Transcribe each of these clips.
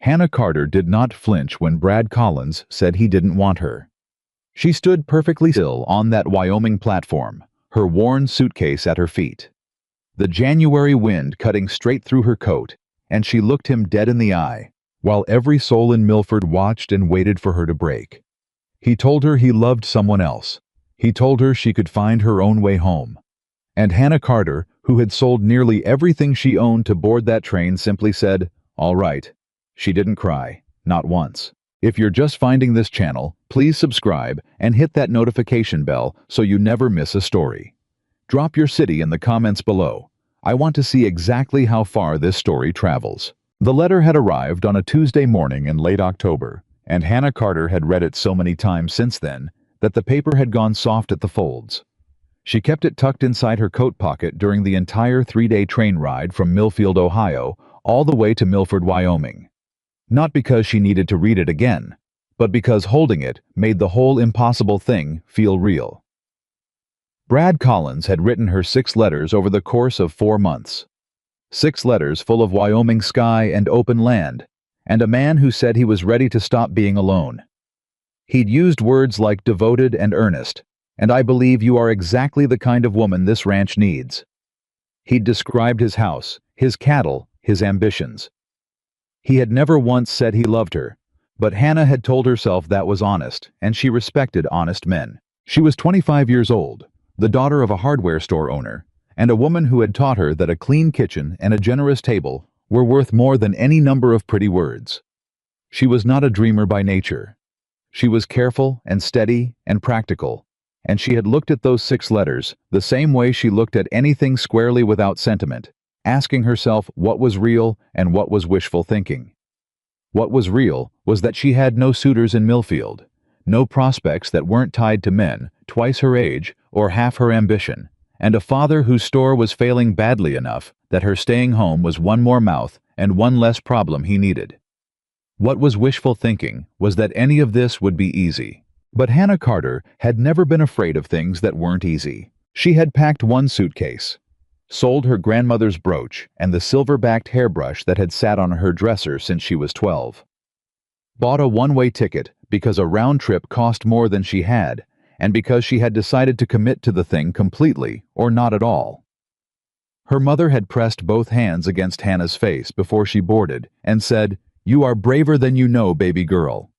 Hannah Carter did not flinch when Brad Collins said he didn't want her. She stood perfectly still on that Wyoming platform, her worn suitcase at her feet. The January wind cutting straight through her coat, and she looked him dead in the eye, while every soul in Milford watched and waited for her to break. He told her he loved someone else. He told her she could find her own way home. And Hannah Carter, who had sold nearly everything she owned to board that train, simply said, "All right." She didn't cry, not once. If you're just finding this channel, please subscribe and hit that notification bell so you never miss a story. Drop your city in the comments below. I want to see exactly how far this story travels. The letter had arrived on a Tuesday morning in late October, and Hannah Carter had read it so many times since then that the paper had gone soft at the folds. She kept it tucked inside her coat pocket during the entire 3-day train ride from Millfield, Ohio, all the way to Milford, Wyoming. Not because she needed to read it again, but because holding it made the whole impossible thing feel real. Brad Collins had written her 6 letters over the course of 4 months. 6 letters full of Wyoming sky and open land, and a man who said he was ready to stop being alone. He'd used words like devoted and earnest, and I believe you are exactly the kind of woman this ranch needs. He'd described his house, his cattle, his ambitions. He had never once said he loved her, but Hannah had told herself that was honest, and she respected honest men. She was 25 years old, the daughter of a hardware store owner, and a woman who had taught her that a clean kitchen and a generous table were worth more than any number of pretty words. She was not a dreamer by nature. She was careful and steady and practical, and she had looked at those 6 letters the same way she looked at anything squarely without sentiment, asking herself what was real and what was wishful thinking. What was real was that she had no suitors in Millfield, no prospects that weren't tied to men twice her age or half her ambition, and a father whose store was failing badly enough that her staying home was one more mouth and one less problem he needed. What was wishful thinking was that any of this would be easy. But Hannah Carter had never been afraid of things that weren't easy. She had packed 1 suitcase, sold her grandmother's brooch and the silver-backed hairbrush that had sat on her dresser since she was 12. Bought a one-way ticket because a round trip cost more than she had, and because she had decided to commit to the thing completely or not at all. Her mother had pressed both hands against Hannah's face before she boarded and said, "You are braver than you know, baby girl."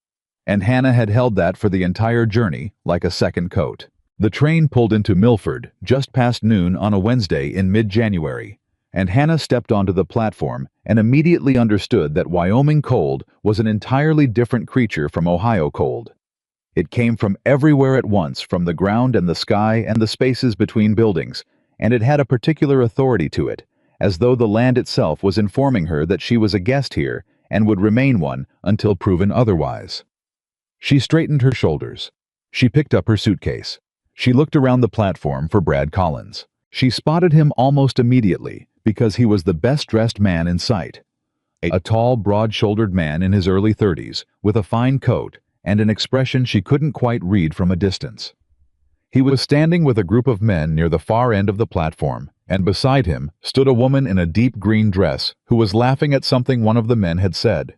And Hannah had held that for the entire journey like a second coat. The train pulled into Milford just past noon on a Wednesday in mid-January, and Hannah stepped onto the platform and immediately understood that Wyoming cold was an entirely different creature from Ohio cold. It came from everywhere at once, from the ground and the sky and the spaces between buildings, and it had a particular authority to it, as though the land itself was informing her that she was a guest here and would remain one until proven otherwise. She straightened her shoulders. She picked up her suitcase. She looked around the platform for Brad Collins. She spotted him almost immediately because he was the best-dressed man in sight. A tall, broad-shouldered man in his early 30s, with a fine coat and an expression she couldn't quite read from a distance. He was standing with a group of men near the far end of the platform, and beside him stood a woman in a deep green dress who was laughing at something one of the men had said.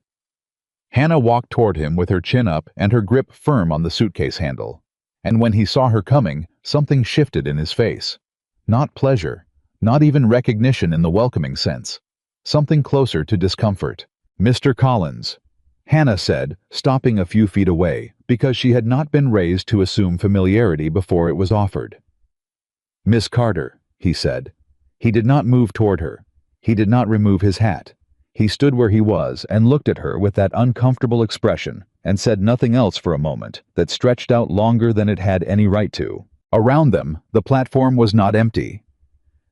Hannah walked toward him with her chin up and her grip firm on the suitcase handle. And when he saw her coming, something shifted in his face. Not pleasure, not even recognition in the welcoming sense. Something closer to discomfort. "Mr. Collins," Hannah said, stopping a few feet away, because she had not been raised to assume familiarity before it was offered. "Miss Carter," he said. He did not move toward her. He did not remove his hat. He stood where he was and looked at her with that uncomfortable expression, and said nothing else for a moment that stretched out longer than it had any right to. Around them, the platform was not empty.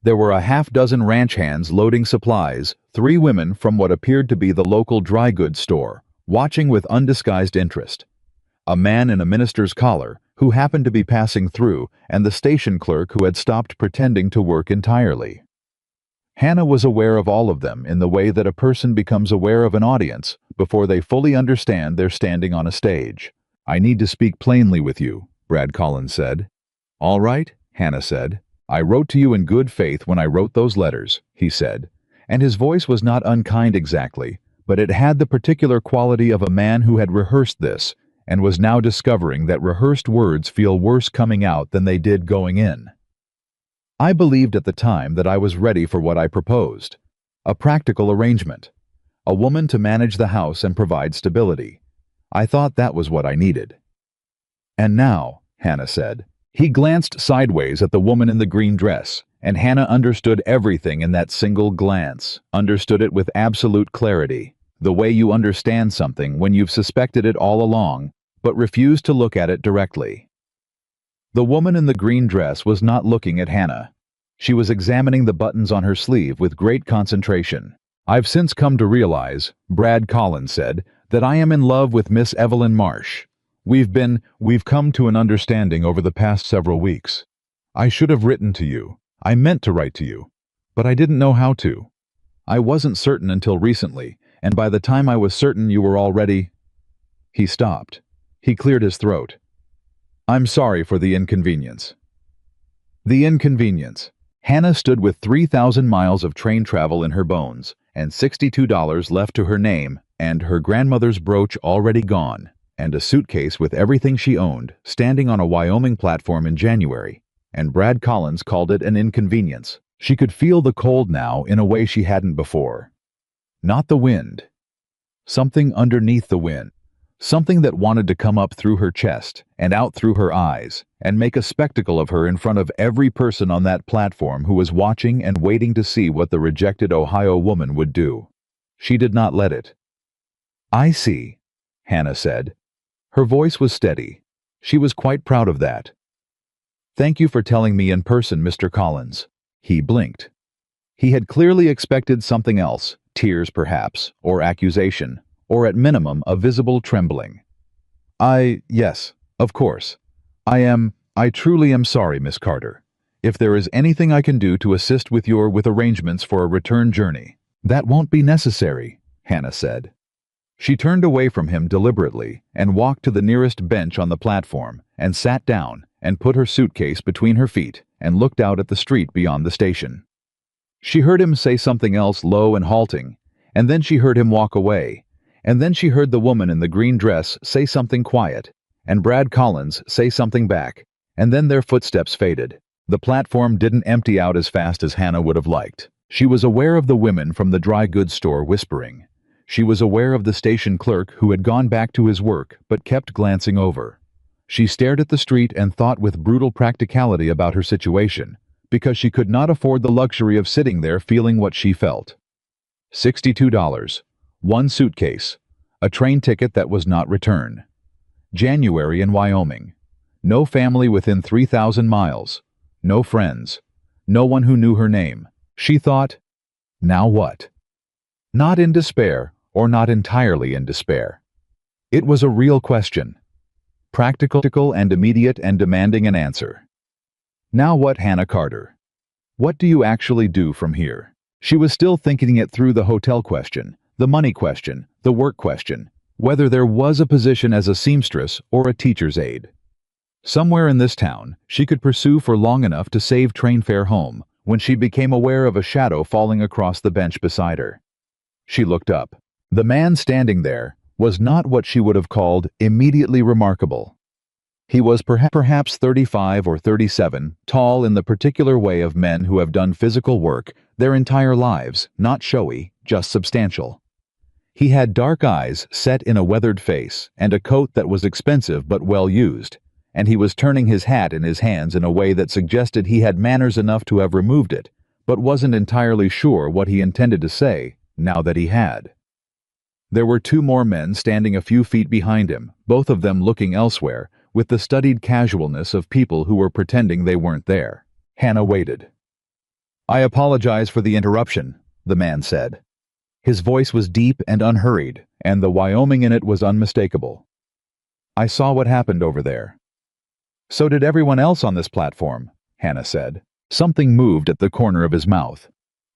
There were a half-dozen ranch hands loading supplies, 3 women from what appeared to be the local dry goods store, watching with undisguised interest. A man in a minister's collar, who happened to be passing through, and the station clerk who had stopped pretending to work entirely. Hannah was aware of all of them in the way that a person becomes aware of an audience before they fully understand they're standing on a stage. "I need to speak plainly with you," Brad Collins said. "All right," Hannah said. "I wrote to you in good faith when I wrote those letters," he said, and his voice was not unkind exactly, but it had the particular quality of a man who had rehearsed this and was now discovering that rehearsed words feel worse coming out than they did going in. I believed at the time that I was ready for what I proposed. A practical arrangement. A woman to manage the house and provide stability. I thought that was what I needed. And now, Hannah said. He glanced sideways at the woman in the green dress, and Hannah understood everything in that single glance, understood it with absolute clarity, the way you understand something when you've suspected it all along, but refused to look at it directly. The woman in the green dress was not looking at Hannah. She was examining the buttons on her sleeve with great concentration. "I've since come to realize," Brad Collins said, "that I am in love with Miss Evelyn Marsh. We've come to an understanding over the past several weeks. I should have written to you. I meant to write to you. But I didn't know how to. I wasn't certain until recently, and by the time I was certain you were already—" He stopped. He cleared his throat. "I'm sorry for the inconvenience." The inconvenience. Hannah stood with 3,000 miles of train travel in her bones, and $62 left to her name, and her grandmother's brooch already gone, and a suitcase with everything she owned, standing on a Wyoming platform in January, and Brad Collins called it an inconvenience. She could feel the cold now in a way she hadn't before. Not the wind. Something underneath the wind. Something that wanted to come up through her chest and out through her eyes and make a spectacle of her in front of every person on that platform who was watching and waiting to see what the rejected Ohio woman would do. She did not let it. "I see," Hannah said. Her voice was steady. She was quite proud of that. "Thank you for telling me in person, Mr. Collins." He blinked. He had clearly expected something else, tears perhaps, or accusation, or at minimum a visible trembling. Yes, of course. I truly am sorry, Miss Carter. If there is anything I can do to assist with arrangements for a return journey." "That won't be necessary," Hannah said. She turned away from him deliberately and walked to the nearest bench on the platform and sat down and put her suitcase between her feet and looked out at the street beyond the station. She heard him say something else low and halting, and then she heard him walk away, and then she heard the woman in the green dress say something quiet, and Brad Collins say something back, and then their footsteps faded. The platform didn't empty out as fast as Hannah would have liked. She was aware of the women from the dry goods store whispering. She was aware of the station clerk who had gone back to his work but kept glancing over. She stared at the street and thought with brutal practicality about her situation, because she could not afford the luxury of sitting there feeling what she felt. $62. One suitcase. A train ticket that was not returned. January in Wyoming. No family within 3,000 miles. No friends. No one who knew her name. She thought, now what? Not in despair, or not entirely in despair. It was a real question. Practical and immediate and demanding an answer. Now what, Hannah Carter? What do you actually do from here? She was still thinking it through: the hotel question, the money question, the work question, whether there was a position as a seamstress or a teacher's aide. Somewhere in this town, she could pursue for long enough to save train fare home, when she became aware of a shadow falling across the bench beside her. She looked up. The man standing there was not what she would have called immediately remarkable. He was perhaps 35 or 37, tall in the particular way of men who have done physical work their entire lives, not showy, just substantial. He had dark eyes set in a weathered face and a coat that was expensive but well used, and he was turning his hat in his hands in a way that suggested he had manners enough to have removed it, but wasn't entirely sure what he intended to say now that he had. There were two more men standing a few feet behind him, both of them looking elsewhere, with the studied casualness of people who were pretending they weren't there. Hannah waited. "I apologize for the interruption," the man said. His voice was deep and unhurried, and the Wyoming in it was unmistakable. "I saw what happened over there." "So did everyone else on this platform," Hannah said. Something moved at the corner of his mouth.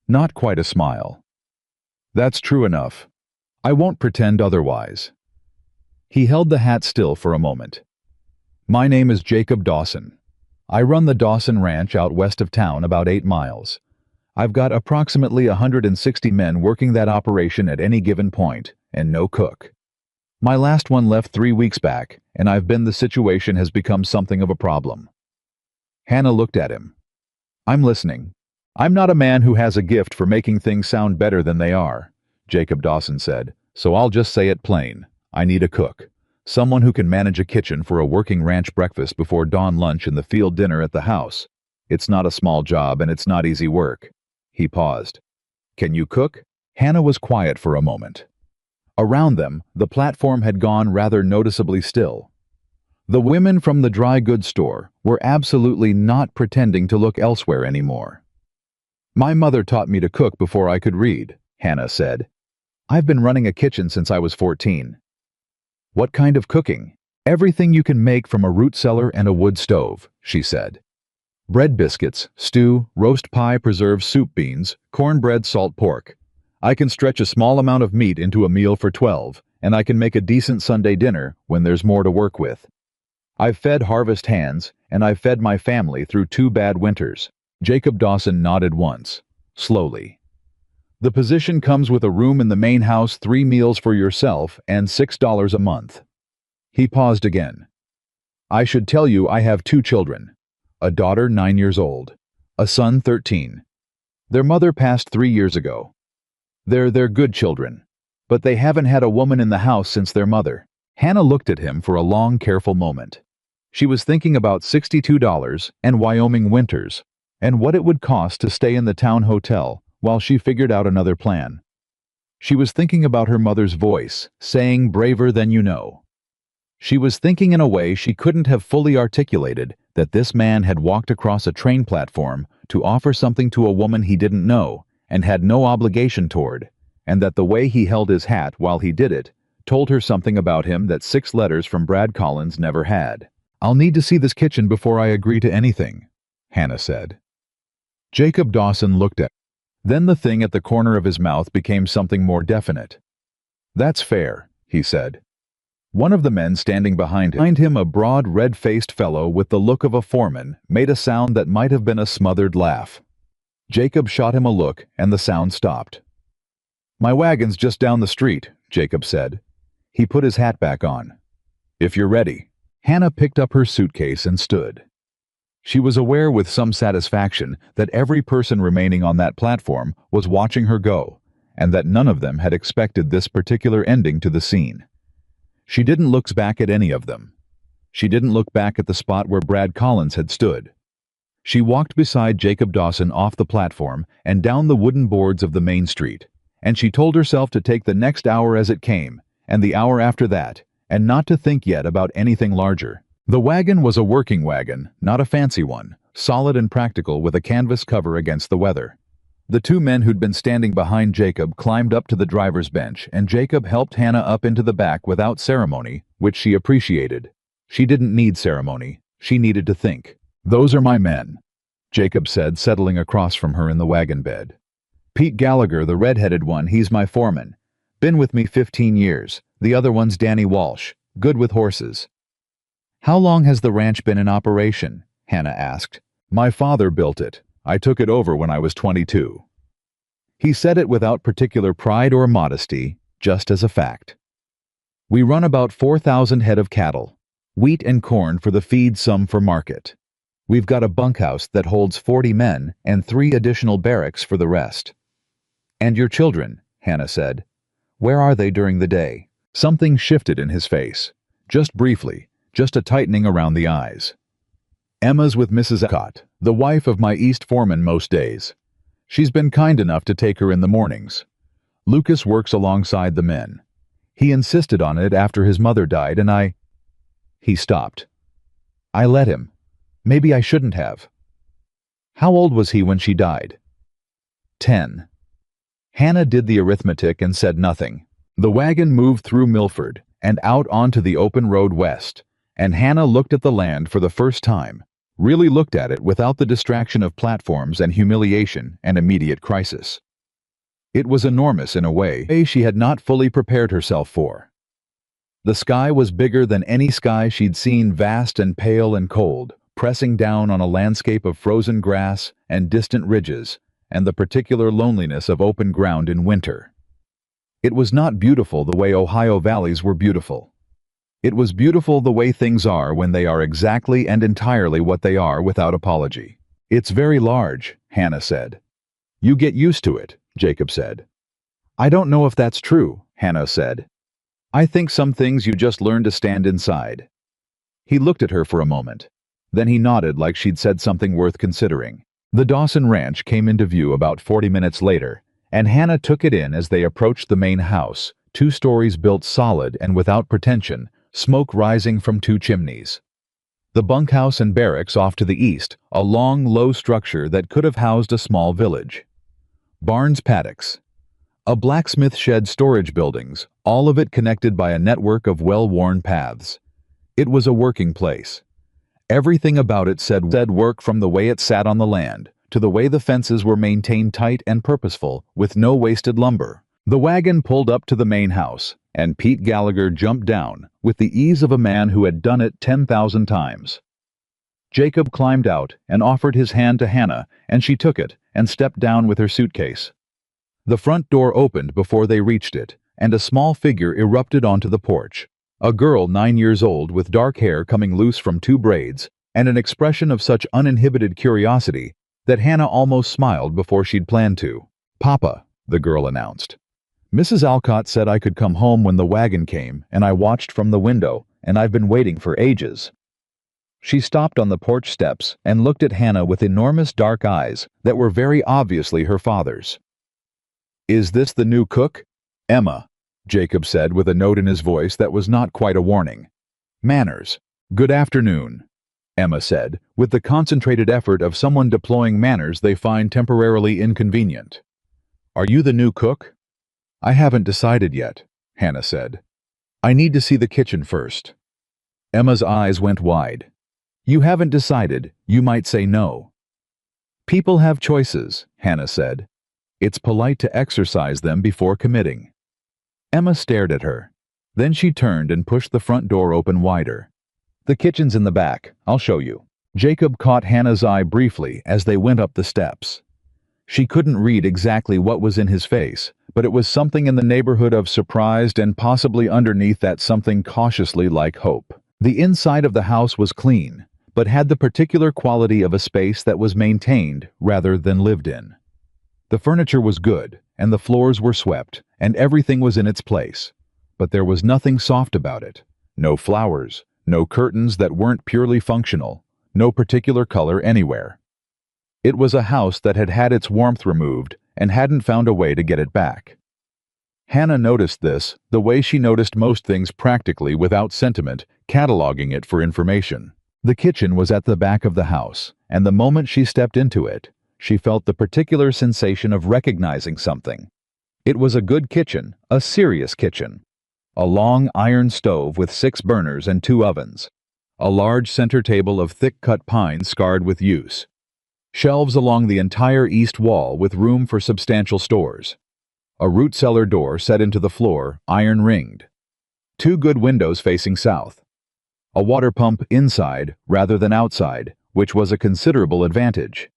Not quite a smile. "That's true enough. I won't pretend otherwise." He held the hat still for a moment. "My name is Jacob Dawson. I run the Dawson Ranch out west of town about 8 miles. I've got approximately 160 men working that operation at any given point, and no cook. My last one left 3 weeks back, and the situation has become something of a problem. Hannah looked at him. I'm listening. I'm not a man who has a gift for making things sound better than they are, Jacob Dawson said, so I'll just say it plain. I need a cook. Someone who can manage a kitchen for a working ranch breakfast before dawn lunch and the field dinner at the house. It's not a small job and it's not easy work. He paused. Can you cook? Hannah was quiet for a moment. Around them, the platform had gone rather noticeably still. The women from the dry goods store were absolutely not pretending to look elsewhere anymore. My mother taught me to cook before I could read, Hannah said. I've been running a kitchen since I was 14. What kind of cooking? Everything you can make from a root cellar and a wood stove, she said. Bread biscuits, stew, roast pie, preserved soup beans, cornbread, salt pork. I can stretch a small amount of meat into a meal for 12, and I can make a decent Sunday dinner when there's more to work with. I've fed harvest hands, and I've fed my family through 2 bad winters. Jacob Dawson nodded once, slowly. The position comes with a room in the main house, 3 meals for yourself, and $6 a month. He paused again. I should tell you I have 2 children. A daughter 9 years old, a son 13. Their mother passed 3 years ago. They're good children, but they haven't had a woman in the house since their mother. Hannah looked at him for a long, careful moment. She was thinking about $62 and Wyoming winters, and what it would cost to stay in the town hotel while she figured out another plan. She was thinking about her mother's voice, saying braver than you know. She was thinking in a way she couldn't have fully articulated that this man had walked across a train platform to offer something to a woman he didn't know and had no obligation toward, and that the way he held his hat while he did it told her something about him that 6 letters from Brad Collins never had. I'll need to see this kitchen before I agree to anything, Hannah said. Jacob Dawson looked at her. Then the thing at the corner of his mouth became something more definite. That's fair, he said. One of the men standing behind him, a broad, red-faced fellow with the look of a foreman, made a sound that might have been a smothered laugh. Jacob shot him a look, and the sound stopped. My wagon's just down the street, Jacob said. He put his hat back on. If you're ready. Hannah picked up her suitcase and stood. She was aware with some satisfaction that every person remaining on that platform was watching her go, and that none of them had expected this particular ending to the scene. She didn't look back at any of them. She didn't look back at the spot where Brad Collins had stood. She walked beside Jacob Dawson off the platform and down the wooden boards of the main street, and she told herself to take the next hour as it came, and the hour after that, and not to think yet about anything larger. The wagon was a working wagon, not a fancy one, solid and practical with a canvas cover against the weather. The 2 men who'd been standing behind Jacob climbed up to the driver's bench, and Jacob helped Hannah up into the back without ceremony, which she appreciated. She didn't need ceremony. She needed to think. Those are my men, Jacob said, settling across from her in the wagon bed. Pete Gallagher, the red-headed one, he's my foreman. Been with me 15 years. The other one's Danny Walsh, good with horses. How long has the ranch been in operation? Hannah asked. My father built it. I took it over when I was 22. He said it without particular pride or modesty, just as a fact. We run about 4,000 head of cattle, wheat and corn for the feed, some for market. We've got a bunkhouse that holds 40 men and 3 additional barracks for the rest. And your children, Hannah said. Where are they during the day? Something shifted in his face. Just briefly, just a tightening around the eyes. Emma's with Mrs. Ecott, the wife of my East foreman most days. She's been kind enough to take her in the mornings. Lucas works alongside the men. He insisted on it after his mother died, and He stopped. I let him. Maybe I shouldn't have. How old was he when she died? 10. Hannah did the arithmetic and said nothing. The wagon moved through Milford and out onto the open road west, and Hannah looked at the land for the first time, really looked at it without the distraction of platforms and humiliation and immediate crisis. It was enormous in a way she had not fully prepared herself for. The sky was bigger than any sky she'd seen, vast and pale and cold, pressing down on a landscape of frozen grass and distant ridges, and the particular loneliness of open ground in winter. It was not beautiful the way Ohio valleys were beautiful. It was beautiful the way things are when they are exactly and entirely what they are without apology. "It's very large," Hannah said. "You get used to it," Jacob said. "I don't know if that's true," Hannah said. "I think some things you just learn to stand inside." He looked at her for a moment. Then he nodded like she'd said something worth considering. The Dawson Ranch came into view about 40 minutes later, and Hannah took it in as they approached the main house, 2 stories built solid and without pretension, smoke rising from 2 chimneys. The bunkhouse and barracks off to the east, a long, low structure that could have housed a small village. Barns paddocks. A blacksmith shed storage buildings, all of it connected by a network of well-worn paths. It was a working place. Everything about it said work, from the way it sat on the land, to the way the fences were maintained tight and purposeful, with no wasted lumber. The wagon pulled up to the main house, and Pete Gallagher jumped down, with the ease of a man who had done it 10,000 times. Jacob climbed out and offered his hand to Hannah, and she took it and stepped down with her suitcase. The front door opened before they reached it, and a small figure erupted onto the porch. A girl 9 years old with dark hair coming loose from 2 braids, and an expression of such uninhibited curiosity that Hannah almost smiled before she'd planned to. "Papa," the girl announced. "Mrs. Alcott said I could come home when the wagon came, and I watched from the window, and I've been waiting for ages." She stopped on the porch steps and looked at Hannah with enormous dark eyes that were very obviously her father's. "Is this the new cook?" "Emma," Jacob said with a note in his voice that was not quite a warning. "Manners." "Good afternoon," Emma said, with the concentrated effort of someone deploying manners they find temporarily inconvenient. "Are you the new cook?" "I haven't decided yet," Hannah said. "I need to see the kitchen first." Emma's eyes went wide. "You haven't decided, you might say no." "People have choices," Hannah said. "It's polite to exercise them before committing." Emma stared at her. Then she turned and pushed the front door open wider. "The kitchen's in the back. I'll show you." Jacob caught Hannah's eye briefly as they went up the steps. She couldn't read exactly what was in his face, but it was something in the neighborhood of surprised and possibly underneath that something cautiously like hope. The inside of the house was clean, but had the particular quality of a space that was maintained rather than lived in. The furniture was good, and the floors were swept, and everything was in its place. But there was nothing soft about it. No flowers, no curtains that weren't purely functional, no particular color anywhere. It was a house that had had its warmth removed and hadn't found a way to get it back. Hannah noticed this the way she noticed most things, practically without sentiment, cataloging it for information. The kitchen was at the back of the house, and the moment she stepped into it, she felt the particular sensation of recognizing something. It was a good kitchen, a serious kitchen. A long iron stove with 6 burners and 2 ovens. A large center table of thick-cut pine scarred with use. Shelves along the entire east wall with room for substantial stores. A root cellar door set into the floor, iron-ringed. 2 good windows facing south. A water pump inside rather than outside, which was a considerable advantage.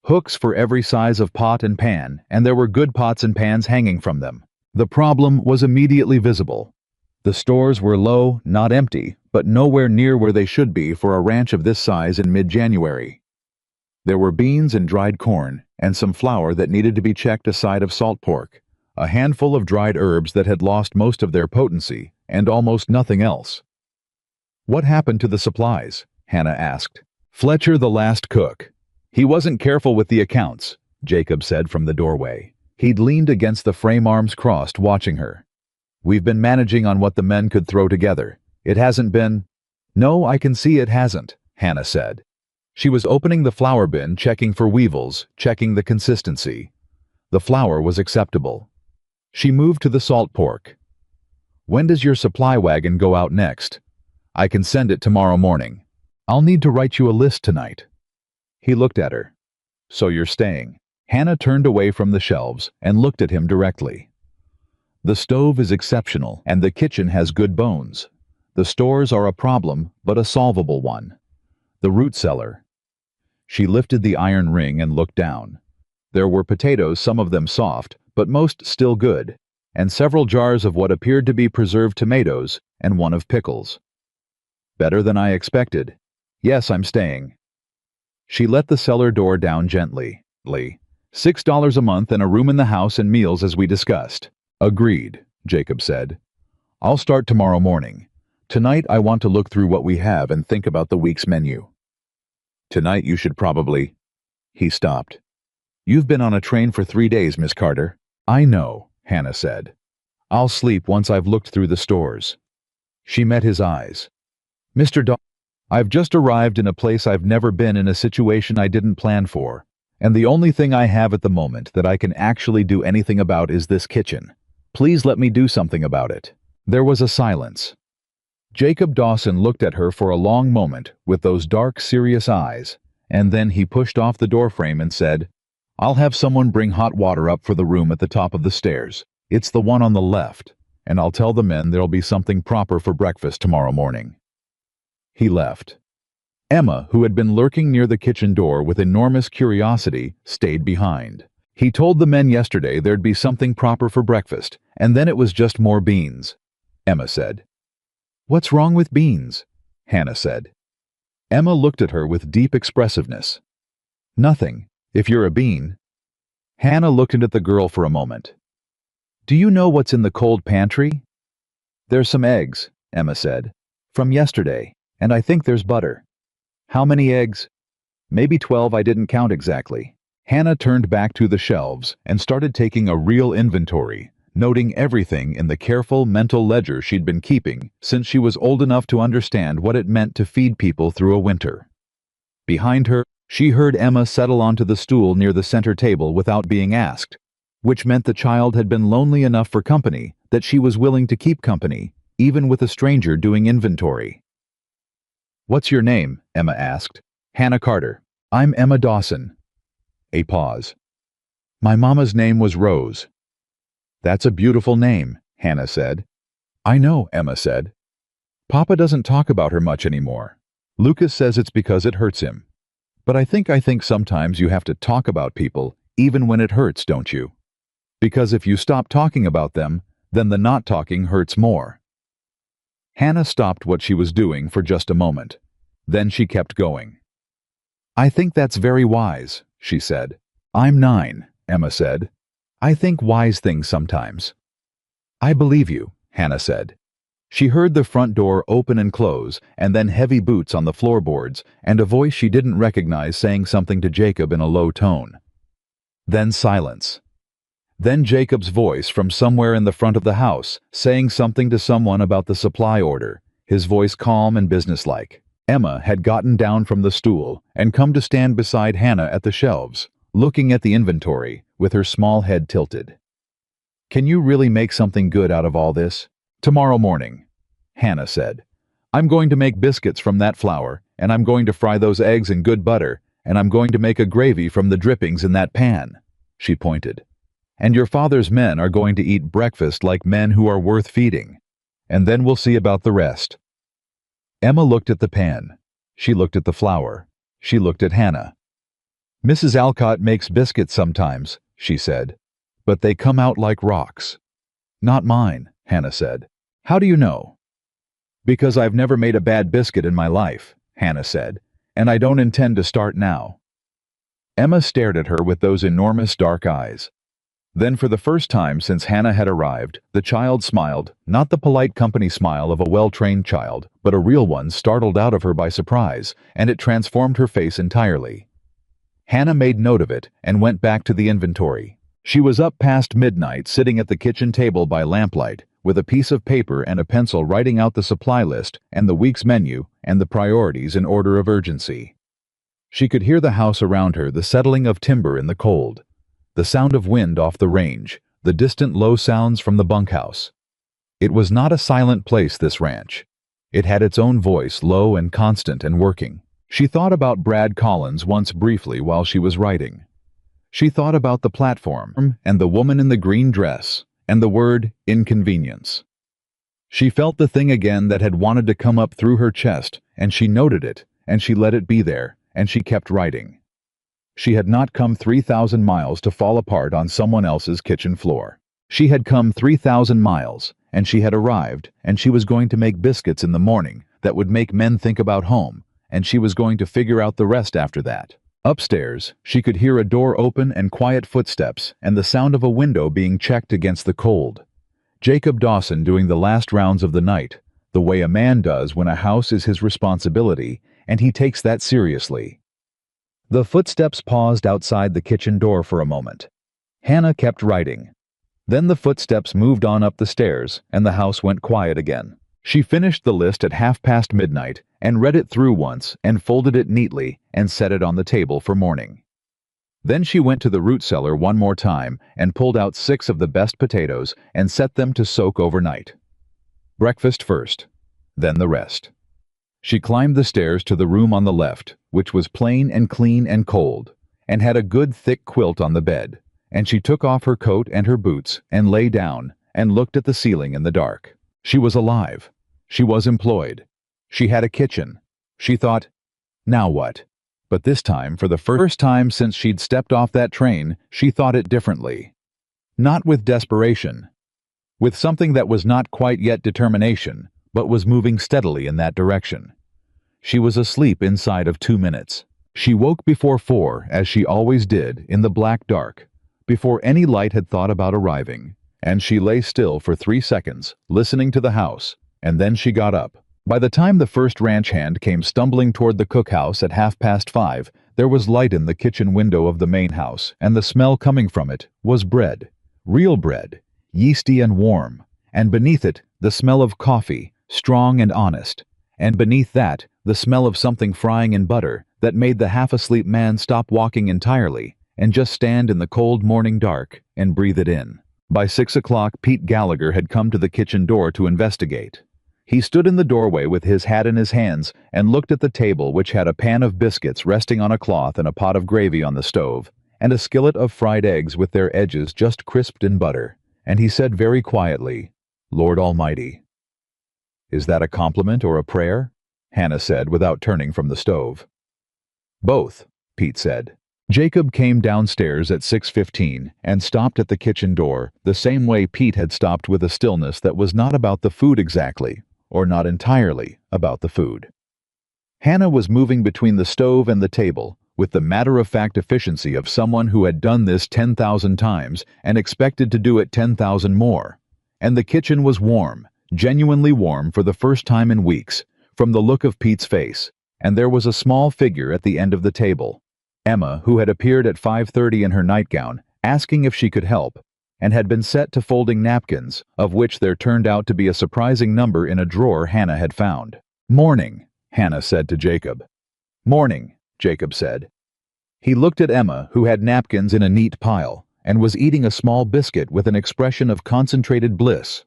Hooks for every size of pot and pan, and there were good pots and pans hanging from them. The problem was immediately visible. The stores were low, not empty, but nowhere near where they should be for a ranch of this size in mid-January. There were beans and dried corn, and some flour that needed to be checked, a side of salt pork, a handful of dried herbs that had lost most of their potency, and almost nothing else. "What happened to the supplies?" Hannah asked. "Fletcher, the last cook. He wasn't careful with the accounts," Jacob said from the doorway. He'd leaned against the frame, arms crossed, watching her. "We've been managing on what the men could throw together. It hasn't been—" "No, I can see it hasn't," Hannah said. She was opening the flour bin, checking for weevils, checking the consistency. The flour was acceptable. She moved to the salt pork. "When does your supply wagon go out next?" "I can send it tomorrow morning. I'll need to write you a list tonight." He looked at her. "So you're staying?" Hannah turned away from the shelves and looked at him directly. "The stove is exceptional, and the kitchen has good bones. The stores are a problem, but a solvable one. The root cellar." She lifted the iron ring and looked down. There were potatoes, some of them soft, but most still good, and several jars of what appeared to be preserved tomatoes and one of pickles. Better than I expected. Yes, I'm staying. She let the cellar door down gently. $6 a month and a room in the house and meals as we discussed. Agreed, Jacob said. I'll start tomorrow morning. Tonight I want to look through what we have and think about the week's menu. Tonight you should probably... He stopped. You've been on a train for 3 days, Miss Carter. I know, Hannah said. I'll sleep once I've looked through the stores. She met his eyes. Mr. Dawson, I've just arrived in a place I've never been, in a situation I didn't plan for, and the only thing I have at the moment that I can actually do anything about is this kitchen. Please let me do something about it. There was a silence. Jacob Dawson looked at her for a long moment with those dark, serious eyes, and then he pushed off the doorframe and said, I'll have someone bring hot water up for the room at the top of the stairs. It's the one on the left, and I'll tell the men there'll be something proper for breakfast tomorrow morning. He left. Emma, who had been lurking near the kitchen door with enormous curiosity, stayed behind. He told the men yesterday there'd be something proper for breakfast, and then it was just more beans, Emma said. What's wrong with beans? Hannah said. Emma looked at her with deep expressiveness. Nothing, if you're a bean. Hannah looked at the girl for a moment. Do you know what's in the cold pantry? There's some eggs, Emma said, from yesterday, and I think there's butter. How many eggs? Maybe 12, I didn't count exactly. Hannah turned back to the shelves and started taking a real inventory, noting everything in the careful mental ledger she'd been keeping since she was old enough to understand what it meant to feed people through a winter. Behind her, she heard Emma settle onto the stool near the center table without being asked, which meant the child had been lonely enough for company that she was willing to keep company, even with a stranger doing inventory. What's your name? Emma asked. Hannah Carter. I'm Emma Dawson. A pause. My mama's name was Rose. That's a beautiful name, Hannah said. I know, Emma said. Papa doesn't talk about her much anymore. Lucas says it's because it hurts him. But I think sometimes you have to talk about people, even when it hurts, don't you? Because if you stop talking about them, then the not talking hurts more. Hannah stopped what she was doing for just a moment. Then she kept going. I think that's very wise, she said. I'm 9, Emma said. I think wise things sometimes. I believe you, Hannah said. She heard the front door open and close, and then heavy boots on the floorboards, and a voice she didn't recognize saying something to Jacob in a low tone. Then silence. Then Jacob's voice from somewhere in the front of the house, saying something to someone about the supply order, his voice calm and businesslike. Emma had gotten down from the stool and come to stand beside Hannah at the shelves, looking at the inventory, with her small head tilted. Can you really make something good out of all this? Tomorrow morning, Hannah said. I'm going to make biscuits from that flour, and I'm going to fry those eggs in good butter, and I'm going to make a gravy from the drippings in that pan, she pointed. And your father's men are going to eat breakfast like men who are worth feeding. And then we'll see about the rest. Emma looked at the pan. She looked at the flour. She looked at Hannah. Mrs. Alcott makes biscuits sometimes, she said, but they come out like rocks. Not mine, Hannah said. How do you know? Because I've never made a bad biscuit in my life, Hannah said, and I don't intend to start now. Emma stared at her with those enormous dark eyes. Then for the first time since Hannah had arrived, the child smiled, not the polite company smile of a well-trained child, but a real one startled out of her by surprise, and it transformed her face entirely. Hannah made note of it and went back to the inventory. She was up past midnight sitting at the kitchen table by lamplight, with a piece of paper and a pencil writing out the supply list and the week's menu and the priorities in order of urgency. She could hear the house around her, the settling of timber in the cold, the sound of wind off the range, the distant low sounds from the bunkhouse. It was not a silent place, this ranch. It had its own voice, low and constant and working. She thought about Brad Collins once briefly while she was writing. She thought about the platform and the woman in the green dress and the word inconvenience. She felt the thing again that had wanted to come up through her chest, and she noted it, and she let it be there, and she kept writing. She had not come 3,000 miles to fall apart on someone else's kitchen floor. She had come 3,000 miles, and she had arrived, and she was going to make biscuits in the morning that would make men think about home, and she was going to figure out the rest after that. Upstairs, she could hear a door open and quiet footsteps and the sound of a window being checked against the cold. Jacob Dawson doing the last rounds of the night, the way a man does when a house is his responsibility, and he takes that seriously. The footsteps paused outside the kitchen door for a moment. Hannah kept writing. Then the footsteps moved on up the stairs, and the house went quiet again. She finished the list at midnight and read it through once and folded it neatly and set it on the table for morning. Then she went to the root cellar one more time and pulled out 6 of the best potatoes and set them to soak overnight. Breakfast first, then the rest. She climbed the stairs to the room on the left, which was plain and clean and cold, and had a good thick quilt on the bed, and she took off her coat and her boots and lay down and looked at the ceiling in the dark. She was alive. She was employed. She had a kitchen. She thought, now what? But this time, for the first time since she'd stepped off that train, she thought it differently. Not with desperation. With something that was not quite yet determination, but was moving steadily in that direction. She was asleep inside of 2 minutes. She woke before 4, as she always did, in the black dark, before any light had thought about arriving, and she lay still for 3 seconds, listening to the house, and then she got up. By the time the first ranch hand came stumbling toward the cookhouse at 5:30, there was light in the kitchen window of the main house, and the smell coming from it was bread. Real bread, yeasty and warm, and beneath it, the smell of coffee, strong and honest, and beneath that, the smell of something frying in butter that made the half-asleep man stop walking entirely and just stand in the cold morning dark and breathe it in. By 6 o'clock, Pete Gallagher had come to the kitchen door to investigate. He stood in the doorway with his hat in his hands and looked at the table, which had a pan of biscuits resting on a cloth and a pot of gravy on the stove, and a skillet of fried eggs with their edges just crisped in butter, and he said very quietly, "Lord Almighty." "Is that a compliment or a prayer?" Hannah said without turning from the stove. "Both," Pete said. Jacob came downstairs at 6:15 and stopped at the kitchen door, the same way Pete had stopped, with a stillness that was not about the food exactly, or not entirely about the food. Hannah was moving between the stove and the table, with the matter-of-fact efficiency of someone who had done this 10,000 times and expected to do it 10,000 more. And the kitchen was warm, genuinely warm for the first time in weeks, from the look of Pete's face, and there was a small figure at the end of the table. Emma, who had appeared at 5:30 in her nightgown, asking if she could help, and had been set to folding napkins, of which there turned out to be a surprising number in a drawer Hannah had found. "Morning," Hannah said to Jacob. "Morning," Jacob said. He looked at Emma, who had napkins in a neat pile, and was eating a small biscuit with an expression of concentrated bliss.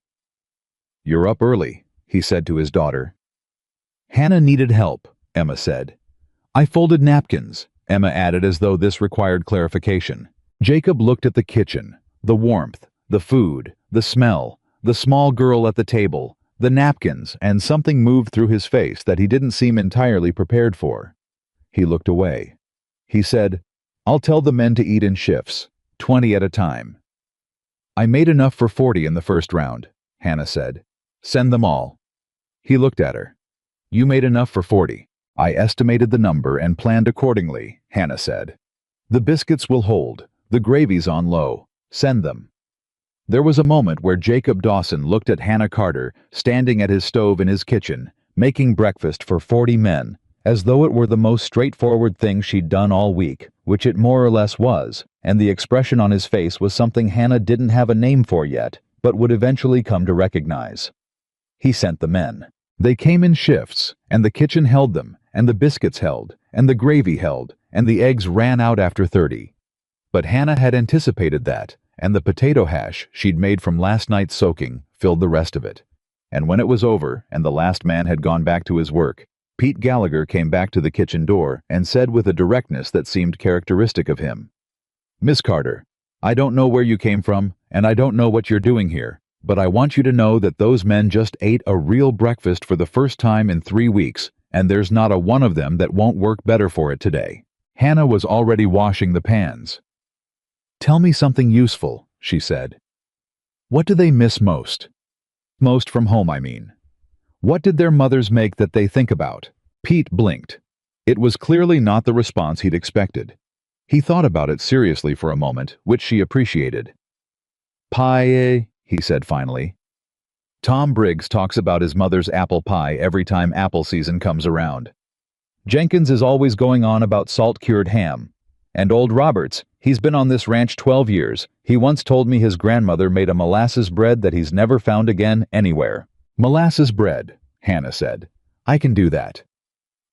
"You're up early," he said to his daughter. "Hannah needed help," Emma said. "I folded napkins," Emma added, as though this required clarification. Jacob looked at the kitchen, the warmth, the food, the smell, the small girl at the table, the napkins, and something moved through his face that he didn't seem entirely prepared for. He looked away. He said, "I'll tell the men to eat in shifts, 20 at a time." "I made enough for 40 in the first round," Hannah said. "Send them all." He looked at her. "You made enough for 40. I estimated the number and planned accordingly," Hannah said. "The biscuits will hold. The gravy's on low. Send them." There was a moment where Jacob Dawson looked at Hannah Carter, standing at his stove in his kitchen, making breakfast for 40 men, as though it were the most straightforward thing she'd done all week, which it more or less was, and the expression on his face was something Hannah didn't have a name for yet, but would eventually come to recognize. He sent the men. They came in shifts, and the kitchen held them, and the biscuits held, and the gravy held, and the eggs ran out after 30. But Hannah had anticipated that, and the potato hash she'd made from last night's soaking filled the rest of it. And when it was over, and the last man had gone back to his work, Pete Gallagher came back to the kitchen door and said with a directness that seemed characteristic of him, "Miss Carter, I don't know where you came from, and I don't know what you're doing here, but I want you to know that those men just ate a real breakfast for the first time in 3 weeks, and there's not a one of them that won't work better for it today." Hannah was already washing the pans. "Tell me something useful," she said. "What do they miss most? Most from home, I mean. What did their mothers make that they think about?" Pete blinked. It was clearly not the response he'd expected. He thought about it seriously for a moment, which she appreciated. "Pie," he said finally. "Tom Briggs talks about his mother's apple pie every time apple season comes around. Jenkins is always going on about salt-cured ham. And old Roberts, he's been on this ranch 12 years. He once told me his grandmother made a molasses bread that he's never found again anywhere." "Molasses bread," Hannah said. "I can do that."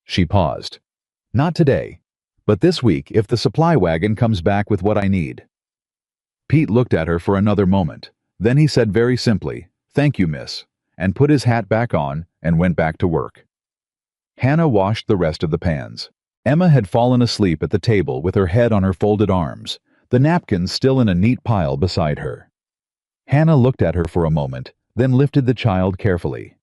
She paused. "Not today, but this week if the supply wagon comes back with what I need." Pete looked at her for another moment. Then he said very simply, "Thank you, miss," and put his hat back on and went back to work. Hannah washed the rest of the pans. Emma had fallen asleep at the table with her head on her folded arms, the napkins still in a neat pile beside her. Hannah looked at her for a moment, then lifted the child carefully.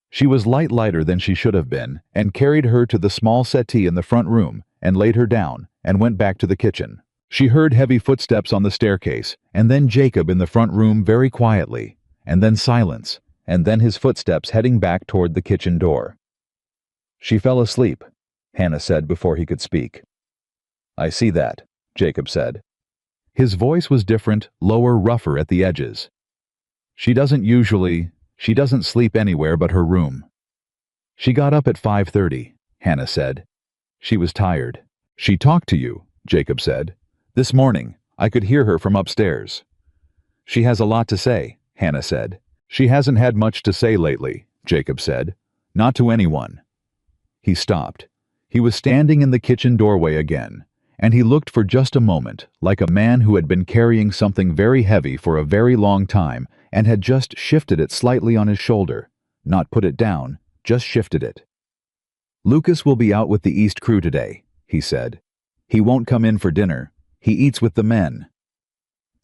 She was lighter than she should have been, and carried her to the small settee in the front room, and laid her down, and went back to the kitchen. She heard heavy footsteps on the staircase, and then Jacob in the front room very quietly, and then silence, and then his footsteps heading back toward the kitchen door. "She fell asleep," Hannah said before he could speak. "I see that," Jacob said. His voice was different, lower, rougher at the edges. She doesn't sleep anywhere but her room." "She got up at 5:30, Hannah said. "She was tired." "She talked to you," Jacob said. "This morning. I could hear her from upstairs." "She has a lot to say," Hannah said. "She hasn't had much to say lately," Jacob said. "Not to anyone." He stopped. He was standing in the kitchen doorway again, and he looked for just a moment like a man who had been carrying something very heavy for a very long time and had just shifted it slightly on his shoulder. Not put it down, just shifted it. "Lucas will be out with the East crew today," he said. "He won't come in for dinner. He eats with the men."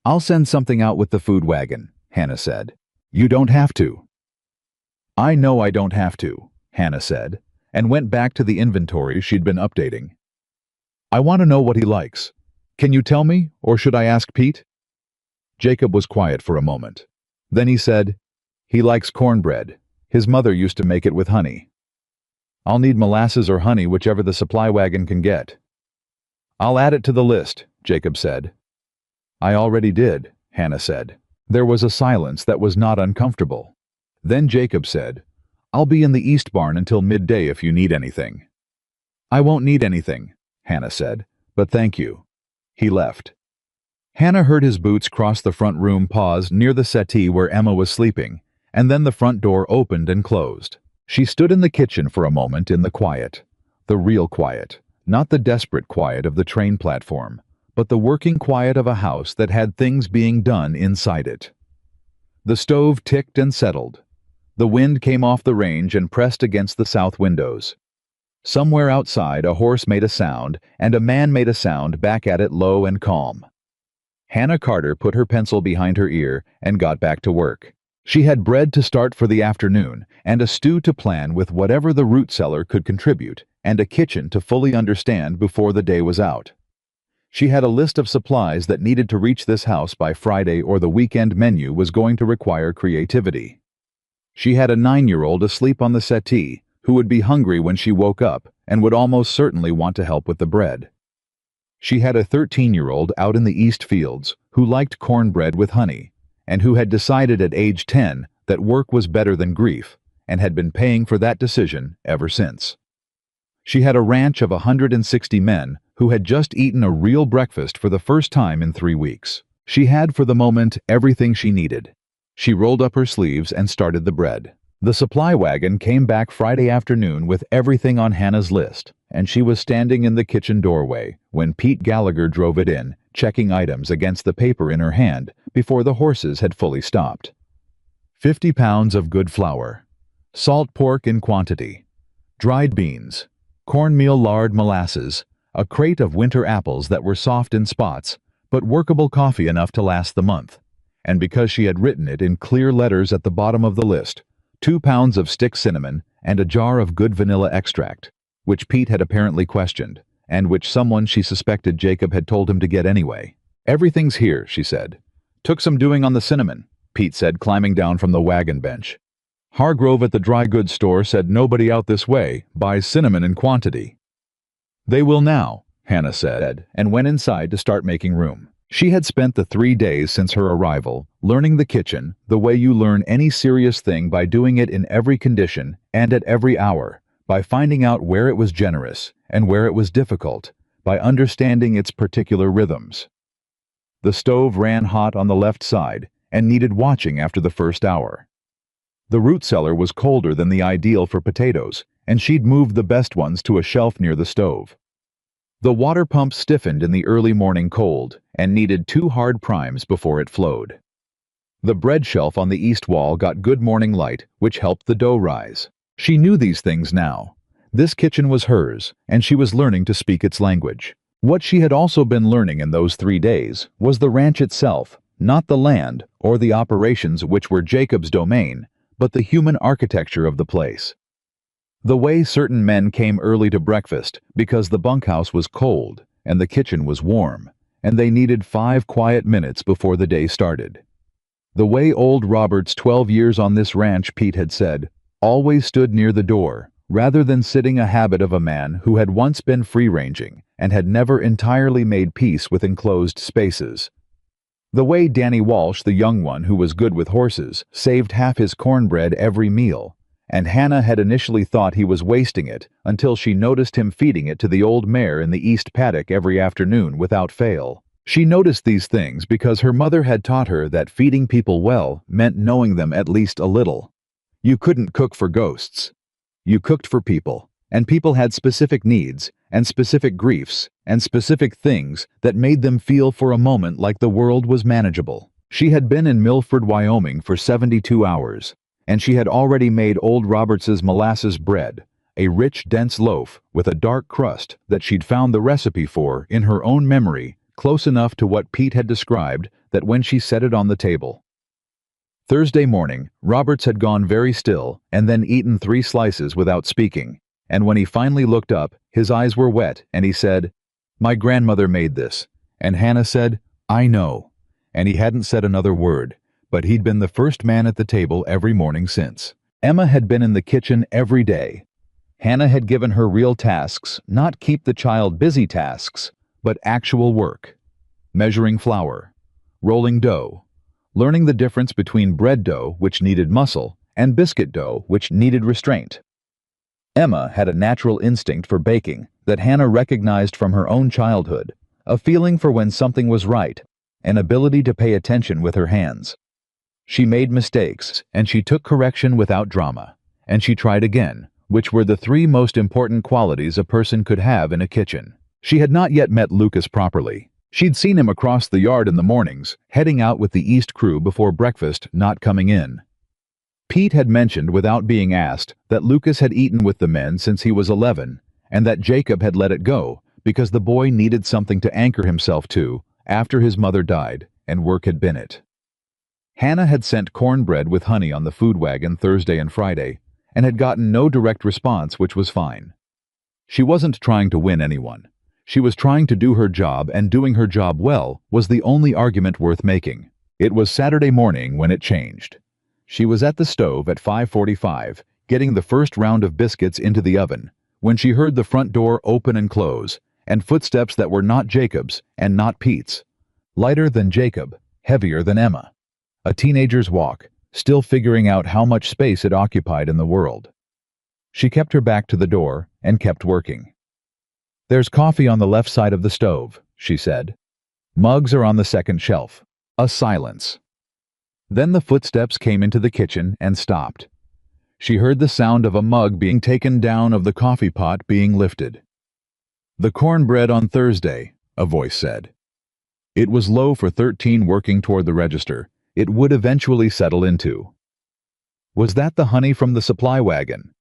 "I'll send something out with the food wagon," Hannah said. "You don't have to." "I know I don't have to," Hannah said, and went back to the inventory she'd been updating. "I want to know what he likes. Can you tell me, or should I ask Pete?" Jacob was quiet for a moment. Then he said, "He likes cornbread. His mother used to make it with honey." "I'll need molasses or honey, whichever the supply wagon can get." "I'll add it to the list," Jacob said. "I already did," Hannah said. There was a silence that was not uncomfortable. Then Jacob said, "I'll be in the East barn until midday if you need anything." "I won't need anything," Hannah said, "but thank you." He left. Hannah heard his boots cross the front room pause near the settee where Emma was sleeping, and then the front door opened and closed. She stood in the kitchen for a moment in the quiet. The real quiet, not the desperate quiet of the train platform, but the working quiet of a house that had things being done inside it. The stove ticked and settled. The wind came off the range and pressed against the south windows. Somewhere outside a horse made a sound, and a man made a sound back at it low and calm. Hannah Carter put her pencil behind her ear and got back to work. She had bread to start for the afternoon, and a stew to plan with whatever the root cellar could contribute, and a kitchen to fully understand before the day was out. She had a list of supplies that needed to reach this house by Friday, or the weekend menu was going to require creativity. She had a 9-year-old asleep on the settee who would be hungry when she woke up and would almost certainly want to help with the bread. She had a 13-year-old out in the East fields who liked cornbread with honey, and who had decided at age 10 that work was better than grief, and had been paying for that decision ever since. She had a ranch of 160 men who had just eaten a real breakfast for the first time in 3 weeks. She had for the moment everything she needed. She rolled up her sleeves and started the bread. The supply wagon came back Friday afternoon with everything on Hannah's list, and she was standing in the kitchen doorway when Pete Gallagher drove it in, checking items against the paper in her hand before the horses had fully stopped. 50 pounds of good flour, salt pork in quantity, dried beans, cornmeal lard molasses, a crate of winter apples that were soft in spots, but workable coffee enough to last the month. And because she had written it in clear letters at the bottom of the list, 2 pounds of stick cinnamon and a jar of good vanilla extract, which Pete had apparently questioned, and which someone she suspected Jacob had told him to get anyway. "Everything's here," she said. "Took some doing on the cinnamon," Pete said, climbing down from the wagon bench. "Hargrove at the dry goods store said nobody out this way buys cinnamon in quantity." "They will now," Hannah said, and went inside to start making room. She had spent the 3 days since her arrival learning the kitchen the way you learn any serious thing, by doing it in every condition and at every hour, by finding out where it was generous and where it was difficult, by understanding its particular rhythms. The stove ran hot on the left side and needed watching after the first hour. The root cellar was colder than the ideal for potatoes, and she'd moved the best ones to a shelf near the stove. The water pump stiffened in the early morning cold and needed 2 hard primes before it flowed. The bread shelf on the east wall got good morning light, which helped the dough rise. She knew these things now. This kitchen was hers, and she was learning to speak its language. What she had also been learning in those 3 days was the ranch itself, not the land or the operations which were Jacob's domain, but the human architecture of the place. The way certain men came early to breakfast because the bunkhouse was cold and the kitchen was warm, and they needed 5 quiet minutes before the day started. The way old Robert's 12 years on this ranch, Pete had said, always stood near the door, rather than sitting, a habit of a man who had once been free-ranging and had never entirely made peace with enclosed spaces. The way Danny Walsh, the young one who was good with horses, saved half his cornbread every meal, and Hannah had initially thought he was wasting it until she noticed him feeding it to the old mare in the east paddock every afternoon without fail. She noticed these things because her mother had taught her that feeding people well meant knowing them at least a little. You couldn't cook for ghosts. You cooked for people, and people had specific needs and specific griefs and specific things that made them feel for a moment like the world was manageable. She had been in Milford, Wyoming for 72 hours, and she had already made old Roberts's molasses bread, a rich, dense loaf with a dark crust that she'd found the recipe for in her own memory, close enough to what Pete had described that when she set it on the table. Thursday morning, Roberts had gone very still and then eaten 3 slices without speaking, and when he finally looked up, his eyes were wet and he said, "My grandmother made this," and Hannah said, "I know," and he hadn't said another word, but he'd been the first man at the table every morning since. Emma had been in the kitchen every day. Hannah had given her real tasks, not keep the child busy tasks, but actual work. Measuring flour, rolling dough, learning the difference between bread dough, which needed muscle, and biscuit dough, which needed restraint. Emma had a natural instinct for baking that Hannah recognized from her own childhood, a feeling for when something was right, an ability to pay attention with her hands. She made mistakes, and she took correction without drama, and she tried again, which were the 3 most important qualities a person could have in a kitchen. She had not yet met Lucas properly. She'd seen him across the yard in the mornings, heading out with the East crew before breakfast, not coming in. Pete had mentioned without being asked that Lucas had eaten with the men since he was 11, and that Jacob had let it go because the boy needed something to anchor himself to after his mother died, and work had been it. Hannah had sent cornbread with honey on the food wagon Thursday and Friday, and had gotten no direct response, which was fine. She wasn't trying to win anyone. She was trying to do her job, and doing her job well was the only argument worth making. It was Saturday morning when it changed. She was at the stove at 5:45, getting the first round of biscuits into the oven, when she heard the front door open and close, and footsteps that were not Jacob's and not Pete's. Lighter than Jacob, heavier than Emma. A teenager's walk, still figuring out how much space it occupied in the world. She kept her back to the door and kept working. "There's coffee on the left side of the stove," she said. "Mugs are on the second shelf." A silence. Then the footsteps came into the kitchen and stopped. She heard the sound of a mug being taken down, of the coffee pot being lifted. "The cornbread on Thursday," a voice said. It was low for 13 working toward the register. It would eventually settle into. "Was that the honey from the supply wagon?"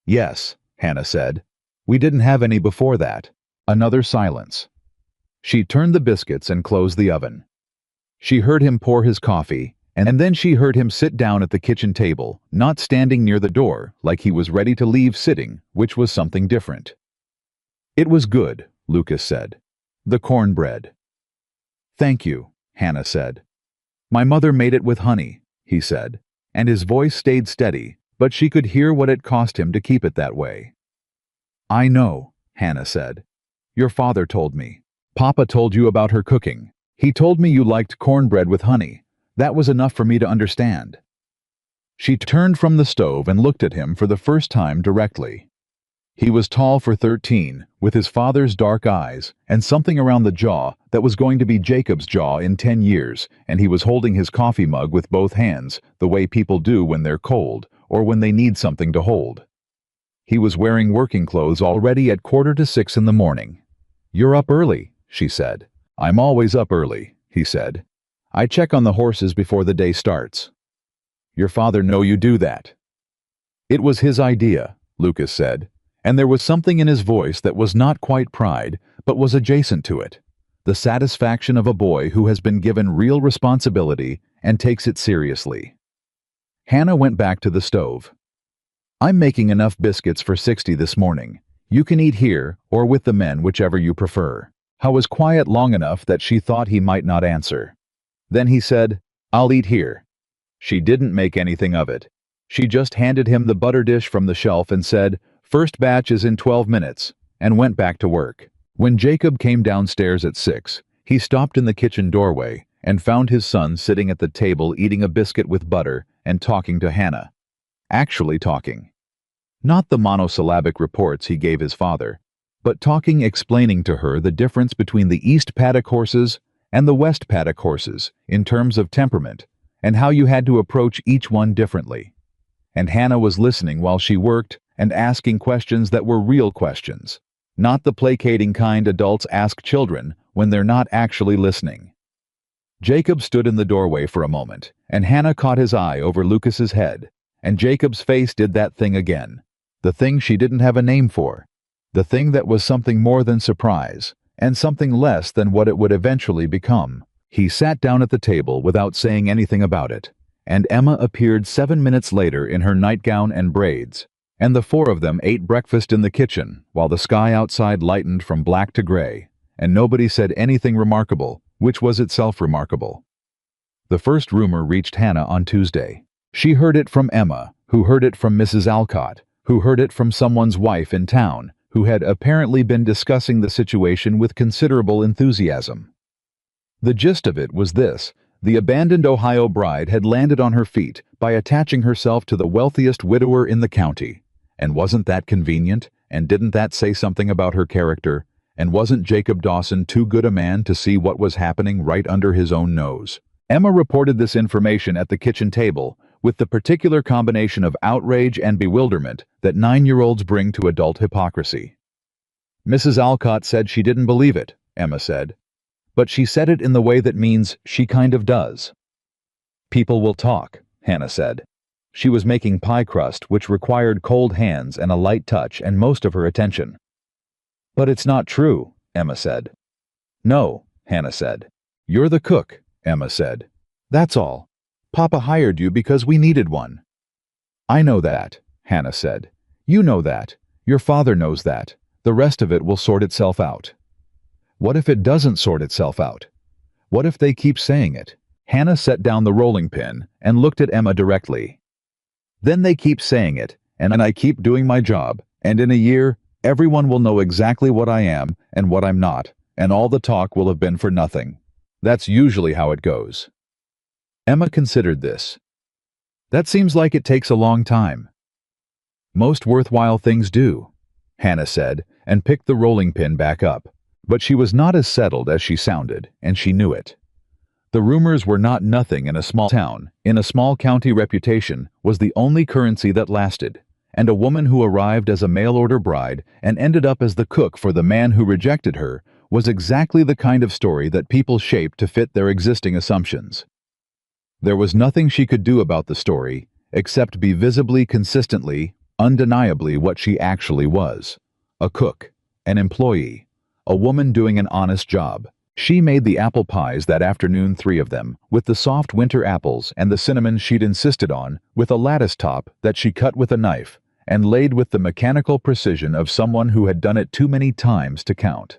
"Yes," Hannah said. "We didn't have any before that." Another silence. She turned the biscuits and closed the oven. She heard him pour his coffee, and then she heard him sit down at the kitchen table, not standing near the door like he was ready to leave, sitting, which was something different. It was good, Lucas said. "The cornbread." "Thank you," Hannah said. "My mother made it with honey," he said, and his voice stayed steady, but she could hear what it cost him to keep it that way. "I know," Hannah said. "Your father told me. Papa told you about her cooking. He told me you liked cornbread with honey. That was enough for me to understand." She turned from the stove and looked at him for the first time directly. He was tall for 13, with his father's dark eyes, and something around the jaw that was going to be Jacob's jaw in 10 years, and he was holding his coffee mug with both hands, the way people do when they're cold, or when they need something to hold. He was wearing working clothes already at 5:45 in the morning. "You're up early," she said. "I'm always up early," he said. "I check on the horses before the day starts." "Your father know you do that." "It was his idea," Lucas said, and there was something in his voice that was not quite pride, but was adjacent to it. The satisfaction of a boy who has been given real responsibility and takes it seriously. Hannah went back to the stove. "I'm making enough biscuits for 60 this morning. You can eat here, or with the men, whichever you prefer." How was quiet long enough that she thought he might not answer. Then he said, "I'll eat here." She didn't make anything of it. She just handed him the butter dish from the shelf and said, "First batch is in 12 minutes, and went back to work. When Jacob came downstairs at 6, he stopped in the kitchen doorway and found his son sitting at the table eating a biscuit with butter and talking to Hannah. Actually talking. Not the monosyllabic reports he gave his father, but talking, explaining to her the difference between the East Paddock horses and the West Paddock horses in terms of temperament, and how you had to approach each one differently. And Hannah was listening while she worked and asking questions that were real questions, not the placating kind adults ask children when they're not actually listening. Jacob stood in the doorway for a moment, and Hannah caught his eye over Lucas's head, and Jacob's face did that thing again, the thing she didn't have a name for, the thing that was something more than surprise, and something less than what it would eventually become. He sat down at the table without saying anything about it, and Emma appeared 7 minutes later in her nightgown and braids, and the four of them ate breakfast in the kitchen while the sky outside lightened from black to gray, and nobody said anything remarkable, which was itself remarkable. The first rumor reached Hannah on Tuesday. She heard it from Emma, who heard it from Mrs. Alcott, who heard it from someone's wife in town, who had apparently been discussing the situation with considerable enthusiasm. The gist of it was this: the abandoned Ohio bride had landed on her feet by attaching herself to the wealthiest widower in the county. And wasn't that convenient? And didn't that say something about her character? And wasn't Jacob Dawson too good a man to see what was happening right under his own nose? Emma reported this information at the kitchen table, with the particular combination of outrage and bewilderment that 9-year-olds bring to adult hypocrisy. Mrs. Alcott said she didn't believe it, Emma said. But she said it in the way that means she kind of does. "People will talk," Hannah said. She was making pie crust, which required cold hands and a light touch and most of her attention. "But it's not true," Emma said. "No," Hannah said. "You're the cook," Emma said. "That's all. Papa hired you because we needed one." "I know that," Hannah said. "You know that. Your father knows that. The rest of it will sort itself out." "What if it doesn't sort itself out? What if they keep saying it?" Hannah set down the rolling pin and looked at Emma directly. "Then they keep saying it, and I keep doing my job, and in a year, everyone will know exactly what I am and what I'm not, and all the talk will have been for nothing. That's usually how it goes." Emma considered this. "That seems like it takes a long time." "Most worthwhile things do," Hannah said, and picked the rolling pin back up. But she was not as settled as she sounded, and she knew it. The rumors were not nothing in a small town. In a small county, reputation was the only currency that lasted, and a woman who arrived as a mail-order bride and ended up as the cook for the man who rejected her was exactly the kind of story that people shaped to fit their existing assumptions. There was nothing she could do about the story, except be visibly, consistently, undeniably what she actually was: a cook, an employee, a woman doing an honest job. She made the apple pies that afternoon, 3 of them, with the soft winter apples and the cinnamon she'd insisted on, with a lattice top that she cut with a knife, and laid with the mechanical precision of someone who had done it too many times to count.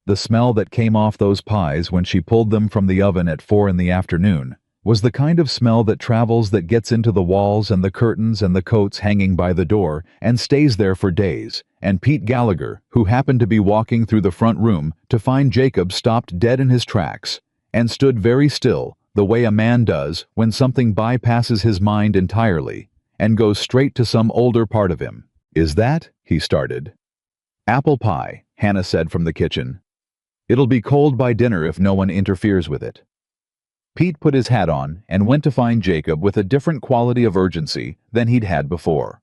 The smell that came off those pies when she pulled them from the oven at 4 in the afternoon was the kind of smell that travels, that gets into the walls and the curtains and the coats hanging by the door and stays there for days. And Pete Gallagher, who happened to be walking through the front room to find Jacob stopped dead in his tracks and stood very still, the way a man does when something bypasses his mind entirely and goes straight to some older part of him. "Is that?" he started. "Apple pie," Hannah said from the kitchen. "It'll be cold by dinner if no one interferes with it." Pete put his hat on and went to find Jacob with a different quality of urgency than he'd had before.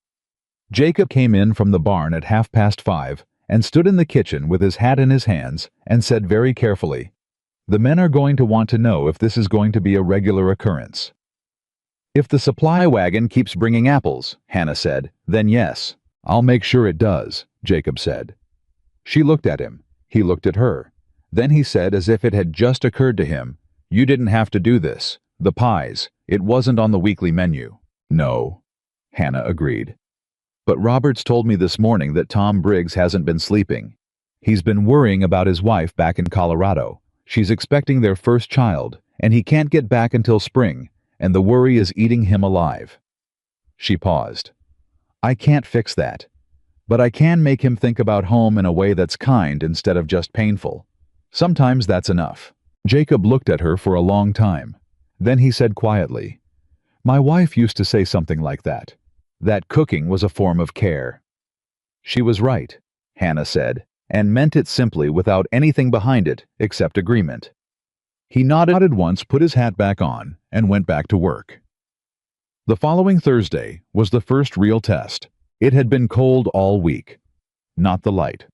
Jacob came in from the barn at 5:30 and stood in the kitchen with his hat in his hands and said very carefully, "The men are going to want to know if this is going to be a regular occurrence." "If the supply wagon keeps bringing apples," Hannah said, "then yes. I'll make sure it does," Jacob said. She looked at him. He looked at her. Then he said, as if it had just occurred to him, "You didn't have to do this. The pies. It wasn't on the weekly menu." "No," Hannah agreed. "But Roberts told me this morning that Tom Briggs hasn't been sleeping. He's been worrying about his wife back in Colorado. She's expecting their first child, and he can't get back until spring, and the worry is eating him alive." She paused. "I can't fix that. But I can make him think about home in a way that's kind instead of just painful. Sometimes that's enough." Jacob looked at her for a long time. Then he said quietly, "My wife used to say something like that. That cooking was a form of care." "She was right," Hannah said, and meant it simply without anything behind it except agreement. He nodded once, put his hat back on, and went back to work. The following Thursday was the first real test. It had been cold all week. Not the light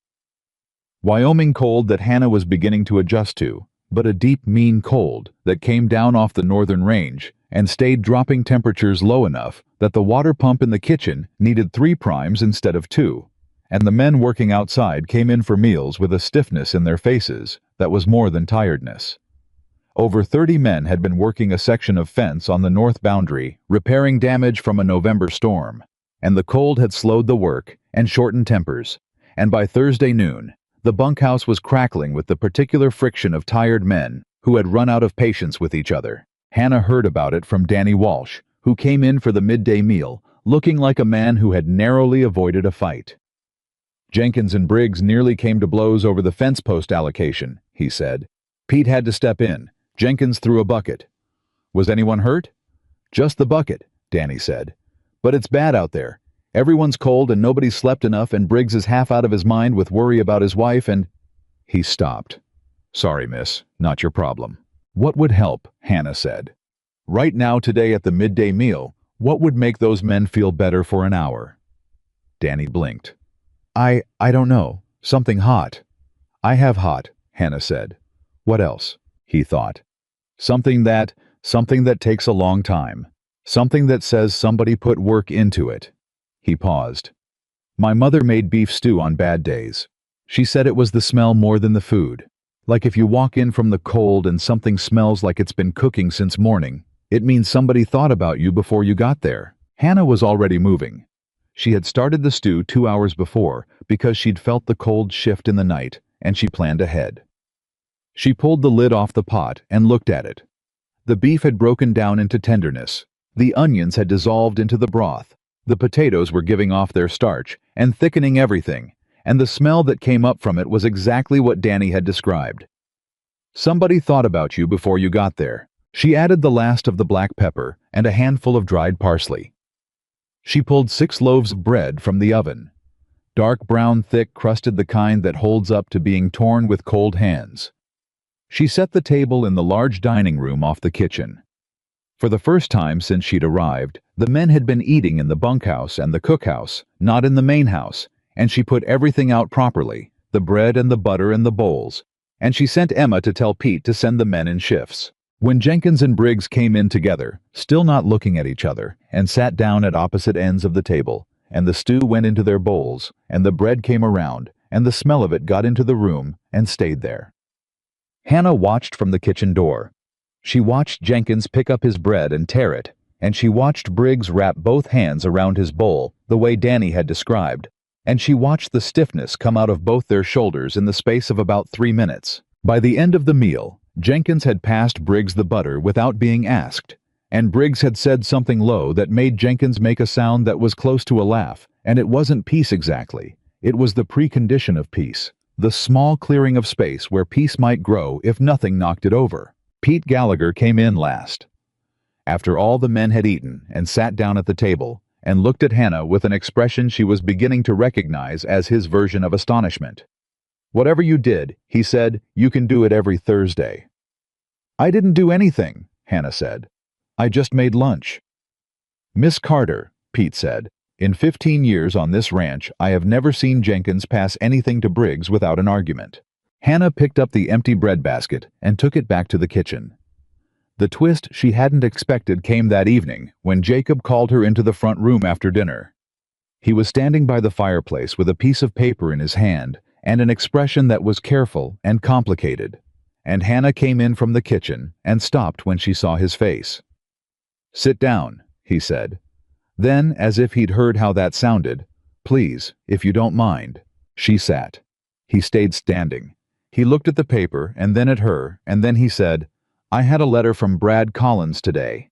Wyoming cold that Hannah was beginning to adjust to, but a deep, mean cold that came down off the northern range and stayed dropping temperatures low enough that the water pump in the kitchen needed 3 primes instead of 2, and the men working outside came in for meals with a stiffness in their faces that was more than tiredness. Over 30 men had been working a section of fence on the north boundary, repairing damage from a November storm, and the cold had slowed the work and shortened tempers, and by Thursday noon, the bunkhouse was crackling with the particular friction of tired men who had run out of patience with each other. Hannah heard about it from Danny Walsh, who came in for the midday meal, looking like a man who had narrowly avoided a fight. "Jenkins and Briggs nearly came to blows over the fence post allocation," he said. "Pete had to step in. Jenkins threw a bucket." "Was anyone hurt?" "Just the bucket," Danny said. "But it's bad out there. Everyone's cold and nobody's slept enough, and Briggs is half out of his mind with worry about his wife and—" He stopped. "Sorry, miss, not your problem." "What would help?" Hannah said. "Right now, today at the midday meal, what would make those men feel better for an hour?" Danny blinked. I don't know. Something hot." "I have hot," Hannah said. "What else?" he thought. Something that takes a long time. Something that says somebody put work into it." He paused. "My mother made beef stew on bad days. She said it was the smell more than the food. Like if you walk in from the cold and something smells like it's been cooking since morning, it means somebody thought about you before you got there." Hannah was already moving. She had started the stew 2 hours before because she'd felt the cold shift in the night, and she planned ahead. She pulled the lid off the pot and looked at it. The beef had broken down into tenderness. The onions had dissolved into the broth. The potatoes were giving off their starch and thickening everything, and the smell that came up from it was exactly what Danny had described. "Somebody thought about you before you got there." She added the last of the black pepper and a handful of dried parsley. She pulled 6 loaves of bread from the oven. Dark brown, thick, crusted, the kind that holds up to being torn with cold hands. She set the table in the large dining room off the kitchen. For the first time since she'd arrived, the men had been eating in the bunkhouse and the cookhouse, not in the main house, and she put everything out properly, the bread and the butter and the bowls, and she sent Emma to tell Pete to send the men in shifts. When Jenkins and Briggs came in together, still not looking at each other, and sat down at opposite ends of the table, and the stew went into their bowls, and the bread came around, and the smell of it got into the room and stayed there. Hannah watched from the kitchen door. She watched Jenkins pick up his bread and tear it, and she watched Briggs wrap both hands around his bowl the way Danny had described, and she watched the stiffness come out of both their shoulders in the space of about 3 minutes. By the end of the meal, Jenkins had passed Briggs the butter without being asked, and Briggs had said something low that made Jenkins make a sound that was close to a laugh, and it wasn't peace exactly. It was the precondition of peace, the small clearing of space where peace might grow if nothing knocked it over. Pete Gallagher came in last. After all the men had eaten and sat down at the table, and looked at Hannah with an expression she was beginning to recognize as his version of astonishment. "Whatever you did," he said, "you can do it every Thursday." "I didn't do anything," Hannah said. "I just made lunch." "Miss Carter," Pete said, "in 15 years on this ranch, I have never seen Jenkins pass anything to Briggs without an argument." Hannah picked up the empty breadbasket and took it back to the kitchen. The twist she hadn't expected came that evening when Jacob called her into the front room after dinner. He was standing by the fireplace with a piece of paper in his hand and an expression that was careful and complicated, and Hannah came in from the kitchen and stopped when she saw his face. "Sit down," he said. Then, as if he'd heard how that sounded, "Please, if you don't mind." She sat. He stayed standing. He looked at the paper and then at her, and then he said, "I had a letter from Brad Collins today."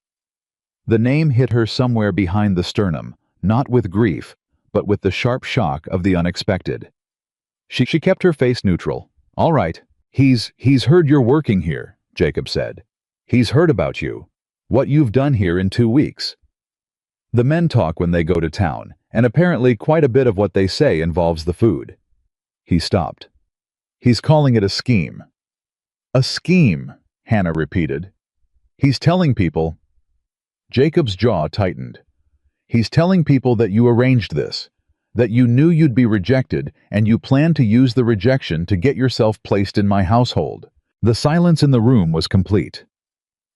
The name hit her somewhere behind the sternum, not with grief, but with the sharp shock of the unexpected. She kept her face neutral. "All right. He's heard you're working here," Jacob said. "He's heard about you. What you've done here in 2 weeks." The men talk when they go to town, and apparently quite a bit of what they say involves the food. He stopped. "He's calling it a scheme." "A scheme," Hannah repeated. "He's telling people—" Jacob's jaw tightened. "He's telling people that you arranged this, that you knew you'd be rejected and you planned to use the rejection to get yourself placed in my household." The silence in the room was complete.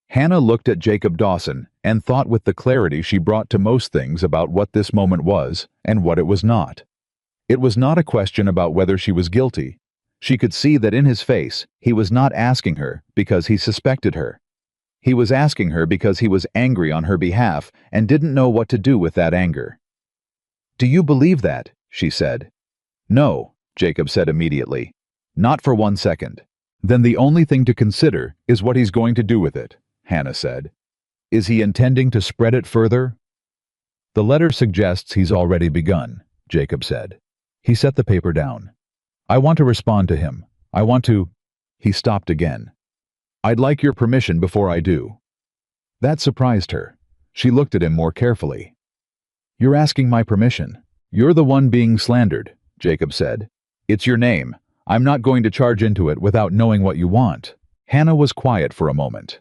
Hannah looked at Jacob Dawson and thought with the clarity she brought to most things about what this moment was and what it was not. It was not a question about whether she was guilty. She could see that in his face he was not asking her because he suspected her. He was asking her because he was angry on her behalf and didn't know what to do with that anger. "Do you believe that?" she said. "No," Jacob said immediately. "Not for 1 second." "Then the only thing to consider is what he's going to do with it," Hannah said. "Is he intending to spread it further?" "The letter suggests he's already begun," Jacob said. He set the paper down. "I want to respond to him. I want to—" He stopped again. "I'd like your permission before I do." That surprised her. She looked at him more carefully. "You're asking my permission. You're the one being slandered," Jacob said. "It's your name. I'm not going to charge into it without knowing what you want." Hannah was quiet for a moment.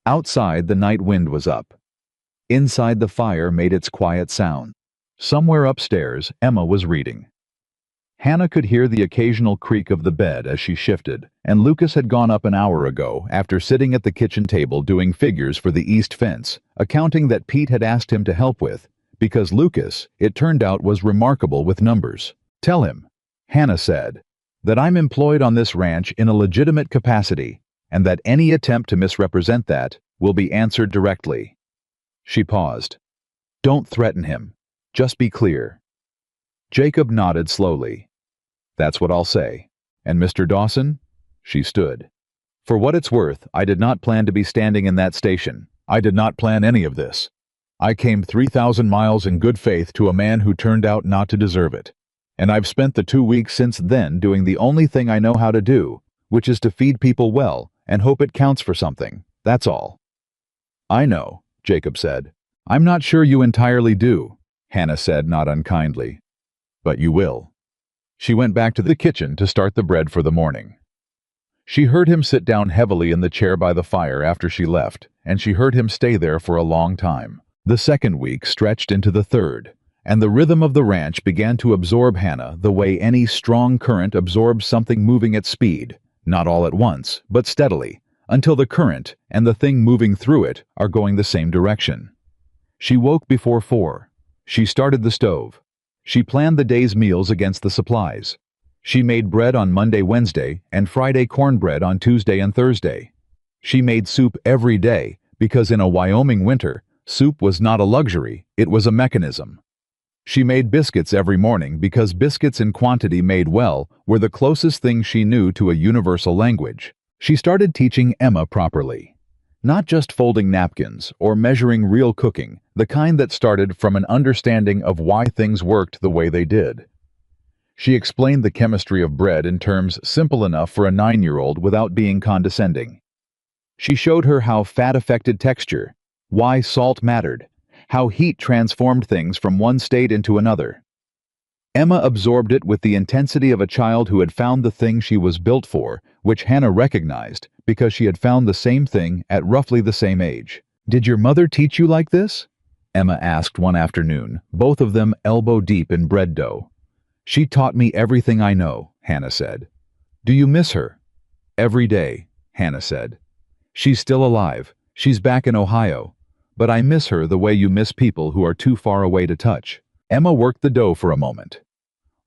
Outside, the night wind was up. Inside, the fire made its quiet sound. Somewhere upstairs, Emma was reading. Hannah could hear the occasional creak of the bed as she shifted, and Lucas had gone up an hour ago after sitting at the kitchen table doing figures for the east fence, accounting that Pete had asked him to help with, because Lucas, it turned out, was remarkable with numbers. "Tell him," Hannah said, "that I'm employed on this ranch in a legitimate capacity, and that any attempt to misrepresent that will be answered directly." She paused. "Don't threaten him. Just be clear." Jacob nodded slowly. "That's what I'll say. And Mr. Dawson?" She stood. "For what it's worth, I did not plan to be standing in that station. I did not plan any of this. I came 3,000 miles in good faith to a man who turned out not to deserve it. And I've spent the 2 weeks since then doing the only thing I know how to do, which is to feed people well and hope it counts for something. That's all." "I know," Jacob said. "I'm not sure you entirely do," Hannah said, not unkindly. "But you will." She went back to the kitchen to start the bread for the morning. She heard him sit down heavily in the chair by the fire after she left, and she heard him stay there for a long time. The second week stretched into the third, and the rhythm of the ranch began to absorb Hannah the way any strong current absorbs something moving at speed, not all at once, but steadily, until the current and the thing moving through it are going the same direction. She woke before 4. She started the stove. She planned the day's meals against the supplies. She made bread on Monday, Wednesday, and Friday cornbread on Tuesday and Thursday. She made soup every day because in a Wyoming winter, soup was not a luxury, it was a mechanism. She made biscuits every morning because biscuits in quantity made well were the closest thing she knew to a universal language. She started teaching Emma properly. Not just folding napkins or measuring real cooking, the kind that started from an understanding of why things worked the way they did. She explained the chemistry of bread in terms simple enough for a 9-year-old without being condescending. She showed her how fat affected texture, why salt mattered, how heat transformed things from one state into another. Emma absorbed it with the intensity of a child who had found the thing she was built for, which Hannah recognized because she had found the same thing at roughly the same age. "Did your mother teach you like this?" Emma asked one afternoon, both of them elbow deep in bread dough. "She taught me everything I know," Hannah said. "Do you miss her?" "Every day," Hannah said. "She's still alive. She's back in Ohio. But I miss her the way you miss people who are too far away to touch." Emma worked the dough for a moment.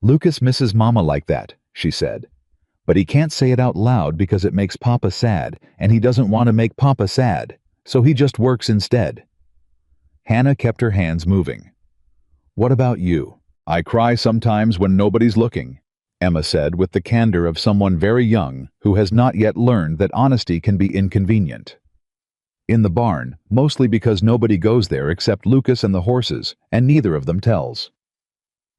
"Lucas misses Mama like that," she said. "But he can't say it out loud because it makes Papa sad, and he doesn't want to make Papa sad, so he just works instead." Hannah kept her hands moving. "What about you?" "I cry sometimes when nobody's looking," Emma said with the candor of someone very young who has not yet learned that honesty can be inconvenient. "In the barn, mostly because nobody goes there except Lucas and the horses, and neither of them tells."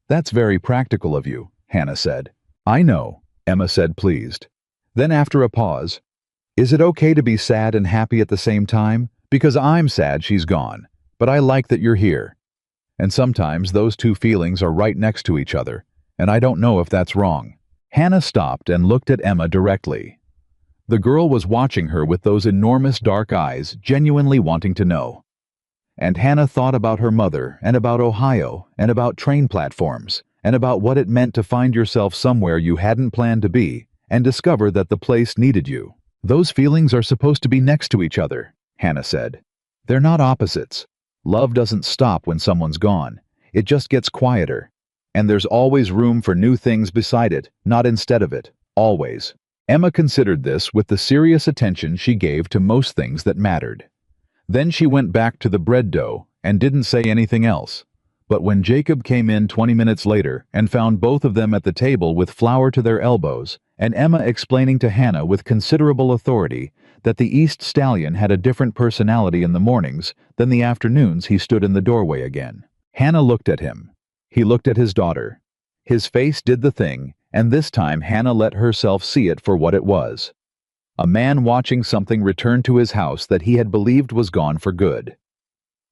"That's very practical of you," Hannah said. "I know," Emma said, pleased. Then after a pause, "Is it okay to be sad and happy at the same time? Because I'm sad she's gone, but I like that you're here. And sometimes those two feelings are right next to each other, and I don't know if that's wrong." Hannah stopped and looked at Emma directly. The girl was watching her with those enormous dark eyes, genuinely wanting to know. And Hannah thought about her mother, and about Ohio, and about train platforms, and about what it meant to find yourself somewhere you hadn't planned to be, and discover that the place needed you. "Those feelings are supposed to be next to each other," Hannah said. "They're not opposites. Love doesn't stop when someone's gone. It just gets quieter. And there's always room for new things beside it, not instead of it. Always." Emma considered this with the serious attention she gave to most things that mattered. Then she went back to the bread dough and didn't say anything else. But when Jacob came in 20 minutes later and found both of them at the table with flour to their elbows, and Emma explaining to Hannah with considerable authority that the East Stallion had a different personality in the mornings than the afternoons, he stood in the doorway again. Hannah looked at him. He looked at his daughter. His face did the thing, and this time Hannah let herself see it for what it was. A man watching something return to his house that he had believed was gone for good.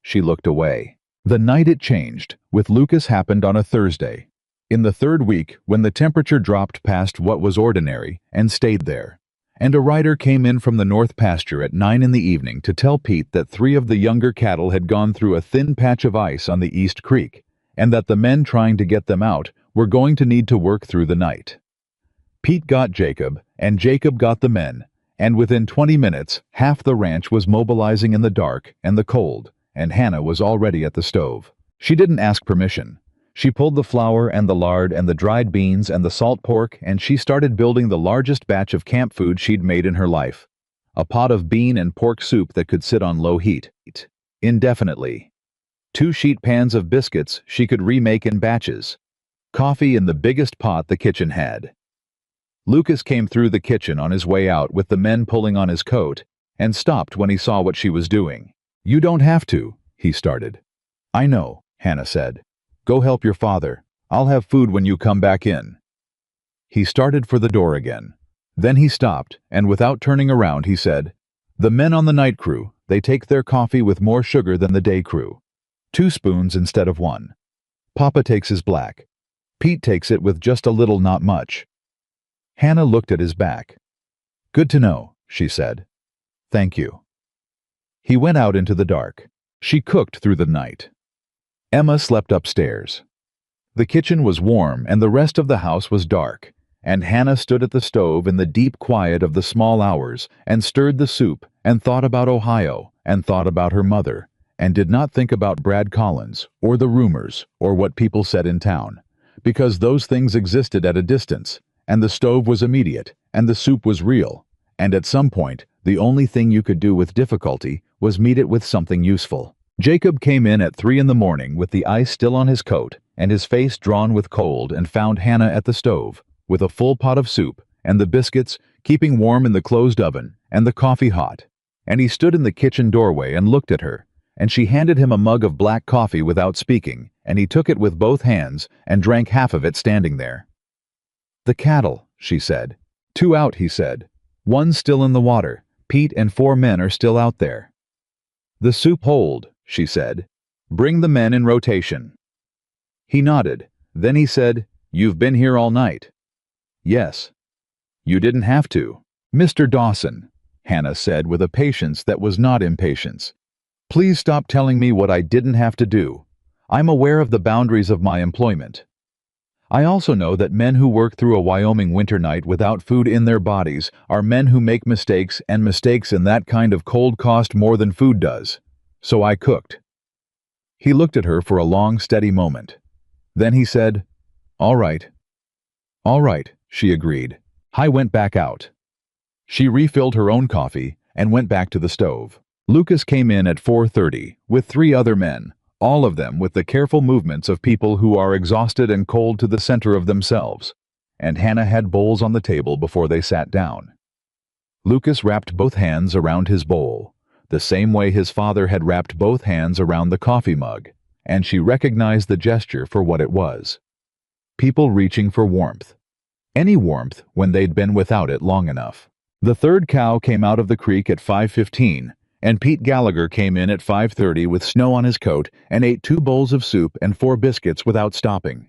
She looked away. The night it changed, with Lucas, happened on a Thursday. In the third week, when the temperature dropped past what was ordinary, and stayed there. And a rider came in from the north pasture at 9 in the evening to tell Pete that 3 of the younger cattle had gone through a thin patch of ice on the East Creek, and that the men trying to get them out were going to need to work through the night. Pete got Jacob, and Jacob got the men, and within 20 minutes, half the ranch was mobilizing in the dark and the cold, and Hannah was already at the stove. She didn't ask permission. She pulled the flour and the lard and the dried beans and the salt pork, and she started building the largest batch of camp food she'd made in her life. A pot of bean and pork soup that could sit on low heat, indefinitely. 2 sheet pans of biscuits she could remake in batches. Coffee in the biggest pot the kitchen had. Lucas came through the kitchen on his way out with the men pulling on his coat, and stopped when he saw what she was doing. "You don't have to," he started. "I know," Hannah said. "Go help your father. I'll have food when you come back in." He started for the door again. Then he stopped, and without turning around he said, "The men on the night crew, they take their coffee with more sugar than the day crew. 2 spoons instead of 1. Papa takes his black. Pete takes it with just a little, not much." Hannah looked at his back. "Good to know," she said. "Thank you." He went out into the dark. She cooked through the night. Emma slept upstairs. The kitchen was warm and the rest of the house was dark, and Hannah stood at the stove in the deep quiet of the small hours and stirred the soup and thought about Ohio and thought about her mother, and did not think about Brad Collins or the rumors or what people said in town, because those things existed at a distance, and the stove was immediate, and the soup was real, and at some point, the only thing you could do with difficulty was meet it with something useful. Jacob came in at 3 in the morning with the ice still on his coat, and his face drawn with cold, and found Hannah at the stove, with a full pot of soup, and the biscuits, keeping warm in the closed oven, and the coffee hot. And he stood in the kitchen doorway and looked at her, and she handed him a mug of black coffee without speaking, and he took it with both hands and drank half of it standing there. "The cattle," she said. "Two out," he said. "One's still in the water. Pete and 4 men are still out there." "The soup hold," she said. "Bring the men in rotation." He nodded. Then he said, "You've been here all night." "Yes." "You didn't have to." "Mr. Dawson," Hannah said with a patience that was not impatience, "please stop telling me what I didn't have to do. I'm aware of the boundaries of my employment. I also know that men who work through a Wyoming winter night without food in their bodies are men who make mistakes, and mistakes in that kind of cold cost more than food does. So I cooked." He looked at her for a long, steady moment. Then he said, "All right." "All right," she agreed. I went back out. She refilled her own coffee and went back to the stove. Lucas came in at 4:30 with 3 other men, all of them with the careful movements of people who are exhausted and cold to the center of themselves, and Hannah had bowls on the table before they sat down. Lucas wrapped both hands around his bowl, the same way his father had wrapped both hands around the coffee mug, and she recognized the gesture for what it was. People reaching for warmth. Any warmth when they'd been without it long enough. The third cow came out of the creek at 5:15, and Pete Gallagher came in at 5:30 with snow on his coat and ate 2 bowls of soup and 4 biscuits without stopping.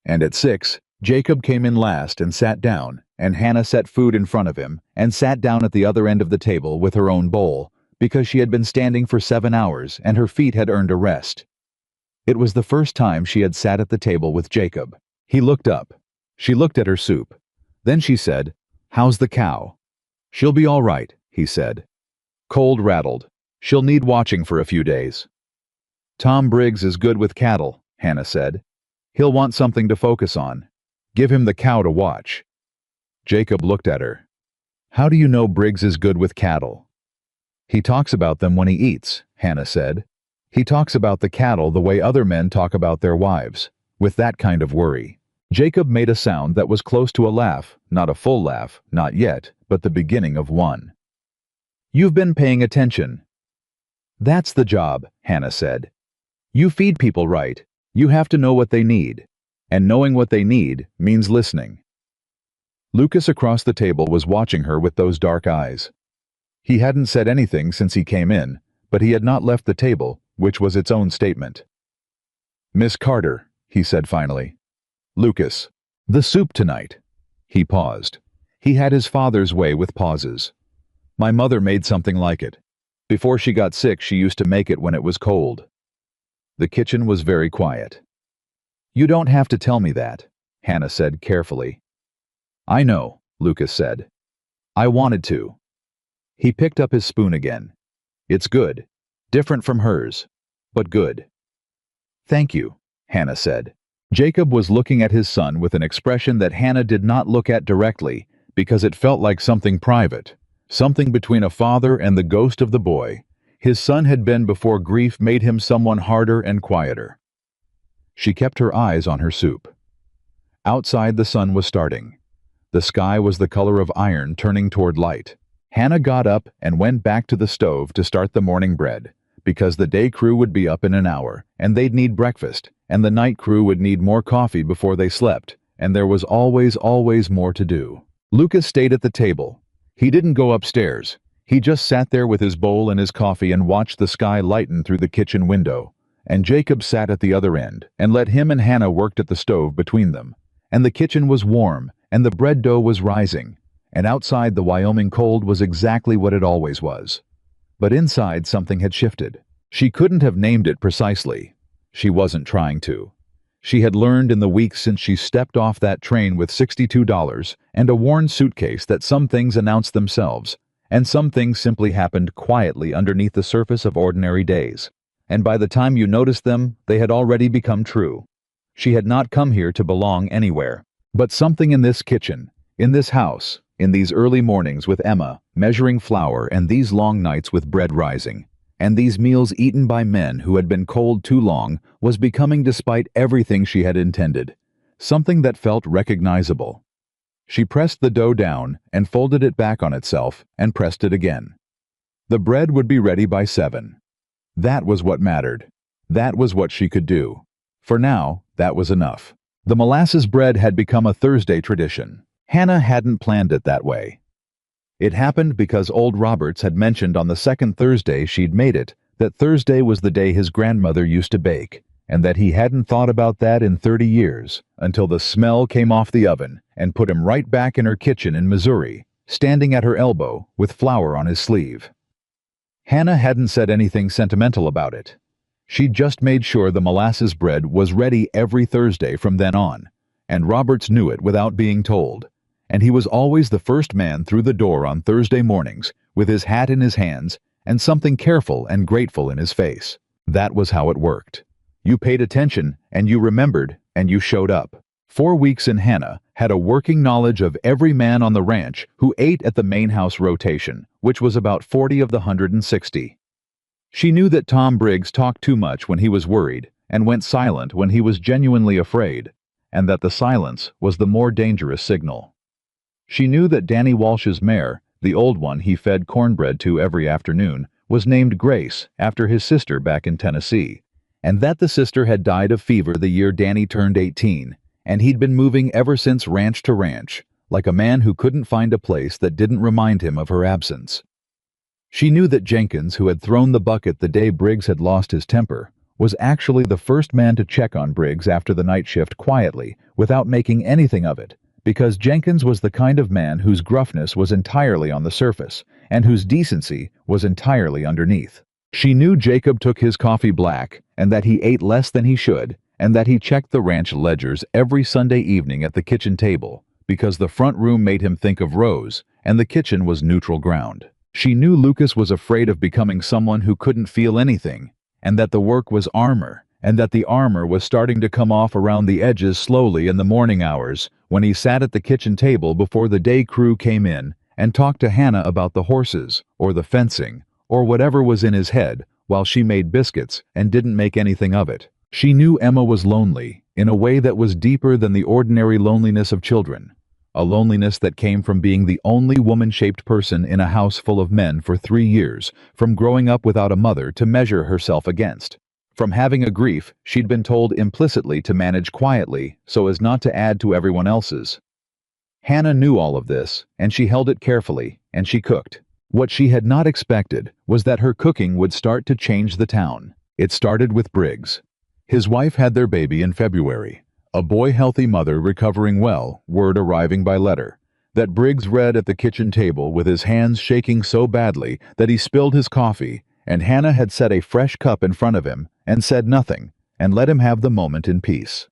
And at 6, Jacob came in last and sat down, and Hannah set food in front of him and sat down at the other end of the table with her own bowl, because she had been standing for 7 hours and her feet had earned a rest. It was the first time she had sat at the table with Jacob. He looked up. She looked at her soup. Then she said, "How's the cow?" "She'll be all right," he said. "Cold rattled. She'll need watching for a few days." "Tom Briggs is good with cattle," Hannah said. "He'll want something to focus on. Give him the cow to watch." Jacob looked at her. "How do you know Briggs is good with cattle?" "He talks about them when he eats," Hannah said. "He talks about the cattle the way other men talk about their wives, with that kind of worry." Jacob made a sound that was close to a laugh, not a full laugh, not yet, but the beginning of one. "You've been paying attention." "That's the job," Hannah said. "You feed people right. You have to know what they need. And knowing what they need means listening." Lucas across the table was watching her with those dark eyes. He hadn't said anything since he came in, but he had not left the table, which was its own statement. "Miss Carter," he said finally. "Lucas, the soup tonight." He paused. He had his father's way with pauses. "My mother made something like it. Before she got sick, she used to make it when it was cold." The kitchen was very quiet. "You don't have to tell me that," Hannah said carefully. "I know," Lucas said. "I wanted to." He picked up his spoon again. "It's good. Different from hers, but good." "Thank you," Hannah said. Jacob was looking at his son with an expression that Hannah did not look at directly, because it felt like something private, something between a father and the ghost of the boy his son had been before grief made him someone harder and quieter. She kept her eyes on her soup. Outside the sun was starting. The sky was the color of iron turning toward light. Hannah got up and went back to the stove to start the morning bread, because the day crew would be up in an hour, and they'd need breakfast, and the night crew would need more coffee before they slept, and there was always more to do. Lucas stayed at the table. He didn't go upstairs. He just sat there with his bowl and his coffee and watched the sky lighten through the kitchen window, and Jacob sat at the other end and let him and Hannah work at the stove between them, and the kitchen was warm, and the bread dough was rising, and outside the Wyoming cold was exactly what it always was. But inside something had shifted. She couldn't have named it precisely. She wasn't trying to. She had learned in the weeks since she stepped off that train with $62 and a worn suitcase that some things announced themselves, and some things simply happened quietly underneath the surface of ordinary days. And by the time you noticed them, they had already become true. She had not come here to belong anywhere. But something in this kitchen, in this house, in these early mornings with Emma, measuring flour, and these long nights with bread rising, and these meals eaten by men who had been cold too long was becoming, despite everything she had intended, something that felt recognizable. She pressed the dough down and folded it back on itself and pressed it again. The bread would be ready by 7. That was what mattered. That was what she could do. For now, that was enough. The molasses bread had become a Thursday tradition. Hannah hadn't planned it that way. It happened because old Roberts had mentioned on the second Thursday she'd made it that Thursday was the day his grandmother used to bake, and that he hadn't thought about that in 30 years, until the smell came off the oven and put him right back in her kitchen in Missouri, standing at her elbow with flour on his sleeve. Hannah hadn't said anything sentimental about it. She'd just made sure the molasses bread was ready every Thursday from then on, and Roberts knew it without being told. And he was always the first man through the door on Thursday mornings, with his hat in his hands and something careful and grateful in his face. That was how it worked. You paid attention, and you remembered, and you showed up. 4 weeks in Hannah had a working knowledge of every man on the ranch who ate at the main house rotation, which was about 40 of the 160. She knew that Tom Briggs talked too much when he was worried and went silent when he was genuinely afraid, and that the silence was the more dangerous signal. She knew that Danny Walsh's mare, the old one he fed cornbread to every afternoon, was named Grace after his sister back in Tennessee, and that the sister had died of fever the year Danny turned 18, and he'd been moving ever since ranch to ranch, like a man who couldn't find a place that didn't remind him of her absence. She knew that Jenkins, who had thrown the bucket the day Briggs had lost his temper, was actually the first man to check on Briggs after the night shift quietly, without making anything of it, because Jenkins was the kind of man whose gruffness was entirely on the surface, and whose decency was entirely underneath. She knew Jacob took his coffee black, and that he ate less than he should, and that he checked the ranch ledgers every Sunday evening at the kitchen table, because the front room made him think of Rose, and the kitchen was neutral ground. She knew Lucas was afraid of becoming someone who couldn't feel anything, and that the work was armor, and that the armor was starting to come off around the edges slowly in the morning hours, when he sat at the kitchen table before the day crew came in and talked to Hannah about the horses, or the fencing, or whatever was in his head, while she made biscuits and didn't make anything of it. She knew Emma was lonely, in a way that was deeper than the ordinary loneliness of children, a loneliness that came from being the only woman-shaped person in a house full of men for 3 years, from growing up without a mother to measure herself against, from having a grief she'd been told implicitly to manage quietly so as not to add to everyone else's. Hannah knew all of this, and she held it carefully, and she cooked. What she had not expected was that her cooking would start to change the town. It started with Briggs. His wife had their baby in February. A boy, healthy mother recovering well, word arriving by letter, that Briggs read at the kitchen table with his hands shaking so badly that he spilled his coffee, and Hannah had set a fresh cup in front of him and said nothing, and let him have the moment in peace.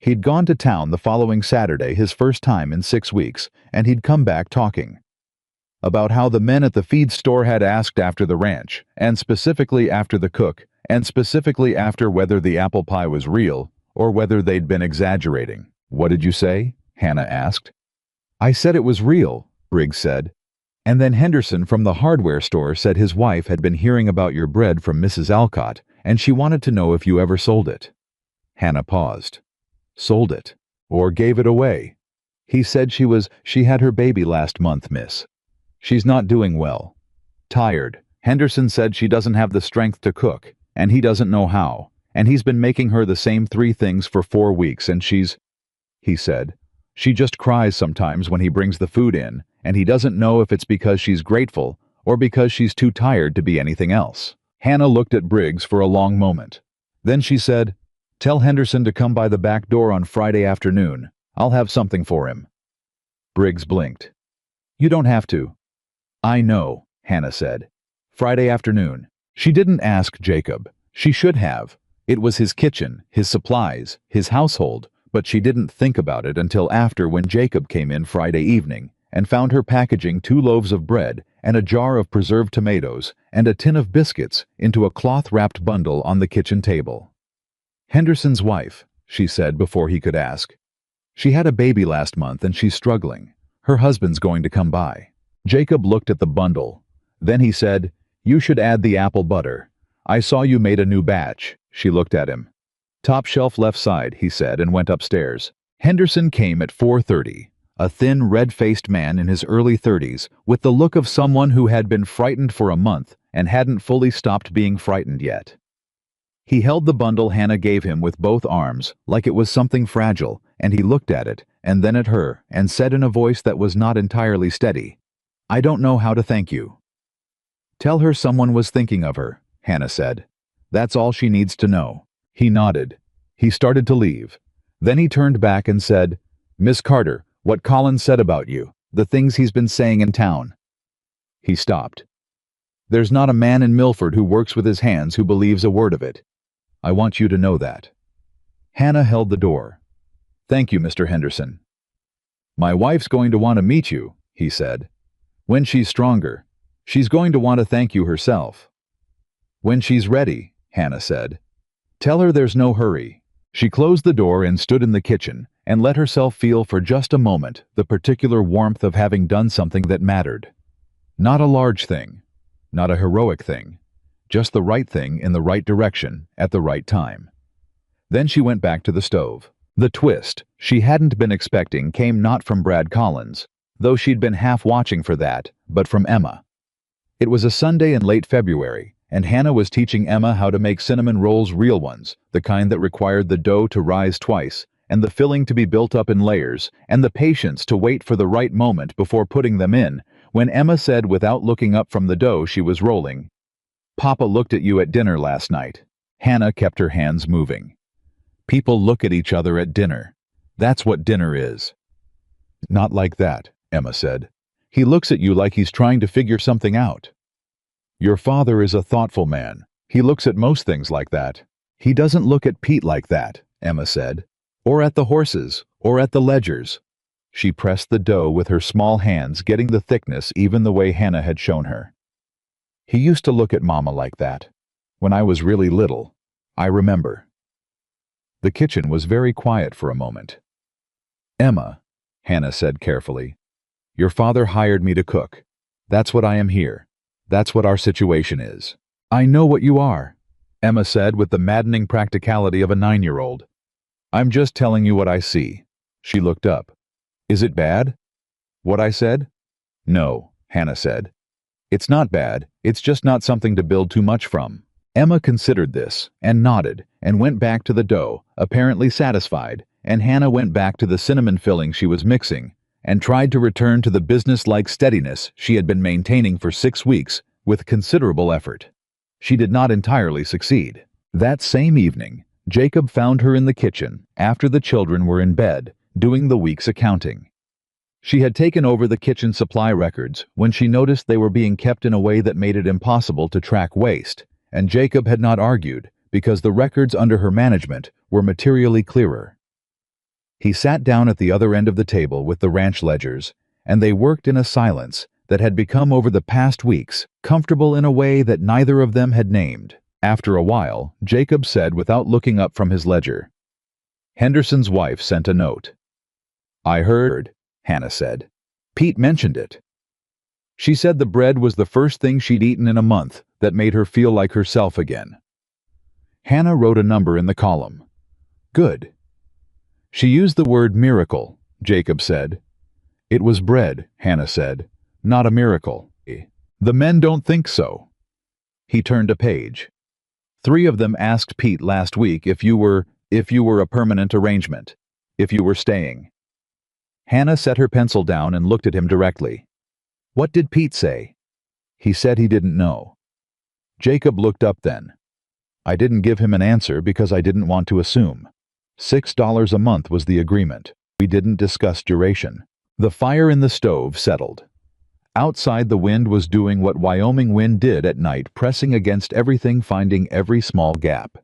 He'd gone to town the following Saturday, his first time in 6 weeks, and he'd come back talking about how the men at the feed store had asked after the ranch, and specifically after the cook, and specifically after whether the apple pie was real, or whether they'd been exaggerating. "What did you say?" Hannah asked. "I said it was real," Briggs said. "And then Henderson from the hardware store said his wife had been hearing about your bread from Mrs. Alcott, and she wanted to know if you ever sold it." Hannah paused. "Sold it? Or gave it away?" "He said she had her baby last month, miss. She's not doing well. Tired. Henderson said she doesn't have the strength to cook, and he doesn't know how, and he's been making her the same 3 things for 4 weeks, and he said, she just cries sometimes when he brings the food in, and he doesn't know if it's because she's grateful or because she's too tired to be anything else." Hannah looked at Briggs for a long moment. Then she said, "Tell Henderson to come by the back door on Friday afternoon. I'll have something for him." Briggs blinked. "You don't have to." "I know," Hannah said. "Friday afternoon." She didn't ask Jacob. She should have. It was his kitchen, his supplies, his household, but she didn't think about it until after, when Jacob came in Friday evening and found her packaging 2 loaves of bread and a jar of preserved tomatoes and a tin of biscuits into a cloth-wrapped bundle on the kitchen table. "Henderson's wife," she said before he could ask. "She had a baby last month and she's struggling. Her husband's going to come by." Jacob looked at the bundle. Then he said, You should add the apple butter. I saw you made a new batch. She looked at him. Top shelf left side, he said, and went upstairs. Henderson came at 4:30, a thin, red-faced man in his early 30s, with the look of someone who had been frightened for a month and hadn't fully stopped being frightened yet. He held the bundle Hannah gave him with both arms, like it was something fragile, and he looked at it, and then at her, and said in a voice that was not entirely steady, "I don't know how to thank you." "Tell her someone was thinking of her," Hannah said. "That's all she needs to know." He nodded. He started to leave. Then he turned back and said, "Miss Carter, what Colin said about you, the things he's been saying in town." He stopped. "There's not a man in Milford who works with his hands who believes a word of it. I want you to know that." Hannah held the door. "Thank you, Mr. Henderson." "My wife's going to want to meet you," he said. "When she's stronger. She's going to want to thank you herself." "When she's ready," Hannah said. "Tell her there's no hurry." She closed the door and stood in the kitchen and let herself feel for just a moment the particular warmth of having done something that mattered. Not a large thing, not a heroic thing, just the right thing in the right direction at the right time. Then she went back to the stove. The twist she hadn't been expecting came not from Brad Collins, though she'd been half watching for that, but from Emma. It was a Sunday in late February, and Hannah was teaching Emma how to make cinnamon rolls, real ones, the kind that required the dough to rise twice, and the filling to be built up in layers, and the patience to wait for the right moment before putting them in, when Emma said without looking up from the dough she was rolling, "Papa looked at you at dinner last night." Hannah kept her hands moving. "People look at each other at dinner. That's what dinner is." "Not like that," Emma said. "He looks at you like he's trying to figure something out." "Your father is a thoughtful man. He looks at most things like that." "He doesn't look at Pete like that," Emma said. "Or at the horses, or at the ledgers." She pressed the dough with her small hands, getting the thickness even the way Hannah had shown her. "He used to look at Mama like that. When I was really little. I remember." The kitchen was very quiet for a moment. "Emma," Hannah said carefully, "your father hired me to cook. That's what I am here. That's what our situation is." "I know what you are," Emma said with the maddening practicality of a 9-year-old. "I'm just telling you what I see." She looked up. "Is it bad?" "What I said?" "No," Hannah said. "It's not bad, it's just not something to build too much from." Emma considered this, and nodded, and went back to the dough, apparently satisfied, and Hannah went back to the cinnamon filling she was mixing, and tried to return to the business-like steadiness she had been maintaining for 6 weeks with considerable effort. She did not entirely succeed. That same evening, Jacob found her in the kitchen, after the children were in bed, doing the week's accounting. She had taken over the kitchen supply records when she noticed they were being kept in a way that made it impossible to track waste, and Jacob had not argued because the records under her management were materially clearer. He sat down at the other end of the table with the ranch ledgers, and they worked in a silence that had become over the past weeks comfortable in a way that neither of them had named. After a while, Jacob said without looking up from his ledger, "Henderson's wife sent a note." "I heard," Hannah said. "Pete mentioned it. She said the bread was the first thing she'd eaten in a month that made her feel like herself again." Hannah wrote a number in the column. "Good." "She used the word miracle," Jacob said. "It was bread," Hannah said, "not a miracle. The men don't think so." He turned a page. 3 of them asked Pete last week if you were a permanent arrangement, if you were staying." Hannah set her pencil down and looked at him directly. "What did Pete say?" "He said he didn't know." Jacob looked up then. "I didn't give him an answer because I didn't want to assume. $6 a month was the agreement. We didn't discuss duration." The fire in the stove settled. Outside, the wind was doing what Wyoming wind did at night, pressing against everything, finding every small gap.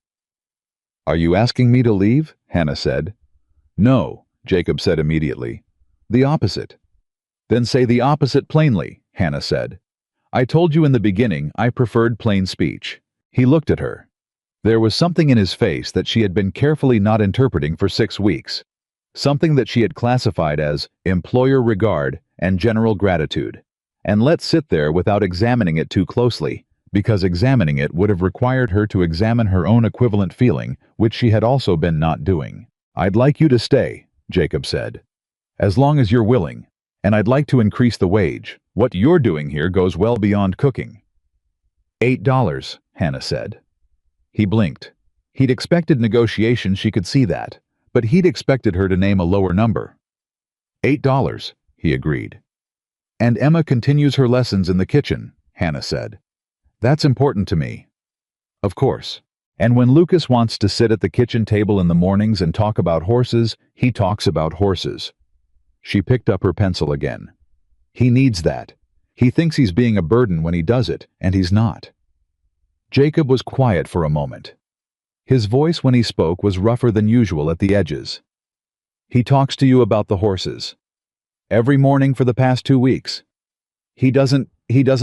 "Are you asking me to leave?" Hannah said. "No," Jacob said immediately. "The opposite." "Then say the opposite plainly," Hannah said. "I told you in the beginning I preferred plain speech." He looked at her. There was something in his face that she had been carefully not interpreting for 6 weeks. Something that she had classified as employer regard and general gratitude, and let sit there without examining it too closely, because examining it would have required her to examine her own equivalent feeling, which she had also been not doing. "I'd like you to stay," Jacob said. "As long as you're willing. And I'd like to increase the wage. What you're doing here goes well beyond cooking." $8, Hannah said. He blinked. He'd expected negotiation, she could see that, but he'd expected her to name a lower number. $8, he agreed. "And Emma continues her lessons in the kitchen," Hannah said. "That's important to me." "Of course. And when Lucas wants to sit at the kitchen table in the mornings and talk about horses, he talks about horses." She picked up her pencil again. "He needs that. He thinks he's being a burden when he does it, and he's not." Jacob was quiet for a moment. His voice when he spoke was rougher than usual at the edges. "He talks to you about the horses. Every morning for the past 2 weeks. He doesn't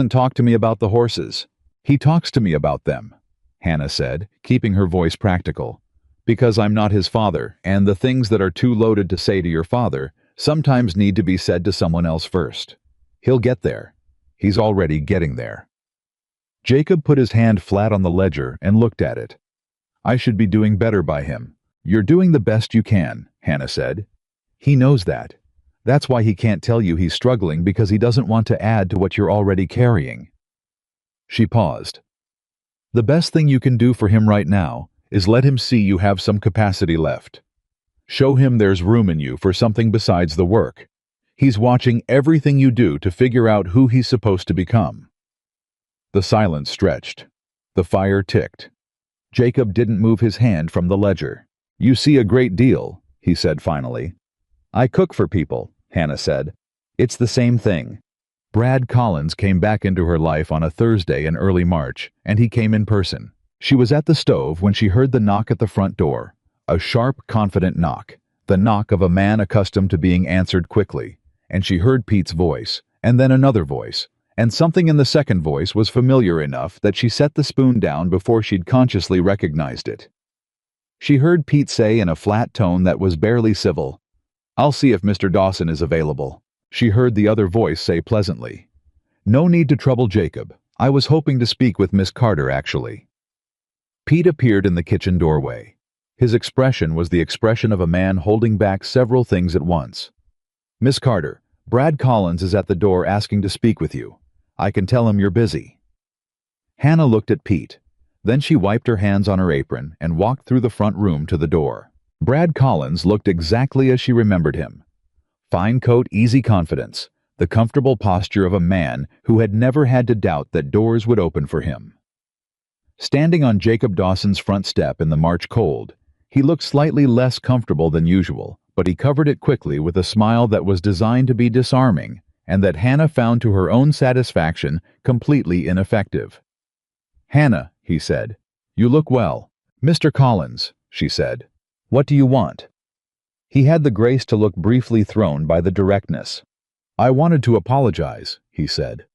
talk to me about the horses. He talks to me about them," Hannah said, keeping her voice practical. "Because I'm not his father, and the things that are too loaded to say to your father sometimes need to be said to someone else first. He'll get there. He's already getting there." Jacob put his hand flat on the ledger and looked at it. "I should be doing better by him." "You're doing the best you can," Hannah said. "He knows that. That's why he can't tell you he's struggling, because he doesn't want to add to what you're already carrying." She paused. "The best thing you can do for him right now is let him see you have some capacity left. Show him there's room in you for something besides the work. He's watching everything you do to figure out who he's supposed to become." The silence stretched. The fire ticked. Jacob didn't move his hand from the ledger. "You see a great deal," he said finally. "I cook for people," Hannah said. "It's the same thing." Brad Collins came back into her life on a Thursday in early March, and he came in person. She was at the stove when she heard the knock at the front door. A sharp, confident knock. The knock of a man accustomed to being answered quickly. And she heard Pete's voice, and then another voice. And something in the second voice was familiar enough that she set the spoon down before she'd consciously recognized it. She heard Pete say in a flat tone that was barely civil, "I'll see if Mr. Dawson is available." She heard the other voice say pleasantly, "No need to trouble Jacob. I was hoping to speak with Miss Carter, actually." Pete appeared in the kitchen doorway. His expression was the expression of a man holding back several things at once. "Miss Carter, Brad Collins is at the door asking to speak with you. I can tell him you're busy." Hannah looked at Pete. Then she wiped her hands on her apron and walked through the front room to the door. Brad Collins looked exactly as she remembered him. Fine coat, easy confidence, the comfortable posture of a man who had never had to doubt that doors would open for him. Standing on Jacob Dawson's front step in the March cold, he looked slightly less comfortable than usual, but he covered it quickly with a smile that was designed to be disarming, and that Hannah found to her own satisfaction completely ineffective. "Hannah," he said, "you look well." "Mr. Collins," she said, "what do you want?" He had the grace to look briefly thrown by the directness. "I wanted to apologize," he said.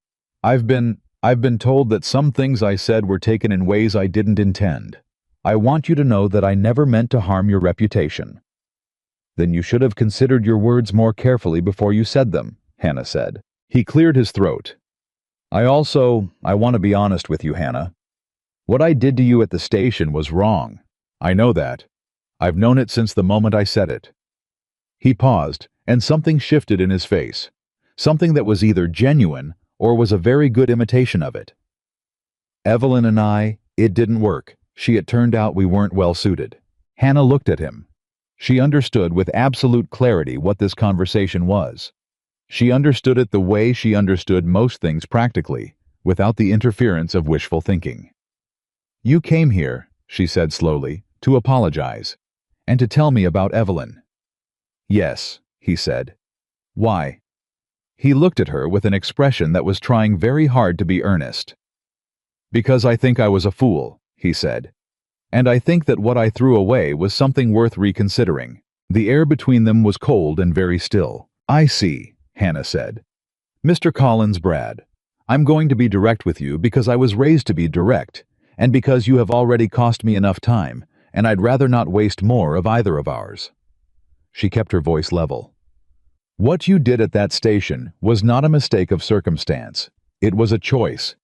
I've been told that some things I said were taken in ways I didn't intend. I want you to know that I never meant to harm your reputation." "Then you should have considered your words more carefully before you said them," Hannah said. He cleared his throat. I want to be honest with you, Hannah. What I did to you at the station was wrong. I know that. I've known it since the moment I said it." He paused, and something shifted in his face. Something that was either genuine or was a very good imitation of it. "Evelyn and I, it didn't work. It turned out we weren't well suited." Hannah looked at him. She understood with absolute clarity what this conversation was. She understood it the way she understood most things practically, without the interference of wishful thinking. "You came here," she said slowly, "to apologize, and to tell me about Evelyn." "Yes," he said. "Why?" He looked at her with an expression that was trying very hard to be earnest. "Because I think I was a fool," he said. "And I think that what I threw away was something worth reconsidering." The air between them was cold and very still. "I see," Hannah said. "Mr. Collins, Brad, I'm going to be direct with you because I was raised to be direct, and because you have already cost me enough time, and I'd rather not waste more of either of ours." She kept her voice level. "What you did at that station was not a mistake of circumstance. It was a choice.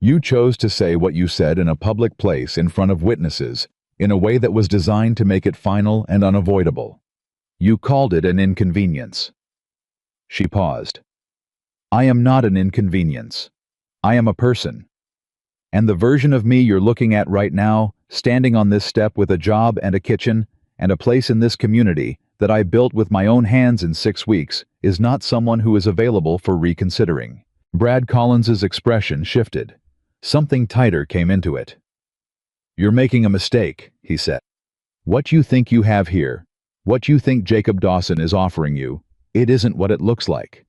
You chose to say what you said in a public place in front of witnesses, in a way that was designed to make it final and unavoidable. You called it an inconvenience. She paused. I am not an inconvenience. I am a person. And the version of me you're looking at right now, standing on this step with a job and a kitchen, and a place in this community that I built with my own hands in 6 weeks, is not someone who is available for reconsidering. Brad Collins's expression shifted. Something tighter came into it. You're making a mistake, he said. What you think you have here, what you think Jacob Dawson is offering you, it isn't what it looks like.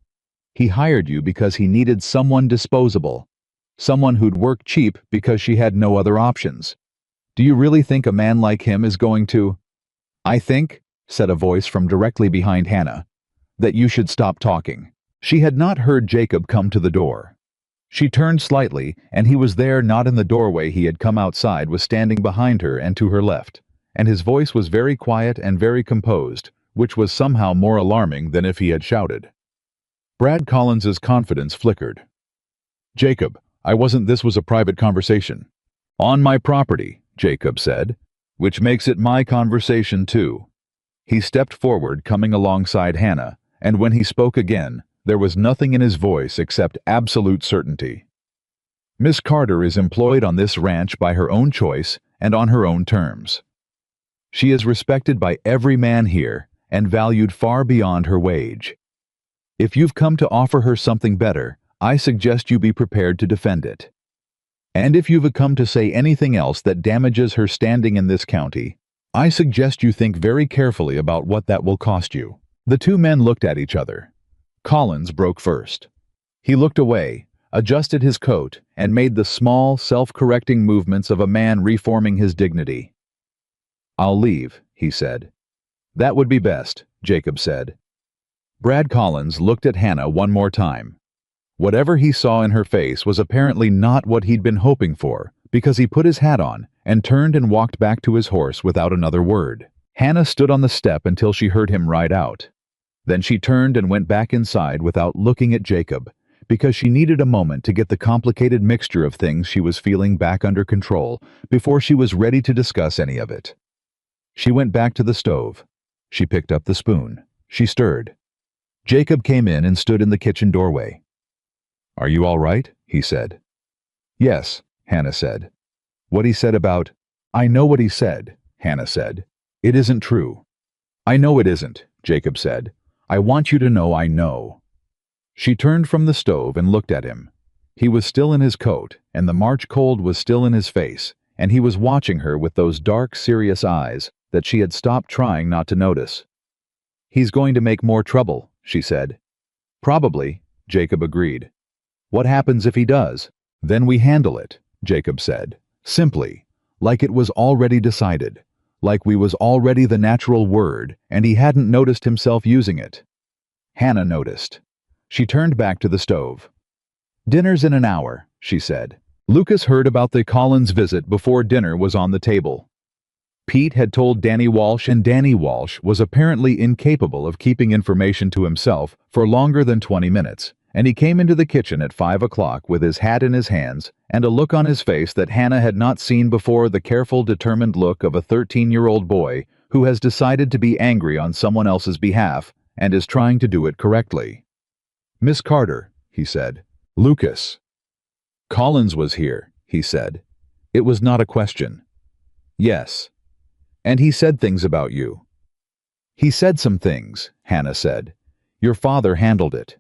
He hired you because he needed someone disposable, someone who'd work cheap because she had no other options. Do you really think a man like him is going to— I think, said a voice from directly behind Hannah, that you should stop talking. She had not heard Jacob come to the door. She turned slightly, and he was there, not in the doorway he had come outside, was standing behind her and to her left, and his voice was very quiet and very composed, which was somehow more alarming than if he had shouted. Brad Collins's confidence flickered. Jacob, this was a private conversation. On my property, Jacob said, which makes it my conversation too. He stepped forward, coming alongside Hannah, and when he spoke again, there was nothing in his voice except absolute certainty. Miss Carter is employed on this ranch by her own choice and on her own terms. She is respected by every man here and valued far beyond her wage. If you've come to offer her something better, I suggest you be prepared to defend it. And if you've come to say anything else that damages her standing in this county, I suggest you think very carefully about what that will cost you. The two men looked at each other. Collins broke first. He looked away, adjusted his coat, and made the small, self-correcting movements of a man reforming his dignity. I'll leave, he said. That would be best, Jacob said. Brad Collins looked at Hannah one more time. Whatever he saw in her face was apparently not what he'd been hoping for, because he put his hat on and turned and walked back to his horse without another word. Hannah stood on the step until she heard him ride out. Then she turned and went back inside without looking at Jacob, because she needed a moment to get the complicated mixture of things she was feeling back under control before she was ready to discuss any of it. She went back to the stove. She picked up the spoon. She stirred. Jacob came in and stood in the kitchen doorway. Are you all right? He said. Yes, Hannah said. What he said about— I know what he said, Hannah said. It isn't true. I know it isn't, Jacob said. I want you to know I know. She turned from the stove and looked at him. He was still in his coat, and the March cold was still in his face, and he was watching her with those dark, serious eyes that she had stopped trying not to notice. He's going to make more trouble, she said. Probably, Jacob agreed. What happens if he does? Then we handle it, Jacob said, simply, like it was already decided, like we was already the natural word and he hadn't noticed himself using it. Hannah noticed. She turned back to the stove. Dinner's in an hour, she said. Lucas heard about the Collins visit before dinner was on the table. Pete had told Danny Walsh, and Danny Walsh was apparently incapable of keeping information to himself for longer than 20 minutes, and he came into the kitchen at 5 o'clock with his hat in his hands and a look on his face that Hannah had not seen before, the careful, determined look of a 13-year-old boy who has decided to be angry on someone else's behalf and is trying to do it correctly. Miss Carter, he said. Lucas. Collins was here, he said. It was not a question. Yes. And he said things about you. He said some things, Hannah said. Your father handled it.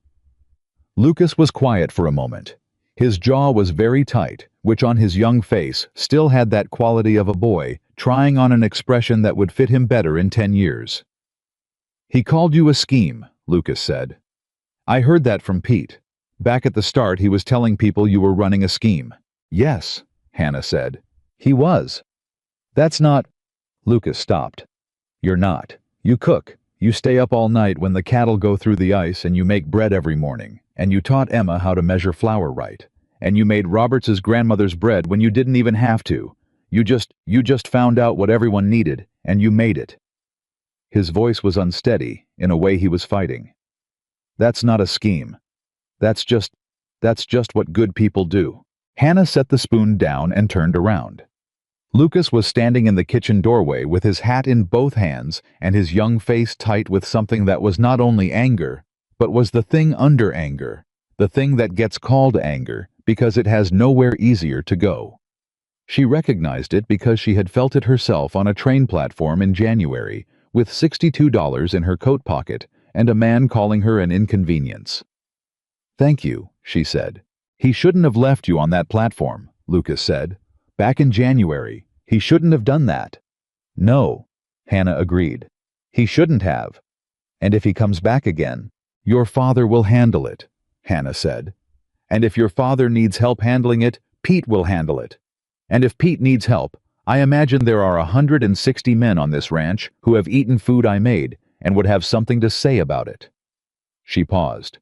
Lucas was quiet for a moment. His jaw was very tight, which on his young face still had that quality of a boy trying on an expression that would fit him better in 10 years. He called you a scheme, Lucas said. I heard that from Pete. Back at the start he was telling people you were running a scheme. Yes, Hannah said. He was. That's not— Lucas stopped. You're not. You cook. You stay up all night when the cattle go through the ice, and you make bread every morning, and you taught Emma how to measure flour right, and you made Roberts's grandmother's bread when you didn't even have to. You just found out what everyone needed, and you made it. His voice was unsteady, in a way he was fighting. That's not a scheme. That's just what good people do. Hannah set the spoon down and turned around. Lucas was standing in the kitchen doorway with his hat in both hands and his young face tight with something that was not only anger, but was the thing under anger, the thing that gets called anger because it has nowhere easier to go. She recognized it because she had felt it herself on a train platform in January, with $62 in her coat pocket and a man calling her an inconvenience. "Thank you," she said. "He shouldn't have left you on that platform," Lucas said. "Back in January, he shouldn't have done that." "No," Hannah agreed. "He shouldn't have. And if he comes back again, your father will handle it," Hannah said. "And if your father needs help handling it, Pete will handle it. And if Pete needs help, I imagine there are 160 men on this ranch who have eaten food I made and would have something to say about it." She paused.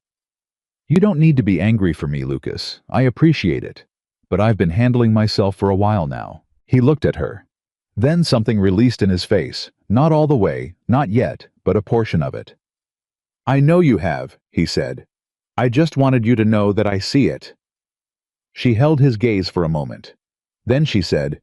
"You don't need to be angry for me, Lucas. I appreciate it. But I've been handling myself for a while now." He looked at her. Then something released in his face, not all the way, not yet, but a portion of it. "I know you have," he said. "I just wanted you to know that I see it." She held his gaze for a moment. Then she said,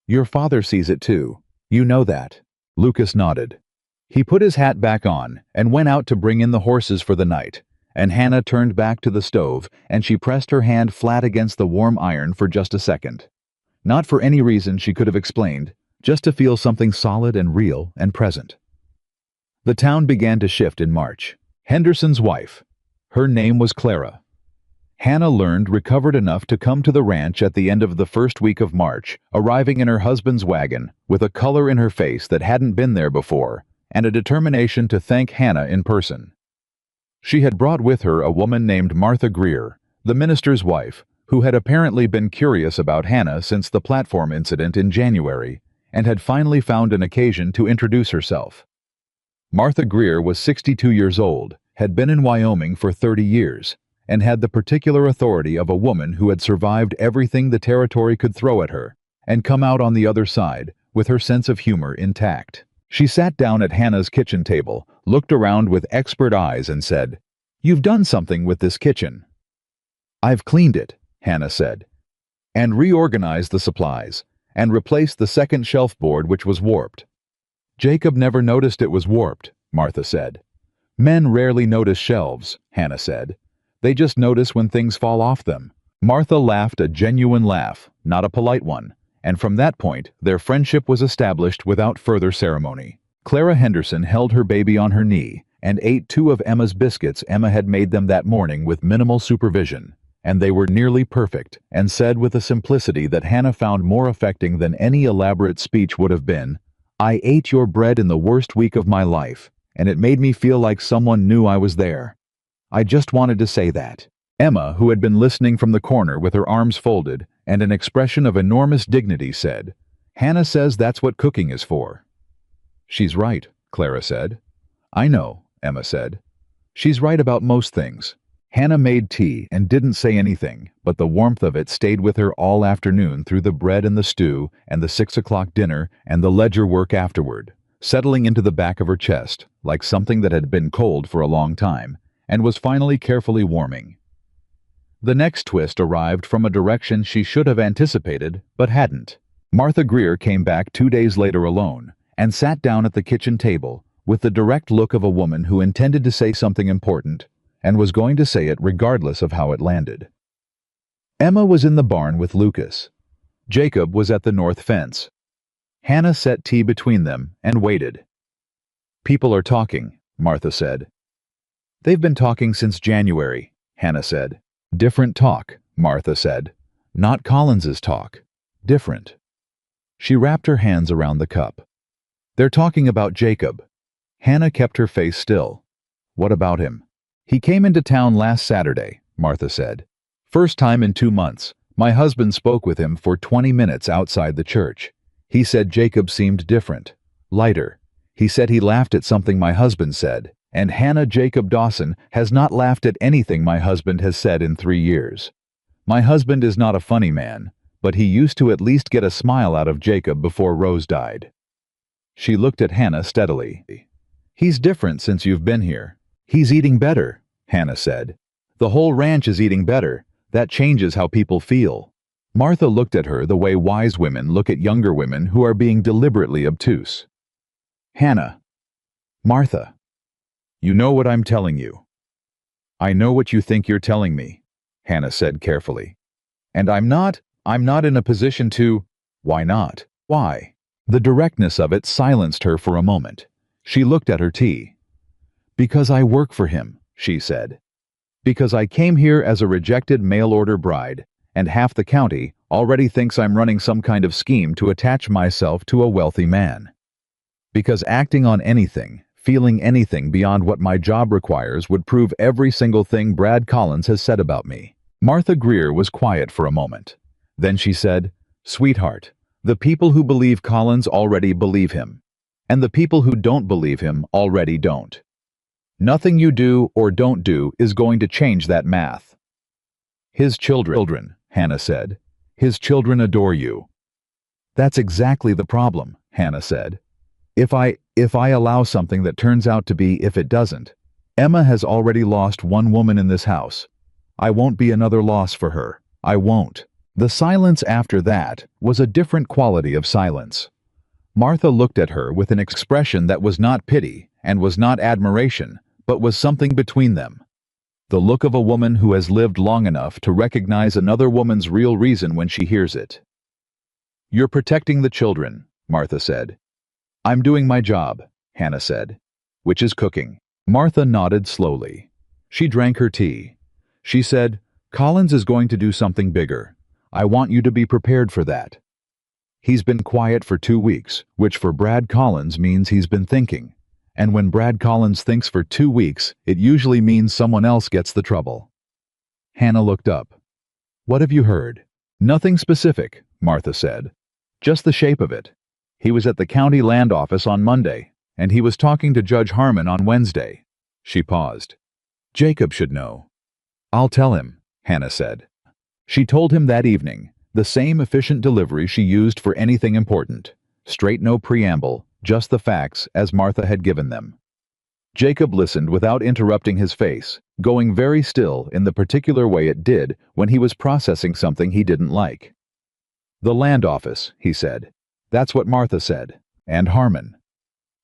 "Your father sees it too. You know that." Lucas nodded. He put his hat back on and went out to bring in the horses for the night, and Hannah turned back to the stove and she pressed her hand flat against the warm iron for just a second. Not for any reason she could have explained, just to feel something solid and real and present. The town began to shift in March. Henderson's wife. Her name was Clara. Hannah learned recovered enough to come to the ranch at the end of the first week of March, arriving in her husband's wagon, with a color in her face that hadn't been there before, and a determination to thank Hannah in person. She had brought with her a woman named Martha Greer, the minister's wife, who had apparently been curious about Hannah since the platform incident in January, and had finally found an occasion to introduce herself. Martha Greer was 62 years old, had been in Wyoming for 30 years, and had the particular authority of a woman who had survived everything the territory could throw at her, and come out on the other side, with her sense of humor intact. She sat down at Hannah's kitchen table, looked around with expert eyes and said, "You've done something with this kitchen." "I've cleaned it," Hannah said, "and reorganized the supplies, and replaced the second shelf board which was warped." "Jacob never noticed it was warped," Martha said. "Men rarely notice shelves," Hannah said. "They just notice when things fall off them." Martha laughed a genuine laugh, not a polite one, and from that point their friendship was established without further ceremony. Clara Henderson held her baby on her knee and ate 2 of Emma's biscuits Emma had made them that morning with minimal supervision, and they were nearly perfect, and said with a simplicity that Hannah found more affecting than any elaborate speech would have been, "I ate your bread in the worst week of my life, and it made me feel like someone knew I was there. I just wanted to say that." Emma, who had been listening from the corner with her arms folded and an expression of enormous dignity, said, "Hannah says that's what cooking is for." "She's right," Clara said. "I know," Emma said. "She's right about most things." Hannah made tea and didn't say anything, but the warmth of it stayed with her all afternoon through the bread and the stew and the 6 o'clock dinner and the ledger work afterward, settling into the back of her chest, like something that had been cold for a long time, and was finally carefully warming. The next twist arrived from a direction she should have anticipated, but hadn't. Martha Greer came back 2 days later alone, and sat down at the kitchen table, with the direct look of a woman who intended to say something important, and was going to say it regardless of how it landed. Emma was in the barn with Lucas. Jacob was at the north fence. Hannah set tea between them and waited. "People are talking," Martha said. "They've been talking since January," Hannah said. "Different talk," Martha said. "Not Collins's talk. Different." She wrapped her hands around the cup. "They're talking about Jacob." Hannah kept her face still. "What about him?" "He came into town last Saturday," Martha said. "First time in 2 months. My husband spoke with him for 20 minutes outside the church. He said Jacob seemed different, lighter. He said he laughed at something my husband said, and Hannah Jacob Dawson has not laughed at anything my husband has said in 3 years. My husband is not a funny man, but he used to at least get a smile out of Jacob before Rose died." She looked at Hannah steadily. "He's different since you've been here." "He's eating better," Hannah said. "The whole ranch is eating better. That changes how people feel." Martha looked at her the way wise women look at younger women who are being deliberately obtuse. Hannah. Martha. You know what I'm telling you. I know what you think you're telling me, Hannah said carefully. And I'm not in a position to... Why not? Why? The directness of it silenced her for a moment. She looked at her tea. Because I work for him, she said. Because I came here as a rejected mail-order bride, and half the county already thinks I'm running some kind of scheme to attach myself to a wealthy man. Because acting on anything, feeling anything beyond what my job requires would prove every single thing Brad Collins has said about me. Martha Greer was quiet for a moment. Then she said, Sweetheart, the people who believe Collins already believe him. And the people who don't believe him already don't. Nothing you do or don't do is going to change that math. His children, Hannah said. His children adore you. That's exactly the problem, Hannah said. If I allow something that turns out to be if it doesn't, Emma has already lost one woman in this house. I won't be another loss for her. I won't. The silence after that was a different quality of silence. Martha looked at her with an expression that was not pity and was not admiration, but was something between them. The look of a woman who has lived long enough to recognize another woman's real reason when she hears it. You're protecting the children, Martha said. I'm doing my job, Hannah said. Which is cooking. Martha nodded slowly. She drank her tea. She said, Collins is going to do something bigger. I want you to be prepared for that. He's been quiet for 2 weeks, which for Brad Collins means he's been thinking. And when Brad Collins thinks for 2 weeks, it usually means someone else gets the trouble. Hannah looked up. What have you heard? Nothing specific, Martha said. Just the shape of it. He was at the county land office on Monday, and he was talking to Judge Harmon on Wednesday. She paused. Jacob should know. I'll tell him, Hannah said. She told him that evening, the same efficient delivery she used for anything important. Straight, no preamble, just the facts as Martha had given them. Jacob listened without interrupting his face, going very still in the particular way it did when he was processing something he didn't like. The land office, he said. That's what Martha said. And Harmon.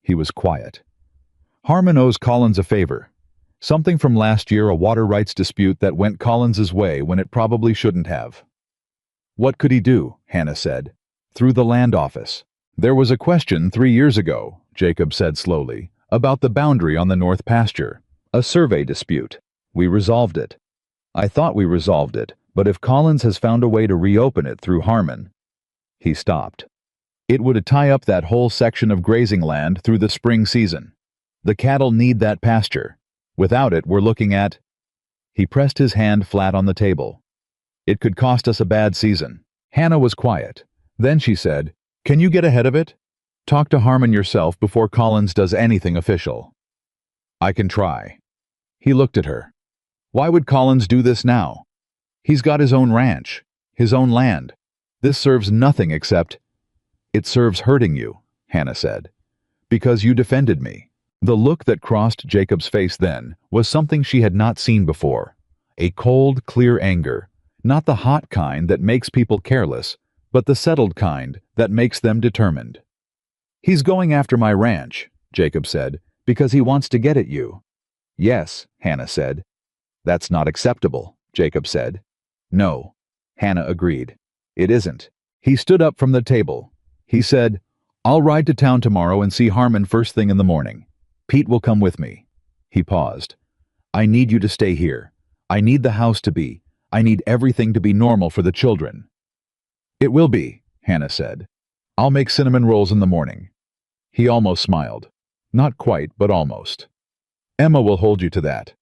He was quiet. Harmon owes Collins a favor. Something from last year, a water rights dispute that went Collins's way when it probably shouldn't have. What could he do? Hannah said. Through the land office. There was a question 3 years ago, Jacob said slowly, about the boundary on the north pasture. A survey dispute. We resolved it. I thought we resolved it, but if Collins has found a way to reopen it through Harmon... He stopped. It would tie up that whole section of grazing land through the spring season. The cattle need that pasture. Without it, we're looking at... He pressed his hand flat on the table. It could cost us a bad season. Hannah was quiet. Then she said, Can you get ahead of it? Talk to Harmon yourself before Collins does anything official. I can try. He looked at her. Why would Collins do this now? He's got his own ranch, his own land. This serves nothing except... It serves hurting you, Hannah said. Because you defended me. The look that crossed Jacob's face then was something she had not seen before. A cold, clear anger. Not the hot kind that makes people careless, but the settled kind that makes them determined. He's going after my ranch, Jacob said, because he wants to get at you. Yes, Hannah said. That's not acceptable, Jacob said. No, Hannah agreed. It isn't. He stood up from the table. He said, I'll ride to town tomorrow and see Harmon first thing in the morning. Pete will come with me. He paused. I need you to stay here. I need the house to be. I need everything to be normal for the children. It will be, Hannah said. I'll make cinnamon rolls in the morning. He almost smiled. Not quite, but almost. Emma will hold you to that.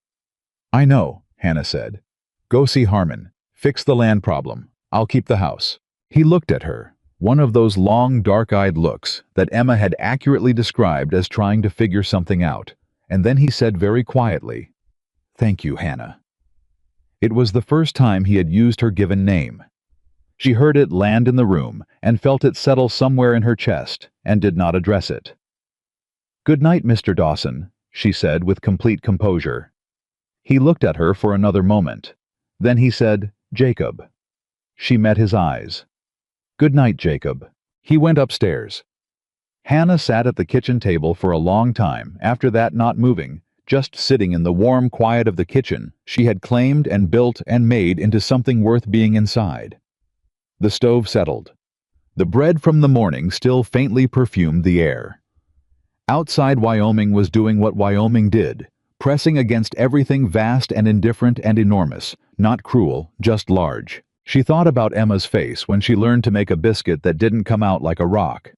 I know, Hannah said. Go see Harmon. Fix the land problem. I'll keep the house. He looked at her. One of those long, dark-eyed looks that Emma had accurately described as trying to figure something out, and then he said very quietly, Thank you, Hannah. It was the first time he had used her given name. She heard it land in the room and felt it settle somewhere in her chest and did not address it. Good night, Mr. Dawson, she said with complete composure. He looked at her for another moment. Then he said, Jacob. She met his eyes. "Good night, Jacob." He went upstairs. Hannah sat at the kitchen table for a long time, after that not moving, just sitting in the warm quiet of the kitchen she had claimed and built and made into something worth being inside. The stove settled. The bread from the morning still faintly perfumed the air. Outside, Wyoming was doing what Wyoming did, pressing against everything vast and indifferent and enormous, not cruel, just large. She thought about Emma's face when she learned to make a biscuit that didn't come out like a rock.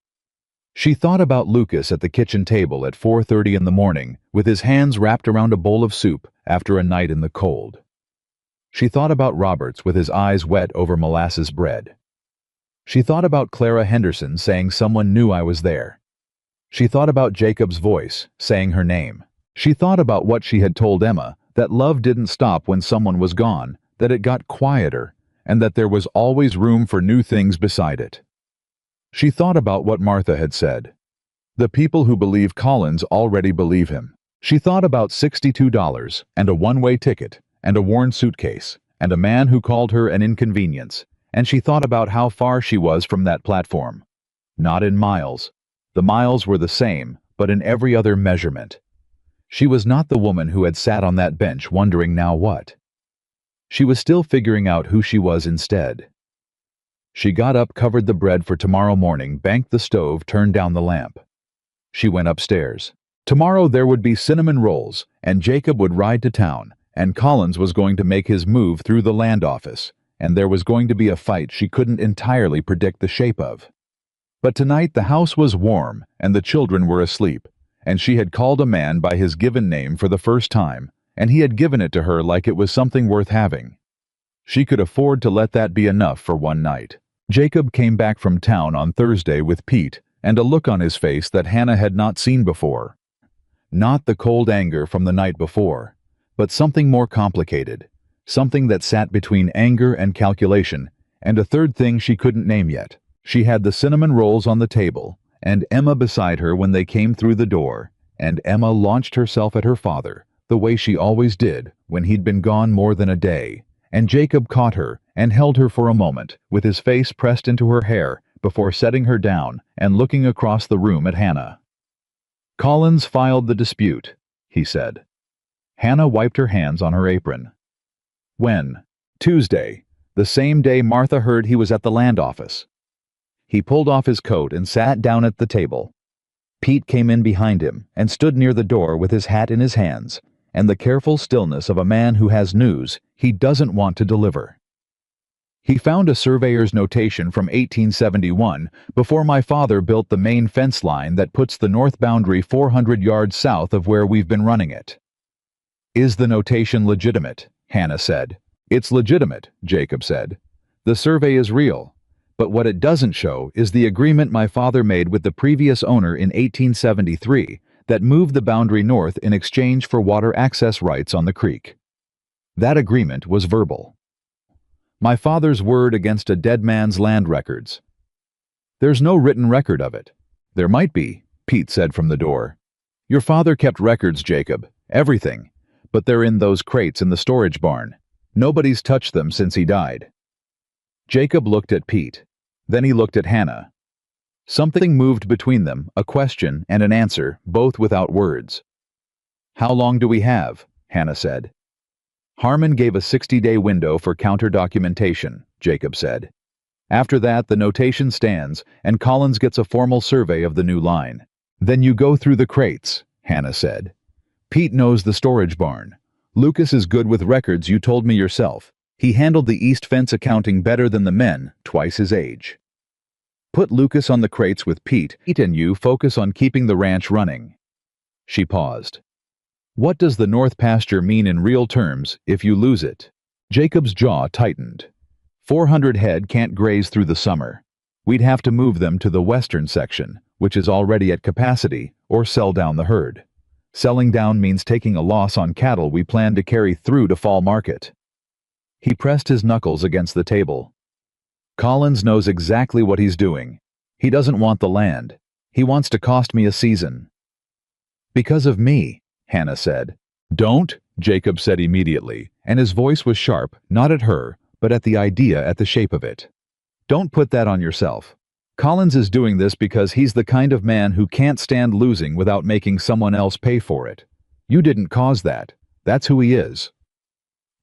She thought about Lucas at the kitchen table at 4:30 in the morning, with his hands wrapped around a bowl of soup after a night in the cold. She thought about Roberts with his eyes wet over molasses bread. She thought about Clara Henderson saying someone knew I was there. She thought about Jacob's voice, saying her name. She thought about what she had told Emma, that love didn't stop when someone was gone, that it got quieter, and that there was always room for new things beside it. She thought about what Martha had said. The people who believe Collins already believe him. She thought about $62 and a one-way ticket and a worn suitcase and a man who called her an inconvenience, and she thought about how far she was from that platform. Not in miles. The miles were the same, but in every other measurement. She was not the woman who had sat on that bench wondering now what. She was still figuring out who she was instead. She got up, covered the bread for tomorrow morning, banked the stove, turned down the lamp. She went upstairs. Tomorrow there would be cinnamon rolls, and Jacob would ride to town, and Collins was going to make his move through the land office, and there was going to be a fight she couldn't entirely predict the shape of. But tonight the house was warm, and the children were asleep, and she had called a man by his given name for the first time, and he had given it to her like it was something worth having. She could afford to let that be enough for one night. Jacob came back from town on Thursday with Pete, and a look on his face that Hannah had not seen before. Not the cold anger from the night before, but something more complicated, something that sat between anger and calculation, and a third thing she couldn't name yet. She had the cinnamon rolls on the table, and Emma beside her when they came through the door, and Emma launched herself at her father, the way she always did when he'd been gone more than a day, and Jacob caught her and held her for a moment, with his face pressed into her hair, before setting her down and looking across the room at Hannah. "Collins filed the dispute," he said. Hannah wiped her hands on her apron. "When?" "Tuesday, the same day Martha heard he was at the land office." He pulled off his coat and sat down at the table. Pete came in behind him and stood near the door with his hat in his hands, and the careful stillness of a man who has news he doesn't want to deliver. "He found a surveyor's notation from 1871 before my father built the main fence line that puts the north boundary 400 yards south of where we've been running it." "Is the notation legitimate?" Hannah said. "It's legitimate," Jacob said. "The survey is real. But what it doesn't show is the agreement my father made with the previous owner in 1873 that moved the boundary north in exchange for water access rights on the creek. That agreement was verbal. My father's word against a dead man's land records. There's no written record of it." "There might be," Pete said from the door. "Your father kept records, Jacob, everything, but they're in those crates in the storage barn. Nobody's touched them since he died." Jacob looked at Pete. Then he looked at Hannah. Something moved between them, a question and an answer, both without words. "How long do we have?" Hannah said. "Harmon gave a 60-day window for counter-documentation," Jacob said. "After that, the notation stands, and Collins gets a formal survey of the new line. Then you go through the crates," Hannah said. "Pete knows the storage barn. Lucas is good with records, you told me yourself. He handled the east fence accounting better than the men, twice his age. Put Lucas on the crates with Pete and you focus on keeping the ranch running." She paused. "What does the north pasture mean in real terms if you lose it?" Jacob's jaw tightened. 400 head can't graze through the summer. We'd have to move them to the western section, which is already at capacity, or sell down the herd. Selling down means taking a loss on cattle we plan to carry through to fall market. He pressed his knuckles against the table. "Collins knows exactly what he's doing. He doesn't want the land. He wants to cost me a season." "Because of me," Hannah said. "Don't," Jacob said immediately, and his voice was sharp, not at her, but at the idea at the shape of it. Don't put that on yourself. Collins is doing this because he's the kind of man who can't stand losing without making someone else pay for it. You didn't cause that. That's who he is.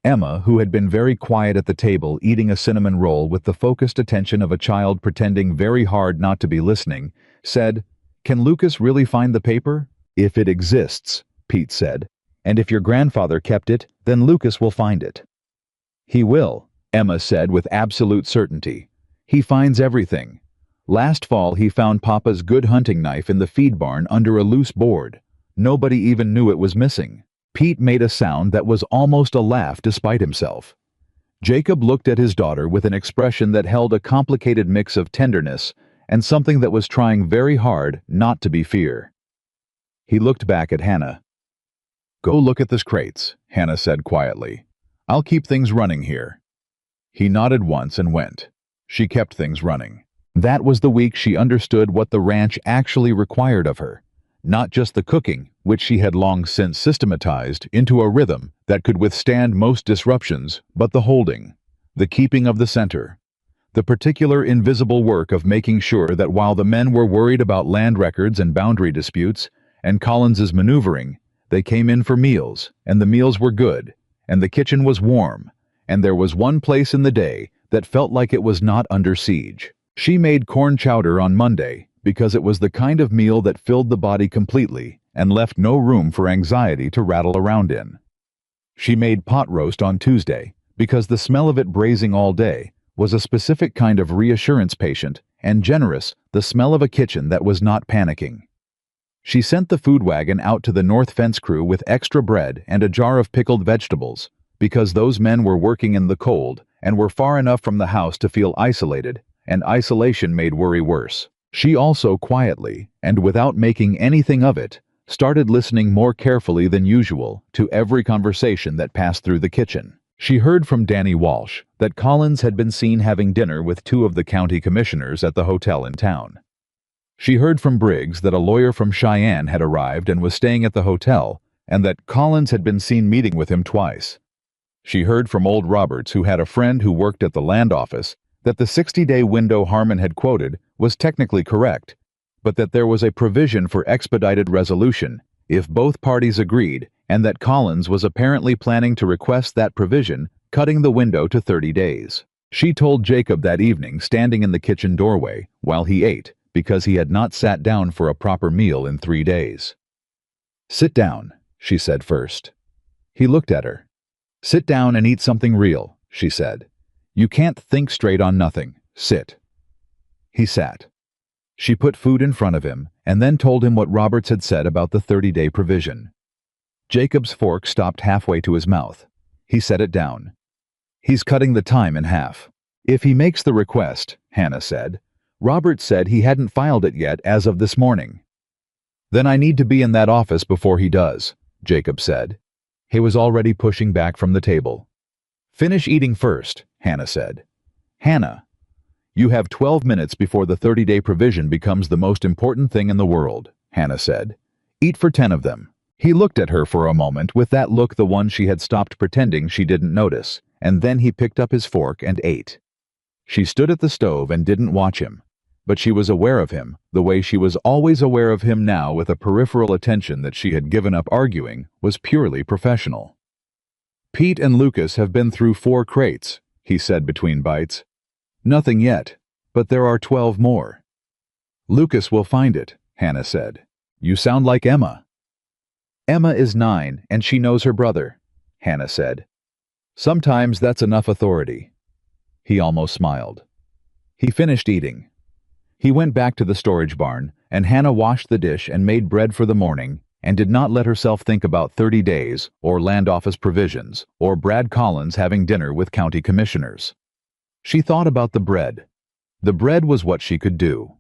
Emma, who had been very quiet at the table eating a cinnamon roll with the focused attention of a child pretending very hard not to be listening, said, "Can Lucas really find the paper?" "If it exists," Pete said. "And if your grandfather kept it, then Lucas will find it." "He will," Emma said with absolute certainty. "He finds everything. Last fall he found Papa's good hunting knife in the feed barn under a loose board. Nobody even knew it was missing." Pete made a sound that was almost a laugh despite himself. Jacob looked at his daughter with an expression that held a complicated mix of tenderness and something that was trying very hard not to be fear. He looked back at Hannah. "Go look at the crates," Hannah said quietly. "I'll keep things running here." He nodded once and went. She kept things running. That was the week she understood what the ranch actually required of her. Not just the cooking, which she had long since systematized into a rhythm that could withstand most disruptions, but the holding, the keeping of the center, the particular invisible work of making sure that while the men were worried about land records and boundary disputes, and Collins's maneuvering, they came in for meals, and the meals were good, and the kitchen was warm, and there was one place in the day that felt like it was not under siege. She made corn chowder on Monday, because it was the kind of meal that filled the body completely and left no room for anxiety to rattle around in. She made pot roast on Tuesday, because the smell of it braising all day was a specific kind of reassurance patient and generous, the smell of a kitchen that was not panicking. She sent the food wagon out to the north fence crew with extra bread and a jar of pickled vegetables, because those men were working in the cold and were far enough from the house to feel isolated, and isolation made worry worse. She also quietly, and without making anything of it, started listening more carefully than usual to every conversation that passed through the kitchen. She heard from Danny Walsh that Collins had been seen having dinner with two of the county commissioners at the hotel in town. She heard from Briggs that a lawyer from Cheyenne had arrived and was staying at the hotel, and that Collins had been seen meeting with him twice. She heard from old Roberts, who had a friend who worked at the land office, that the 60-day window Harmon had quoted was technically correct, but that there was a provision for expedited resolution if both parties agreed, and that Collins was apparently planning to request that provision, cutting the window to 30 days. She told Jacob that evening, standing in the kitchen doorway, while he ate, because he had not sat down for a proper meal in 3 days. "Sit down," she said first. He looked at her. "Sit down and eat something real," she said. "You can't think straight on nothing. Sit." He sat. She put food in front of him, and then told him what Roberts had said about the 30-day provision. Jacob's fork stopped halfway to his mouth. He set it down. "He's cutting the time in half. If he makes the request," Hannah said. "Roberts said he hadn't filed it yet as of this morning." "Then I need to be in that office before he does," Jacob said. He was already pushing back from the table. "Finish eating first," Hannah said. "Hannah, you have 12 minutes before the 30-day provision becomes the most important thing in the world," Hannah said. "Eat for 10 of them." He looked at her for a moment with that look, the one she had stopped pretending she didn't notice, and then he picked up his fork and ate. She stood at the stove and didn't watch him, but she was aware of him, the way she was always aware of him now, with a peripheral attention that she had given up arguing was purely professional. "Pete and Lucas have been through 4 crates," he said between bites. "Nothing yet, but there are 12 more." "Lucas will find it," Hannah said. "You sound like Emma." "Emma is 9, and she knows her brother," Hannah said. "Sometimes that's enough authority." He almost smiled. He finished eating. He went back to the storage barn, and Hannah washed the dish and made bread for the morning, and did not let herself think about 30 days, or land office provisions, or Brad Collins having dinner with county commissioners. She thought about the bread. The bread was what she could do.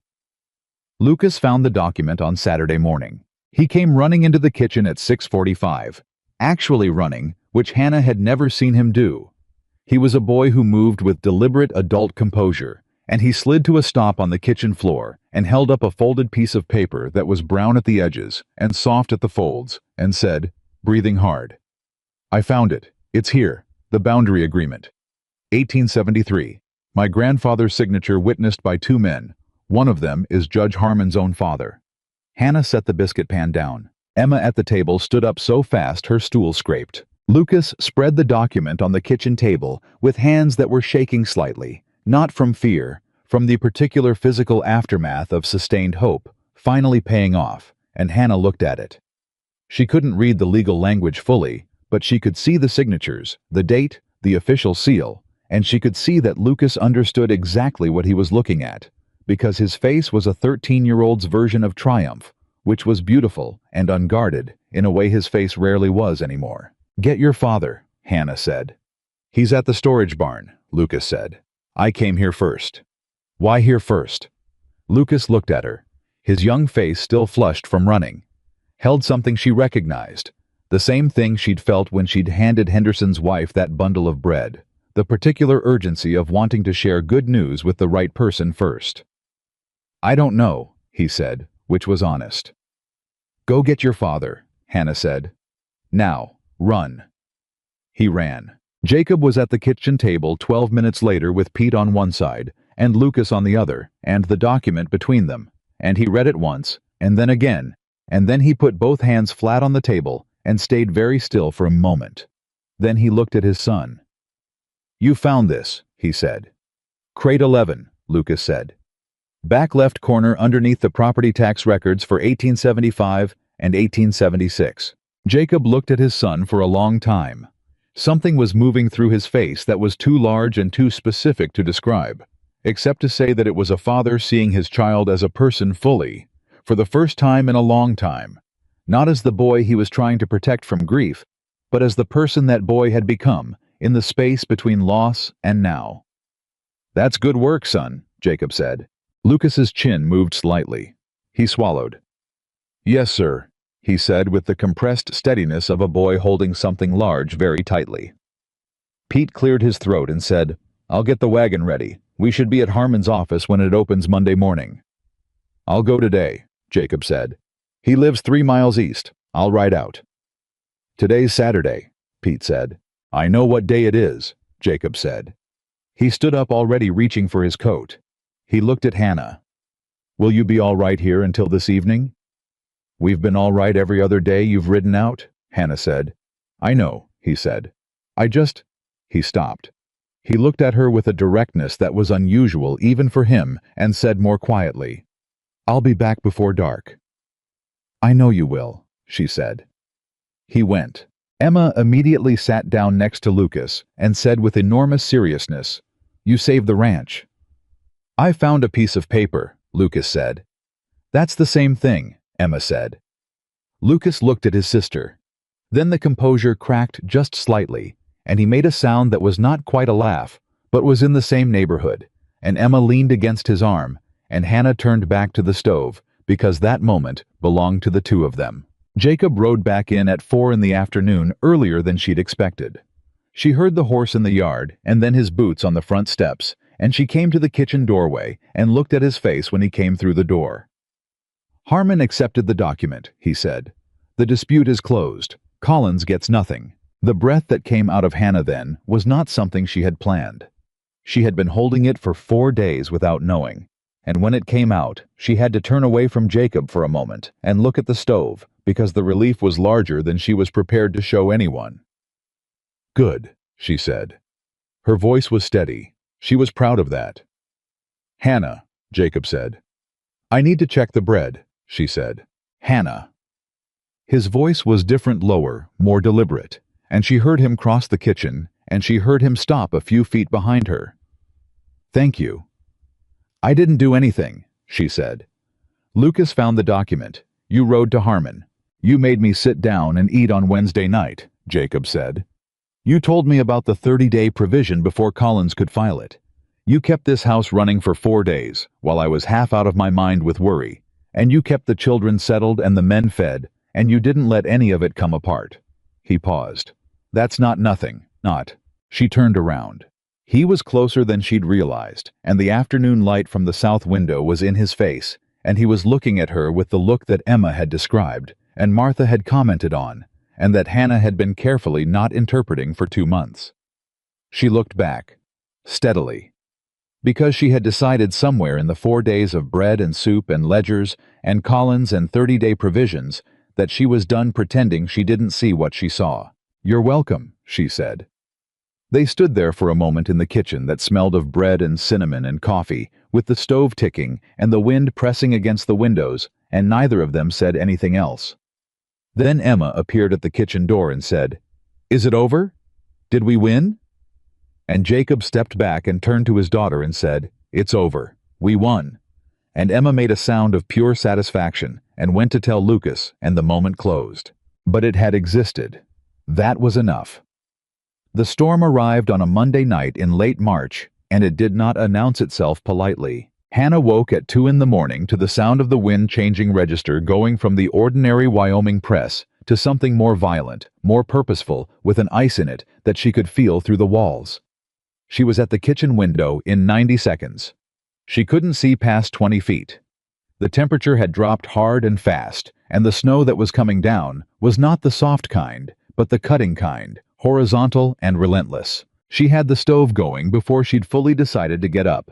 Lucas found the document on Saturday morning. He came running into the kitchen at 6:45, actually running, which Hannah had never seen him do. He was a boy who moved with deliberate adult composure, and he slid to a stop on the kitchen floor and held up a folded piece of paper that was brown at the edges and soft at the folds, and said, breathing hard, "I found it. It's here, the boundary agreement." 1873. My grandfather's signature witnessed by two men. One of them is Judge Harmon's own father. Hannah set the biscuit pan down. Emma at the table stood up so fast her stool scraped. Lucas spread the document on the kitchen table with hands that were shaking slightly, not from fear, from the particular physical aftermath of sustained hope, finally paying off, and Hannah looked at it. She couldn't read the legal language fully, but she could see the signatures, the date, the official seal, and she could see that Lucas understood exactly what he was looking at, because his face was a 13-year-old's version of triumph, which was beautiful and unguarded in a way his face rarely was anymore. "Get your father," Hannah said. "He's at the storage barn," Lucas said. "I came here first." "Why here first?" Lucas looked at her, his young face still flushed from running. Held something she recognized, the same thing she'd felt when she'd handed Henderson's wife that bundle of bread, the particular urgency of wanting to share good news with the right person first. "I don't know," he said, which was honest. "Go get your father," Hannah said. "Now. Run." He ran. Jacob was at the kitchen table 12 minutes later with Pete on one side and Lucas on the other, and the document between them, and he read it once, and then again, and then he put both hands flat on the table and stayed very still for a moment. Then he looked at his son. "You found this," he said. "Crate 11, Lucas said. Back left corner underneath the property tax records for 1875 and 1876. Jacob looked at his son for a long time. Something was moving through his face that was too large and too specific to describe, except to say that it was a father seeing his child as a person fully, for the first time in a long time, not as the boy he was trying to protect from grief, but as the person that boy had become in the space between loss and now. "That's good work, son," Jacob said. Lucas's chin moved slightly. He swallowed. "Yes, sir," he said with the compressed steadiness of a boy holding something large very tightly. Pete cleared his throat and said, "I'll get the wagon ready. We should be at Harmon's office when it opens Monday morning." "I'll go today," Jacob said. "He lives 3 miles east. I'll ride out." "Today's Saturday," Pete said. "I know what day it is," Jacob said. He stood up already reaching for his coat. He looked at Hannah. "Will you be all right here until this evening?" "We've been all right every other day you've ridden out," Hannah said. "I know," he said. He stopped. He looked at her with a directness that was unusual even for him and said more quietly, "I'll be back before dark." "I know you will," she said. He went. Emma immediately sat down next to Lucas and said with enormous seriousness, "You saved the ranch." "I found a piece of paper," Lucas said. "That's the same thing," Emma said. Lucas looked at his sister. Then the composure cracked just slightly, and he made a sound that was not quite a laugh, but was in the same neighborhood, and Emma leaned against his arm, and Hannah turned back to the stove, because that moment belonged to the two of them. Jacob rode back in at 4 in the afternoon earlier than she'd expected. She heard the horse in the yard, and then his boots on the front steps, and she came to the kitchen doorway and looked at his face when he came through the door. "Harmon accepted the document," he said. "The dispute is closed. Collins gets nothing." The breath that came out of Hannah then was not something she had planned. She had been holding it for 4 days without knowing, and when it came out, she had to turn away from Jacob for a moment and look at the stove, because the relief was larger than she was prepared to show anyone. "Good," she said. Her voice was steady. She was proud of that. "Hannah," Jacob said. "I need to check the bread," she said. "Hannah." His voice was different, lower, more deliberate, and she heard him cross the kitchen, and she heard him stop a few feet behind her. "Thank you." "I didn't do anything," she said. "Lucas found the document. You rode to Harmon. You made me sit down and eat on Wednesday night," Jacob said. "You told me about the 30-day provision before Collins could file it. You kept this house running for 4 days, while I was half out of my mind with worry, and you kept the children settled and the men fed, and you didn't let any of it come apart." He paused. "That's not nothing, not." She turned around. He was closer than she'd realized, and the afternoon light from the south window was in his face, and he was looking at her with the look that Emma had described, and Martha had commented on, and that Hannah had been carefully not interpreting for 2 months. She looked back. steadily. Because she had decided somewhere in the 4 days of bread and soup and ledgers and Collins and 30-day provisions that she was done pretending she didn't see what she saw. "You're welcome," she said. They stood there for a moment in the kitchen that smelled of bread and cinnamon and coffee, with the stove ticking and the wind pressing against the windows, and neither of them said anything else. Then Emma appeared at the kitchen door and said, "Is it over? Did we win?" And Jacob stepped back and turned to his daughter and said, "It's over. We won." And Emma made a sound of pure satisfaction and went to tell Lucas, and the moment closed. But it had existed. That was enough. The storm arrived on a Monday night in late March, and it did not announce itself politely. Hannah woke at 2 in the morning to the sound of the wind-changing register going from the ordinary Wyoming press to something more violent, more purposeful, with an ice in it that she could feel through the walls. She was at the kitchen window in 90 seconds. She couldn't see past 20 feet. The temperature had dropped hard and fast, and the snow that was coming down was not the soft kind, but the cutting kind, horizontal and relentless. She had the stove going before she'd fully decided to get up.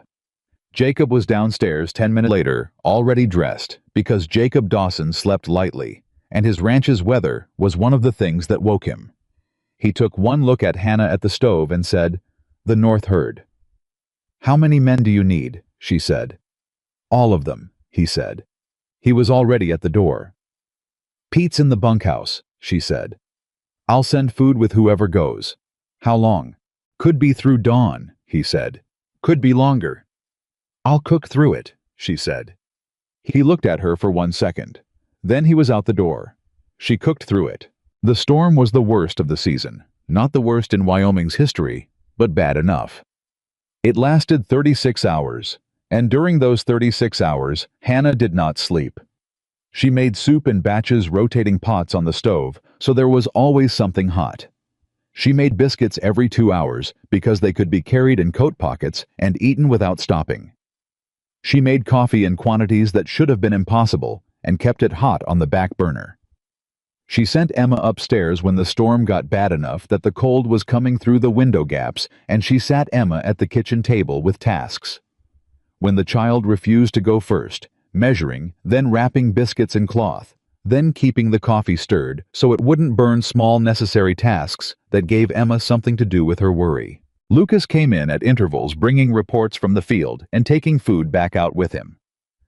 Jacob was downstairs 10 minutes later, already dressed, because Jacob Dawson slept lightly, and his ranch's weather was one of the things that woke him. He took one look at Hannah at the stove and said, "The North Herd." "How many men do you need?" she said. "All of them," he said. He was already at the door. "Pete's in the bunkhouse," she said. "I'll send food with whoever goes." "How long?" "Could be through dawn," he said. "Could be longer." "I'll cook through it," she said. He looked at her for 1 second. Then he was out the door. She cooked through it. The storm was the worst of the season, not the worst in Wyoming's history, but bad enough. It lasted 36 hours, and during those 36 hours, Hannah did not sleep. She made soup in batches, rotating pots on the stove, so there was always something hot. She made biscuits every 2 hours because they could be carried in coat pockets and eaten without stopping. She made coffee in quantities that should have been impossible and kept it hot on the back burner. She sent Emma upstairs when the storm got bad enough that the cold was coming through the window gaps, and she sat Emma at the kitchen table with tasks. When the child refused to go first, measuring, then wrapping biscuits in cloth, then keeping the coffee stirred so it wouldn't burn, small necessary tasks that gave Emma something to do with her worry. Lucas came in at intervals bringing reports from the field and taking food back out with him.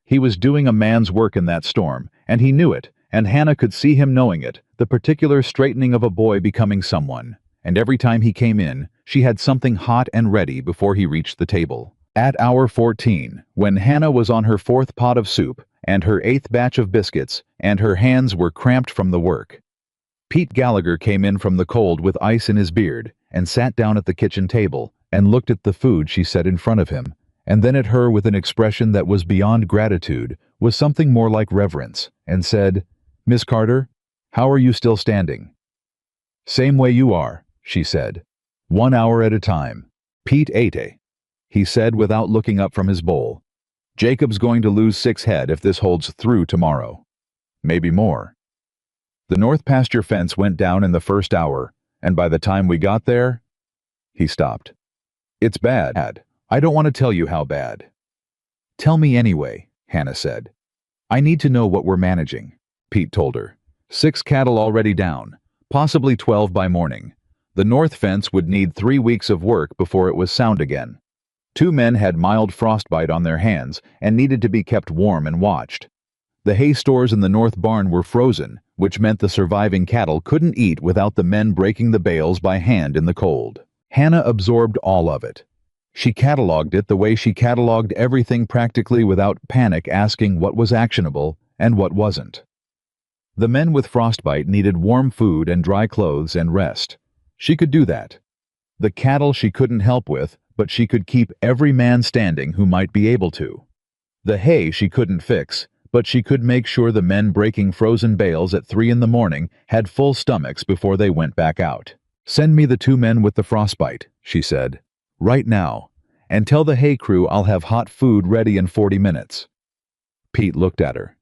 He was doing a man's work in that storm, and he knew it, and Hannah could see him knowing it, the particular straightening of a boy becoming someone, and every time he came in, she had something hot and ready before he reached the table. At hour 14, when Hannah was on her 4th pot of soup and her 8th batch of biscuits, and her hands were cramped from the work, Pete Gallagher came in from the cold with ice in his beard and sat down at the kitchen table and looked at the food she set in front of him, and then at her with an expression that was beyond gratitude, was something more like reverence, and said, "Miss Carter, how are you still standing?" "Same way you are," she said. "1 hour at a time." "Pete ate," he said without looking up from his bowl. "Jacob's going to lose 6 head if this holds through tomorrow. Maybe more." "The north pasture fence went down in the first hour, and by the time we got there..." He stopped. "It's bad. I don't want to tell you how bad." "Tell me anyway," Hannah said. "I need to know what we're managing," Pete told her. 6 cattle already down, possibly 12 by morning. The north fence would need 3 weeks of work before it was sound again. 2 men had mild frostbite on their hands and needed to be kept warm and watched. The hay stores in the north barn were frozen, which meant the surviving cattle couldn't eat without the men breaking the bales by hand in the cold. Hannah absorbed all of it. She cataloged it the way she cataloged everything, practically without panic, asking what was actionable and what wasn't. The men with frostbite needed warm food and dry clothes and rest. She could do that. The cattle she couldn't help with, but she could keep every man standing who might be able to. The hay she couldn't fix, but she could make sure the men breaking frozen bales at 3 in the morning had full stomachs before they went back out. "Send me the 2 men with the frostbite," she said. "Right now. And tell the hay crew I'll have hot food ready in 40 minutes. Pete looked at her.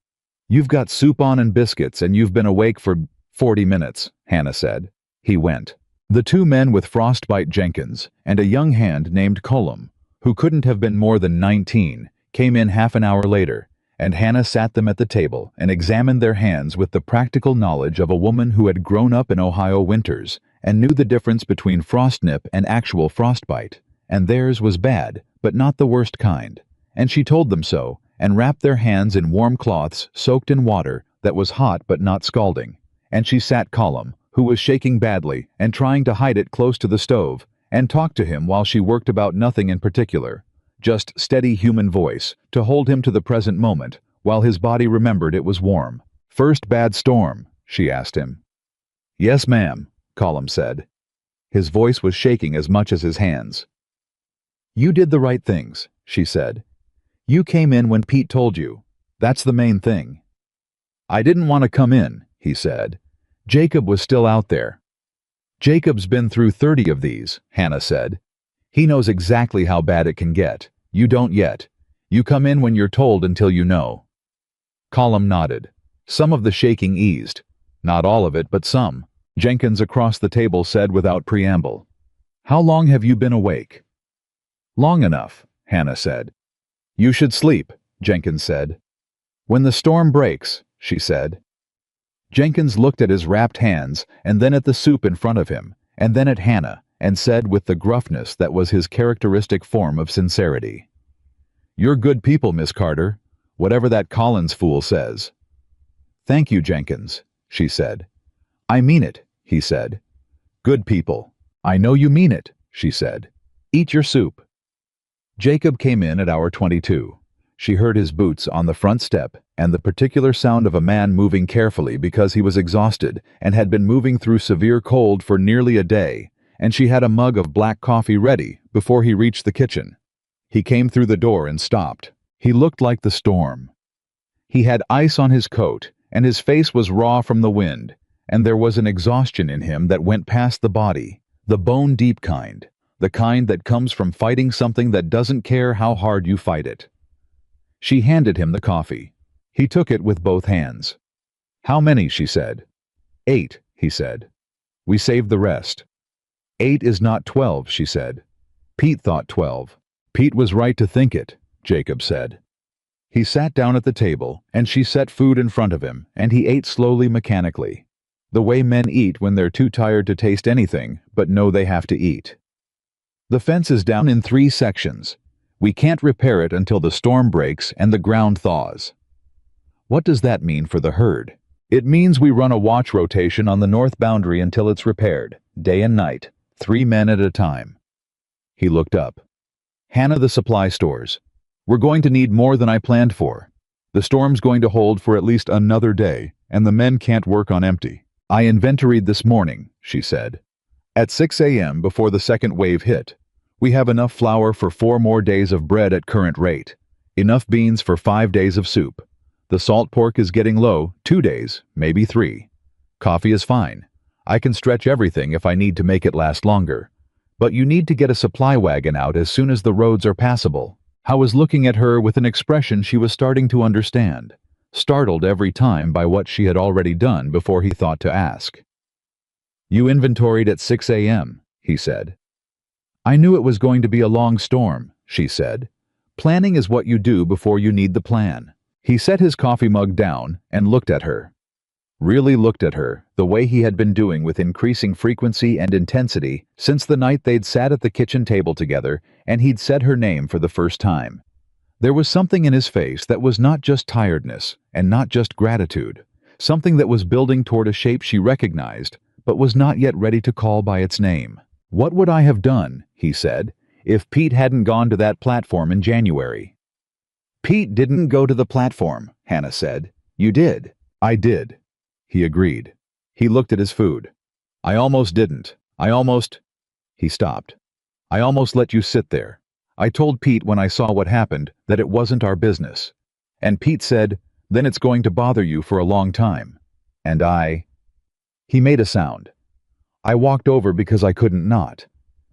"You've got soup on and biscuits, and you've been awake for 40 minutes, Hannah said. He went. The two men with frostbite Jenkins and a young hand named Cullum, who couldn't have been more than 19, came in half an hour later, and Hannah sat them at the table and examined their hands with the practical knowledge of a woman who had grown up in Ohio winters and knew the difference between frostnip and actual frostbite, and theirs was bad, but not the worst kind, and she told them so, and wrapped their hands in warm cloths soaked in water that was hot but not scalding, and she sat Cullum, who was shaking badly and trying to hide it close to the stove, and talked to him while she worked about nothing in particular, just steady human voice to hold him to the present moment while his body remembered it was warm. "First bad storm?" she asked him. "Yes, ma'am," Cullum said. His voice was shaking as much as his hands. "You did the right things," she said. "You came in when Pete told you. That's the main thing." "I didn't want to come in," he said. "Jacob was still out there." "Jacob's been through 30 of these," Hannah said. "He knows exactly how bad it can get. You don't yet. You come in when you're told until you know." Cullum nodded. Some of the shaking eased. Not all of it, but some. Jenkins across the table said without preamble, "How long have you been awake?" "Long enough," Hannah said. "You should sleep," Jenkins said. "When the storm breaks," she said. Jenkins looked at his wrapped hands and then at the soup in front of him, and then at Hannah, and said with the gruffness that was his characteristic form of sincerity, "You're good people, Miss Carter, whatever that Collins fool says." "Thank you, Jenkins," she said. "I mean it," he said. "Good people. I know you mean it," she said. "Eat your soup." Jacob came in at hour 22. She heard his boots on the front step and the particular sound of a man moving carefully because he was exhausted and had been moving through severe cold for nearly a day, and she had a mug of black coffee ready before he reached the kitchen. He came through the door and stopped. He looked like the storm. He had ice on his coat, and his face was raw from the wind, and there was an exhaustion in him that went past the body, the bone-deep kind, the kind that comes from fighting something that doesn't care how hard you fight it. She handed him the coffee. He took it with both hands. "How many?" she said. "8, he said. "We saved the rest." "8 is not 12, she said. "Pete thought 12. "Pete was right to think it," Jacob said. He sat down at the table, and she set food in front of him, and he ate slowly, mechanically, the way men eat when they're too tired to taste anything but know they have to eat. "The fence is down in 3 sections. We can't repair it until the storm breaks and the ground thaws." "What does that mean for the herd?" "It means we run a watch rotation on the north boundary until it's repaired, day and night, 3 men at a time." He looked up. "Hannah, the supply stores. We're going to need more than I planned for. The storm's going to hold for at least another day, and the men can't work on empty. I inventoried this morning," she said. "At 6 a.m. before the second wave hit. We have enough flour for 4 more days of bread at current rate. Enough beans for 5 days of soup. The salt pork is getting low, 2 days, maybe 3. Coffee is fine. I can stretch everything if I need to make it last longer. But you need to get a supply wagon out as soon as the roads are passable." I was looking at her with an expression she was starting to understand, startled every time by what she had already done before he thought to ask. "You inventoried at 6 a.m., he said. "I knew it was going to be a long storm," she said. "Planning is what you do before you need the plan." He set his coffee mug down and looked at her. Really looked at her, the way he had been doing with increasing frequency and intensity since the night they'd sat at the kitchen table together and he'd said her name for the first time. There was something in his face that was not just tiredness and not just gratitude, something that was building toward a shape she recognized but was not yet ready to call by its name. "What would I have done," he said, "if Pete hadn't gone to that platform in January?" "Pete didn't go to the platform," Hannah said. "You did." "I did," he agreed. He looked at his food. "I almost didn't. He stopped. "I almost let you sit there. I told Pete when I saw what happened that it wasn't our business. And Pete said, then it's going to bother you for a long time. And He made a sound. "I walked over because I couldn't not.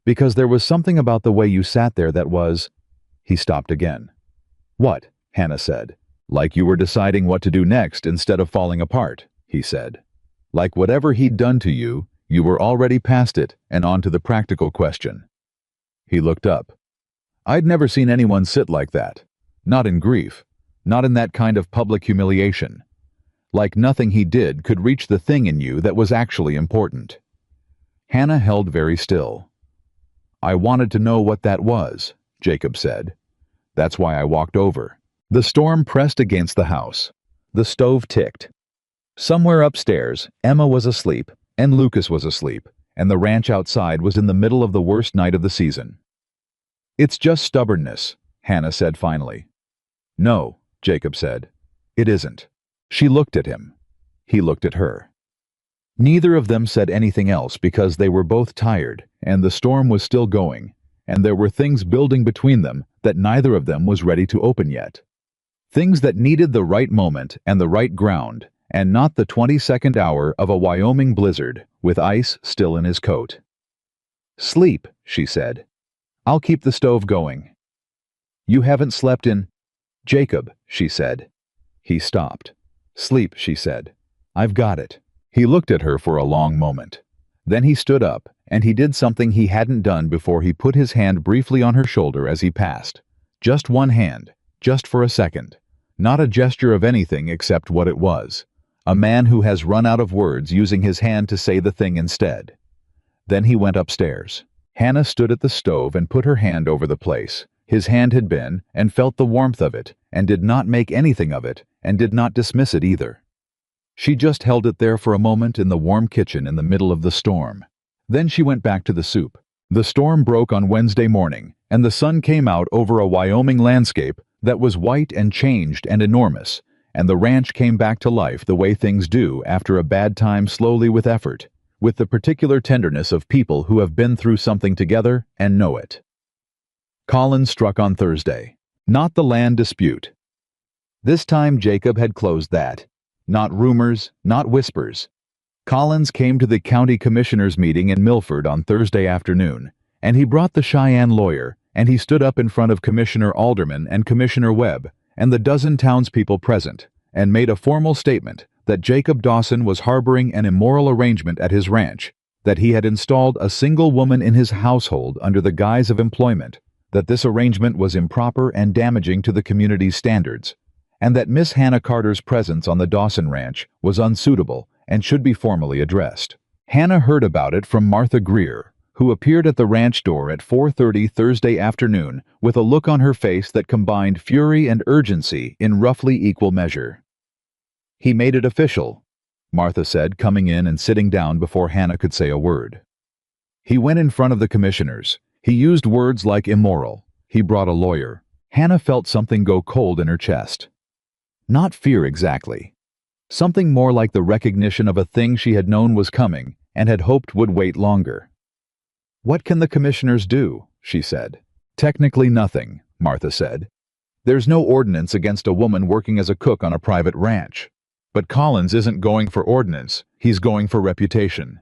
Because there was something about the way you sat there that was..." He stopped again. "What?" Hannah said. "Like you were deciding what to do next instead of falling apart," he said. "Like whatever he'd done to you, You were already past it and on to the practical question. He looked up. I'd never seen anyone sit like that. Not in grief. Not in that kind of public humiliation. Like nothing he did could reach the thing in you that was actually important. Hannah held very still. I wanted to know what that was, Jacob said. That's why I walked over. The storm pressed against the house. The stove ticked. Somewhere upstairs, Emma was asleep, and Lucas was asleep, and the ranch outside was in the middle of the worst night of the season. It's just stubbornness, Hannah said finally. No, Jacob said. It isn't. She looked at him. He looked at her. Neither of them said anything else because they were both tired, and the storm was still going, and there were things building between them that neither of them was ready to open yet. Things that needed the right moment and the right ground, and not the 22nd hour of a Wyoming blizzard with ice still in his coat. Sleep, she said. I'll keep the stove going. You haven't slept in... Jacob, she said. He stopped. Sleep, she said. I've got it. He looked at her for a long moment. Then he stood up, and he did something he hadn't done before. He put his hand briefly on her shoulder as he passed. Just one hand, just for a second. Not a gesture of anything except what it was. A man who has run out of words using his hand to say the thing instead. Then he went upstairs. Hannah stood at the stove and put her hand over the place. His hand had been, and felt the warmth of it, and did not make anything of it, and did not dismiss it either. She just held it there for a moment in the warm kitchen in the middle of the storm. Then she went back to the soup. The storm broke on Wednesday morning, and the sun came out over a Wyoming landscape that was white and changed and enormous, and the ranch came back to life the way things do after a bad time, slowly with effort, with the particular tenderness of people who have been through something together and know it. Collins struck on Thursday. Not the land dispute. This time Jacob had closed that. Not rumors, not whispers. Collins came to the county commissioners' meeting in Milford on Thursday afternoon, and he brought the Cheyenne lawyer, and he stood up in front of Commissioner Alderman and Commissioner Webb and the dozen townspeople present, and made a formal statement that Jacob Dawson was harboring an immoral arrangement at his ranch, that he had installed a single woman in his household under the guise of employment, that this arrangement was improper and damaging to the community's standards, and that Miss Hannah Carter's presence on the Dawson Ranch was unsuitable and should be formally addressed. Hannah heard about it from Martha Greer, who appeared at the ranch door at 4:30 Thursday afternoon with a look on her face that combined fury and urgency in roughly equal measure. He made it official, Martha said, coming in and sitting down before Hannah could say a word. He went in front of the commissioners. He used words like immoral. He brought a lawyer. Hannah felt something go cold in her chest. Not fear exactly. Something more like the recognition of a thing she had known was coming and had hoped would wait longer. What can the commissioners do? She said. Technically nothing, Martha said. There's no ordinance against a woman working as a cook on a private ranch. But Collins isn't going for ordinance, he's going for reputation.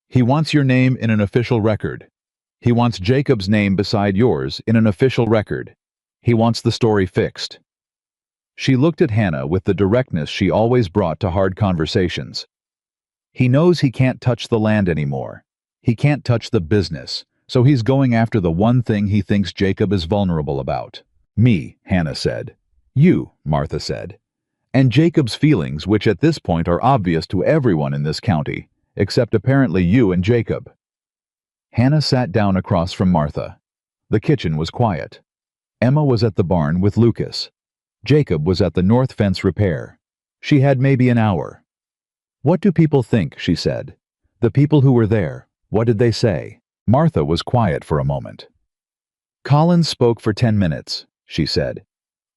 He wants your name in an official record. He wants Jacob's name beside yours in an official record. He wants the story fixed. She looked at Hannah with the directness she always brought to hard conversations. He knows he can't touch the land anymore. He can't touch the business, so he's going after the one thing he thinks Jacob is vulnerable about. Me, Hannah said. You, Martha said. And Jacob's feelings, which at this point are obvious to everyone in this county, except apparently you and Jacob. Hannah sat down across from Martha. The kitchen was quiet. Emma was at the barn with Lucas. Jacob was at the north fence repair. She had maybe an hour. What do people think? She said. The people who were there, what did they say? Martha was quiet for a moment. Collins spoke for 10 minutes, she said.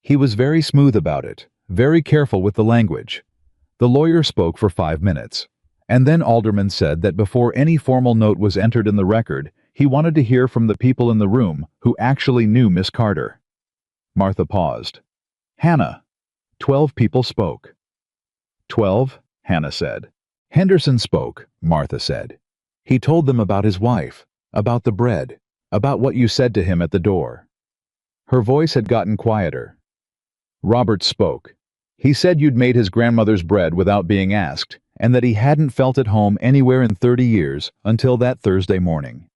He was very smooth about it, very careful with the language. The lawyer spoke for 5 minutes. And then Alderman said that before any formal note was entered in the record, he wanted to hear from the people in the room who actually knew Miss Carter. Martha paused. Hannah. 12 people spoke. 12, Hannah said. Henderson spoke, Martha said. He told them about his wife, about the bread, about what you said to him at the door. Her voice had gotten quieter. Robert spoke. He said you'd made his grandmother's bread without being asked, and that he hadn't felt at home anywhere in 30 years until that Thursday morning.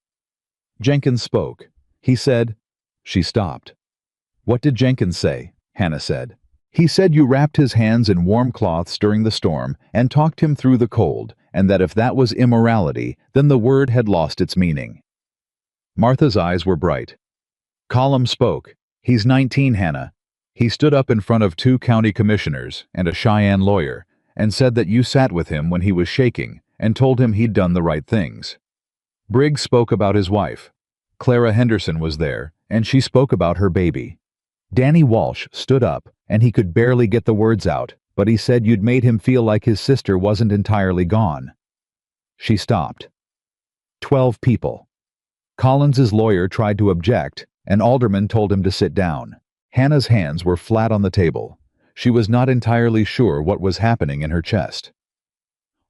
Jenkins spoke. He said, She stopped. What did Jenkins say? Hannah said. He said you wrapped his hands in warm cloths during the storm and talked him through the cold, and that if that was immorality, then the word had lost its meaning. Martha's eyes were bright. Colum spoke. He's 19, Hannah. He stood up in front of 2 county commissioners and a Cheyenne lawyer and said that you sat with him when he was shaking and told him he'd done the right things. Briggs spoke about his wife. Clara Henderson was there, and she spoke about her baby. Danny Walsh stood up, and he could barely get the words out, but he said you'd made him feel like his sister wasn't entirely gone. She stopped. 12 people. Collins's lawyer tried to object, and Alderman told him to sit down. Hannah's hands were flat on the table. She was not entirely sure what was happening in her chest.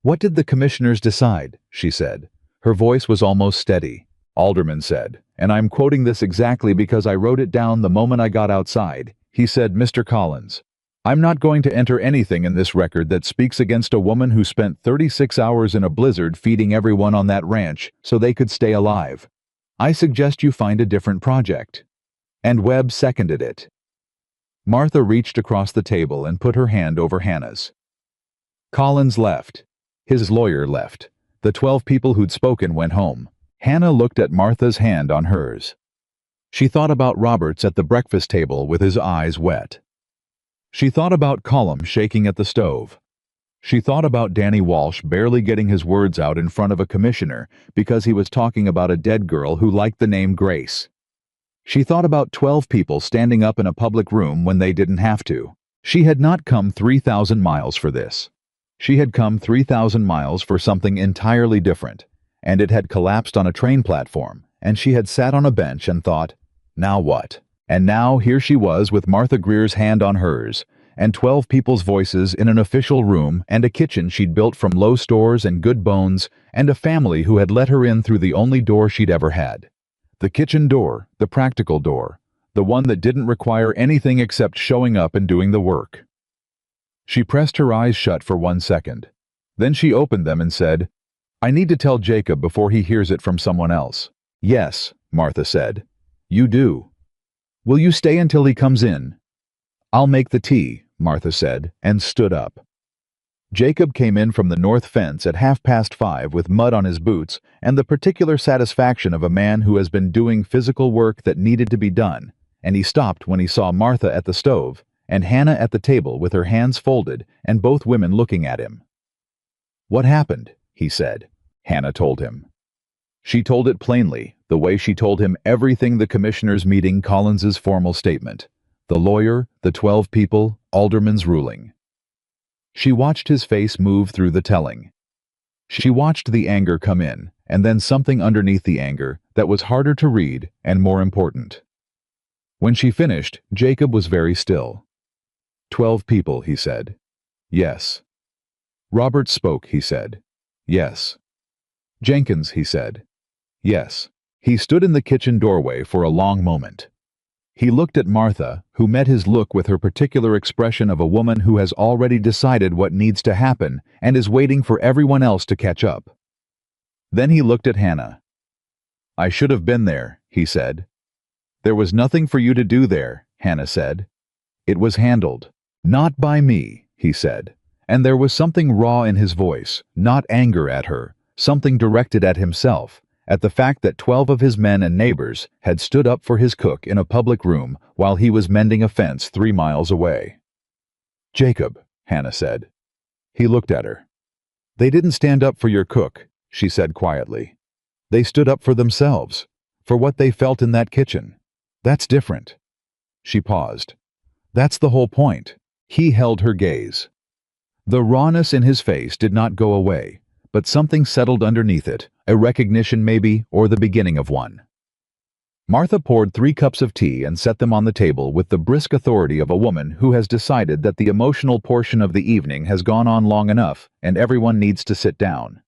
What did the commissioners decide? She said. Her voice was almost steady. Alderman said, and I'm quoting this exactly because I wrote it down the moment I got outside. He said, Mr. Collins, I'm not going to enter anything in this record that speaks against a woman who spent 36 hours in a blizzard feeding everyone on that ranch so they could stay alive. I suggest you find a different project. And Webb seconded it. Martha reached across the table and put her hand over Hannah's. Collins left. His lawyer left. The 12 people who'd spoken went home. Hannah looked at Martha's hand on hers. She thought about Roberts at the breakfast table with his eyes wet. She thought about Colum shaking at the stove. She thought about Danny Walsh barely getting his words out in front of a commissioner because he was talking about a dead girl who liked the name Grace. She thought about 12 people standing up in a public room when they didn't have to. She had not come 3,000 miles for this. She had come 3,000 miles for something entirely different, and it had collapsed on a train platform, and she had sat on a bench and thought, now what? And now here she was with Martha Greer's hand on hers, and 12 people's voices in an official room and a kitchen she'd built from low stores and good bones, and a family who had let her in through the only door she'd ever had. The kitchen door, the practical door, the one that didn't require anything except showing up and doing the work. She pressed her eyes shut for 1 second. Then she opened them and said, I need to tell Jacob before he hears it from someone else. Yes, Martha said. You do. Will you stay until he comes in? I'll make the tea, Martha said, and stood up. Jacob came in from the north fence at 5:30 with mud on his boots and the particular satisfaction of a man who has been doing physical work that needed to be done, and he stopped when he saw Martha at the stove and Hannah at the table with her hands folded and both women looking at him. What happened? He said. Hannah told him. She told it plainly, the way she told him everything the commissioners' meeting Collins's formal statement, the lawyer, the 12 people, Alderman's ruling. She watched his face move through the telling. She watched the anger come in, and then something underneath the anger that was harder to read and more important. When she finished, Jacob was very still. 12 people, he said. Yes. Roberts spoke, he said. Yes. Jenkins, he said. Yes. He stood in the kitchen doorway for a long moment. He looked at Martha, who met his look with her particular expression of a woman who has already decided what needs to happen and is waiting for everyone else to catch up. Then he looked at Hannah. I should have been there, he said. There was nothing for you to do there, Hannah said. It was handled. Not by me, he said. And there was something raw in his voice, not anger at her, something directed at himself, at the fact that 12 of his men and neighbors had stood up for his cook in a public room while he was mending a fence 3 miles away. Jacob, Hannah said. He looked at her. They didn't stand up for your cook, she said quietly. They stood up for themselves, for what they felt in that kitchen. That's different. She paused. That's the whole point. He held her gaze. The rawness in his face did not go away, but something settled underneath it, a recognition maybe, or the beginning of one. Martha poured 3 cups of tea and set them on the table with the brisk authority of a woman who has decided that the emotional portion of the evening has gone on long enough and everyone needs to sit down.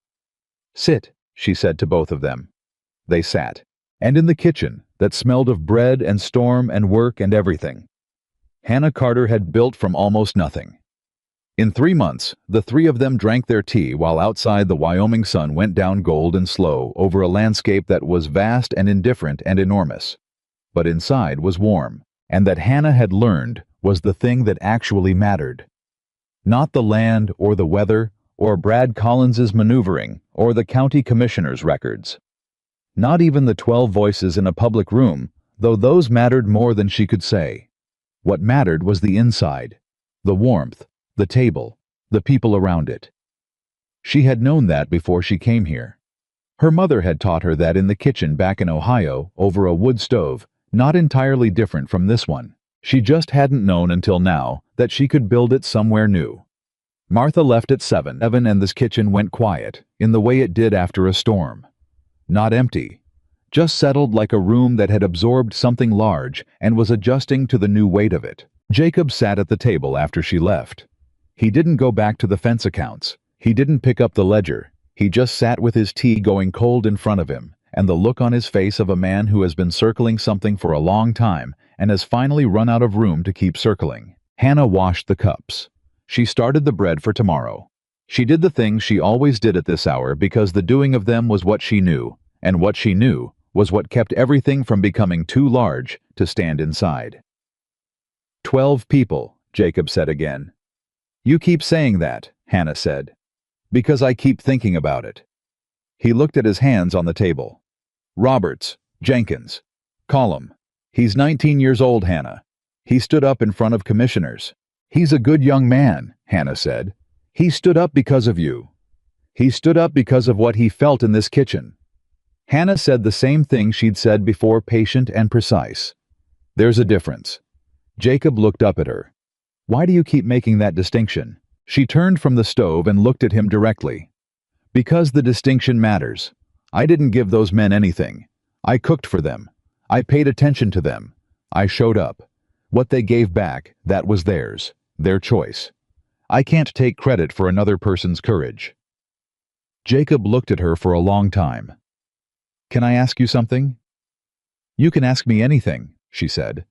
Sit, she said to both of them. They sat. And in the kitchen, that smelled of bread and storm and work and everything. Hannah Carter had built from almost nothing. In 3 months, the three of them drank their tea while outside the Wyoming sun went down gold and slow over a landscape that was vast and indifferent and enormous. But inside was warm, and that Hannah had learned was the thing that actually mattered. Not the land or the weather or Brad Collins's maneuvering or the county commissioner's records. Not even the 12 voices in a public room, though those mattered more than she could say. What mattered was the inside, the warmth, the table, the people around it. She had known that before she came here. Her mother had taught her that in the kitchen back in Ohio, over a wood stove, not entirely different from this one. She just hadn't known until now that she could build it somewhere new. Martha left at 7, and this kitchen went quiet, in the way it did after a storm. Not empty, just settled like a room that had absorbed something large and was adjusting to the new weight of it. Jacob sat at the table after she left. He didn't go back to the fence accounts. He didn't pick up the ledger. He just sat with his tea going cold in front of him, and the look on his face of a man who has been circling something for a long time and has finally run out of room to keep circling. Hannah washed the cups. She started the bread for tomorrow. She did the things she always did at this hour because the doing of them was what she knew, and what she knew was what kept everything from becoming too large to stand inside. 12 people, Jacob said again. You keep saying that, Hannah said. Because I keep thinking about it. He looked at his hands on the table. Roberts, Jenkins, Collum. He's 19 years old, Hannah. He stood up in front of commissioners. He's a good young man, Hannah said. He stood up because of you. He stood up because of what he felt in this kitchen. Hannah said the same thing she'd said before, patient and precise. There's a difference. Jacob looked up at her. Why do you keep making that distinction? She turned from the stove and looked at him directly. Because the distinction matters. I didn't give those men anything. I cooked for them. I paid attention to them. I showed up. What they gave back, that was theirs, their choice. I can't take credit for another person's courage. Jacob looked at her for a long time. Can I ask you something? You can ask me anything, she said.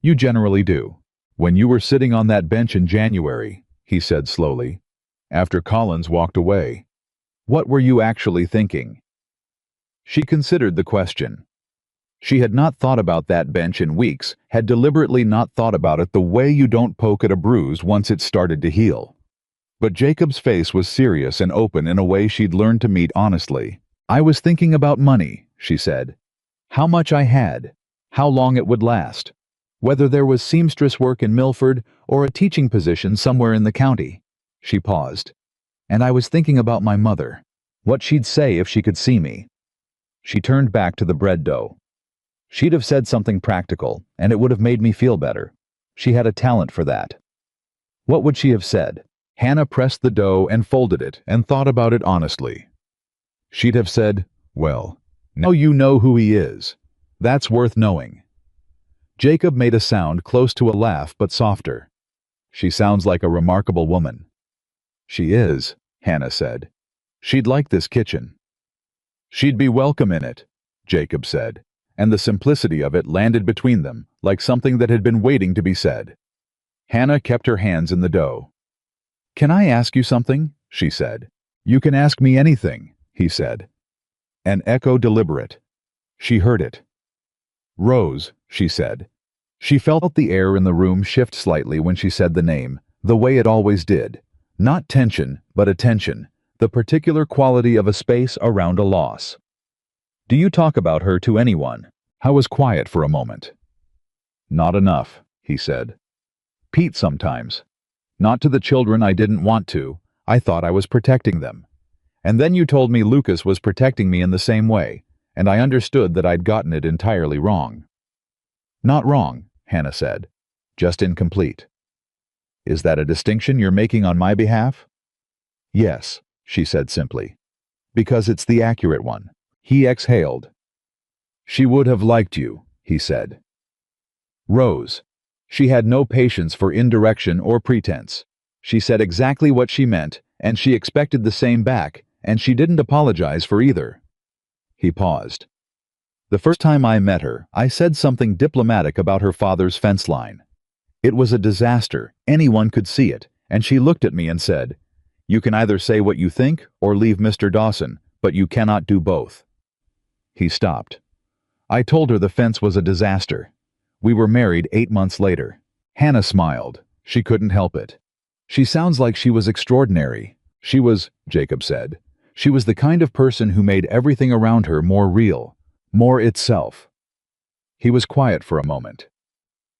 You generally do. When you were sitting on that bench in January, he said slowly, after Collins walked away, what were you actually thinking? She considered the question. She had not thought about that bench in weeks, had deliberately not thought about it the way you don't poke at a bruise once it's started to heal. But Jacob's face was serious and open in a way she'd learned to meet honestly. I was thinking about money, she said. How much I had, how long it would last, whether there was seamstress work in Milford or a teaching position somewhere in the county. She paused. And I was thinking about my mother, what she'd say if she could see me. She turned back to the bread dough. She'd have said something practical, and it would have made me feel better. She had a talent for that. What would she have said? Hannah pressed the dough and folded it and thought about it honestly. She'd have said, well, now you know who he is. That's worth knowing. Jacob made a sound close to a laugh but softer. She sounds like a remarkable woman. She is, Hannah said. She'd like this kitchen. She'd be welcome in it, Jacob said, and the simplicity of it landed between them like something that had been waiting to be said. Hannah kept her hands in the dough. Can I ask you something? She said. You can ask me anything, he said. An echo deliberate. She heard it. Rose, she said. She felt the air in the room shift slightly when she said the name, the way it always did. Not tension, but attention, the particular quality of a space around a loss. Do you talk about her to anyone? I was quiet for a moment. Not enough, he said. Pete sometimes. Not to the children I didn't want to. I thought I was protecting them. And then you told me Lucas was protecting me in the same way, and I understood that I'd gotten it entirely wrong. Not wrong, Hannah said. Just incomplete. Is that a distinction you're making on my behalf? Yes, she said simply. Because it's the accurate one. He exhaled. She would have liked you, he said. Rose. She had no patience for indirection or pretense. She said exactly what she meant, and she expected the same back, and she didn't apologize for either. He paused. The first time I met her, I said something diplomatic about her father's fence line. It was a disaster, anyone could see it, and she looked at me and said, "You can either say what you think or leave Mr. Dawson, but you cannot do both." He stopped. I told her the fence was a disaster. We were married 8 months later. Hannah smiled. She couldn't help it. "She sounds like she was extraordinary." "She was," Jacob said. "She was the kind of person who made everything around her more real, more itself." He was quiet for a moment.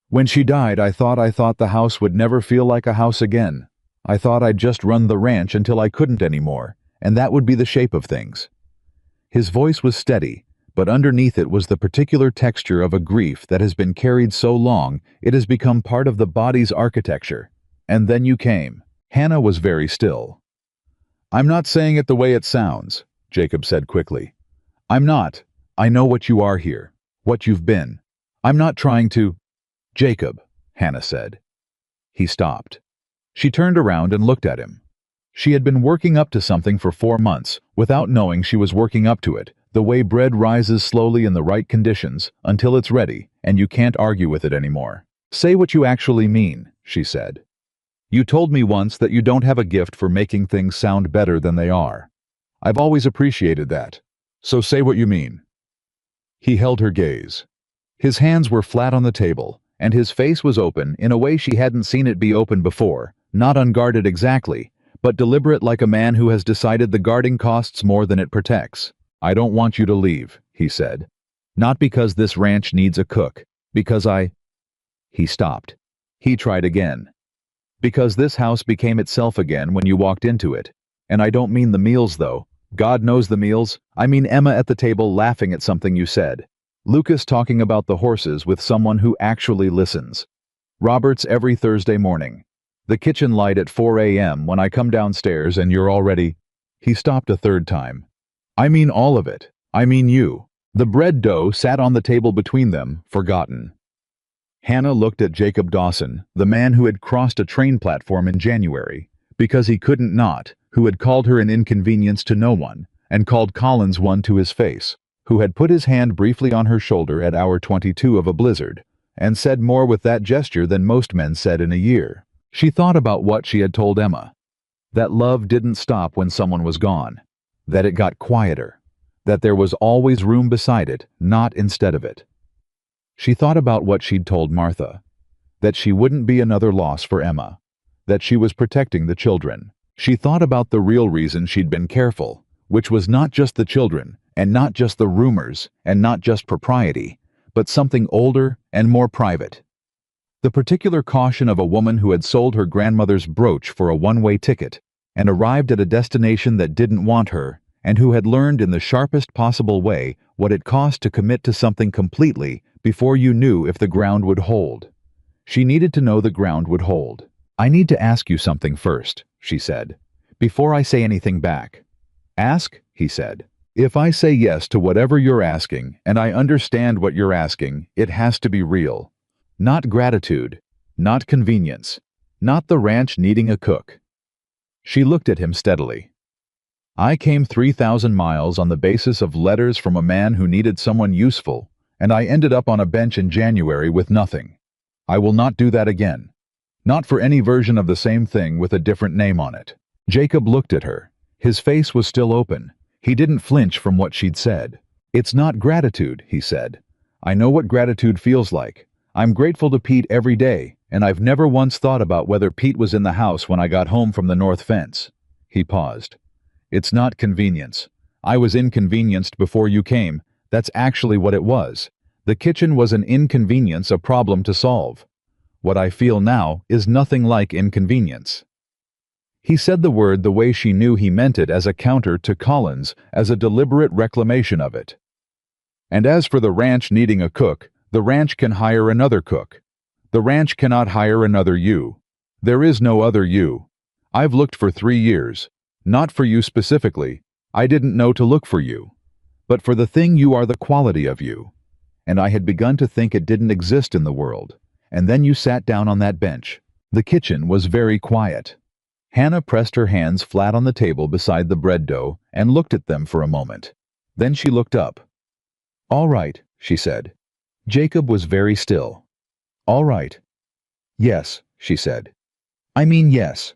"When she died, I thought the house would never feel like a house again. I thought I'd just run the ranch until I couldn't anymore, and that would be the shape of things." His voice was steady, but underneath it was the particular texture of a grief that has been carried so long it has become part of the body's architecture. "And then you came." Hannah was very still. "I'm not saying it the way it sounds," Jacob said quickly. "I'm not. I know what you are here, what you've been. I'm not trying to—" "Jacob," Hannah said. He stopped. She turned around and looked at him. She had been working up to something for 4 months, without knowing she was working up to it, the way bread rises slowly in the right conditions, until it's ready, and you can't argue with it anymore. "Say what you actually mean," she said. "You told me once that you don't have a gift for making things sound better than they are. I've always appreciated that. So say what you mean." He held her gaze. His hands were flat on the table, and his face was open in a way she hadn't seen it be open before, not unguarded exactly, but deliberate, like a man who has decided the guarding costs more than it protects. "I don't want you to leave," he said. "Not because this ranch needs a cook, because I—" He stopped. He tried again. "Because this house became itself again when you walked into it. And I don't mean the meals, though. God knows the meals. I mean Emma at the table laughing at something you said. Lucas talking about the horses with someone who actually listens. Robert's every Thursday morning. The kitchen light at 4 a.m. when I come downstairs and you're already—" He stopped a third time. "I mean all of it. I mean you." The bread dough sat on the table between them, forgotten. Hannah looked at Jacob Dawson, the man who had crossed a train platform in January, because he couldn't not, who had called her an inconvenience to no one, and called Collins one to his face, who had put his hand briefly on her shoulder at hour 22 of a blizzard, and said more with that gesture than most men said in a year. She thought about what she had told Emma. That love didn't stop when someone was gone. That it got quieter. That there was always room beside it, not instead of it. She thought about what she'd told Martha. That she wouldn't be another loss for Emma. That she was protecting the children. She thought about the real reason she'd been careful, which was not just the children, and not just the rumors, and not just propriety, but something older and more private. The particular caution of a woman who had sold her grandmother's brooch for a one-way ticket, and arrived at a destination that didn't want her, and who had learned in the sharpest possible way what it cost to commit to something completely before you knew if the ground would hold. She needed to know the ground would hold. "I need to ask you something first," she said, "before I say anything back." "Ask?" he said. "If I say yes to whatever you're asking, and I understand what you're asking, it has to be real. Not gratitude, not convenience, not the ranch needing a cook." She looked at him steadily. "I came 3,000 miles on the basis of letters from a man who needed someone useful, and I ended up on a bench in January with nothing. I will not do that again. Not for any version of the same thing with a different name on it." Jacob looked at her. His face was still open. He didn't flinch from what she'd said. "It's not gratitude," he said. "I know what gratitude feels like. I'm grateful to Pete every day, and I've never once thought about whether Pete was in the house when I got home from the north fence." He paused. "It's not convenience. I was inconvenienced before you came. That's actually what it was. The kitchen was an inconvenience, a problem to solve. What I feel now is nothing like inconvenience." He said the word the way she knew he meant it, as a counter to Collins, as a deliberate reclamation of it. "And as for the ranch needing a cook, the ranch can hire another cook. The ranch cannot hire another you. There is no other you. I've looked for 3 years. Not for you specifically. I didn't know to look for you. But for the thing you are, the quality of you. And I had begun to think it didn't exist in the world. And then you sat down on that bench. The kitchen was very quiet." Hannah pressed her hands flat on the table beside the bread dough and looked at them for a moment. Then she looked up. "All right," she said. Jacob was very still. "All right." "Yes," she said. "I mean yes."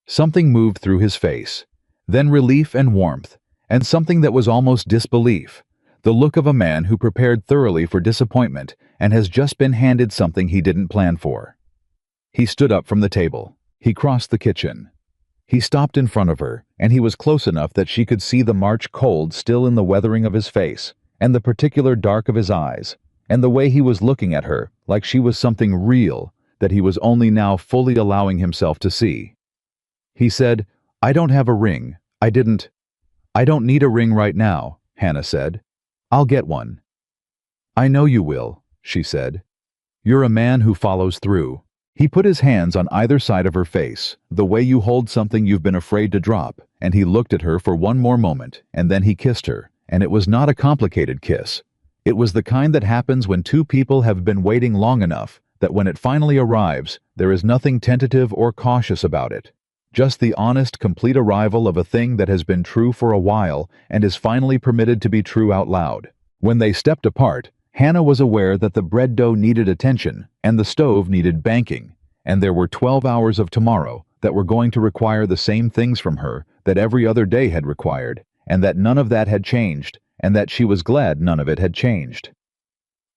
Something moved through his face, then relief and warmth, and something that was almost disbelief, the look of a man who prepared thoroughly for disappointment and has just been handed something he didn't plan for. He stood up from the table. He crossed the kitchen. He stopped in front of her, and he was close enough that she could see the March cold still in the weathering of his face, and the particular dark of his eyes, and the way he was looking at her, like she was something real that he was only now fully allowing himself to see. He said, "I don't have a ring. I don't need a ring right now," Hannah said. "I'll get one." "I know you will," she said. "You're a man who follows through." He put his hands on either side of her face, the way you hold something you've been afraid to drop, and he looked at her for one more moment, and then he kissed her, and it was not a complicated kiss. It was the kind that happens when two people have been waiting long enough that when it finally arrives, there is nothing tentative or cautious about it. Just the honest, complete arrival of a thing that has been true for a while and is finally permitted to be true out loud. When they stepped apart, Hannah was aware that the bread dough needed attention and the stove needed banking, and there were 12 hours of tomorrow that were going to require the same things from her that every other day had required, and that none of that had changed, and that she was glad none of it had changed.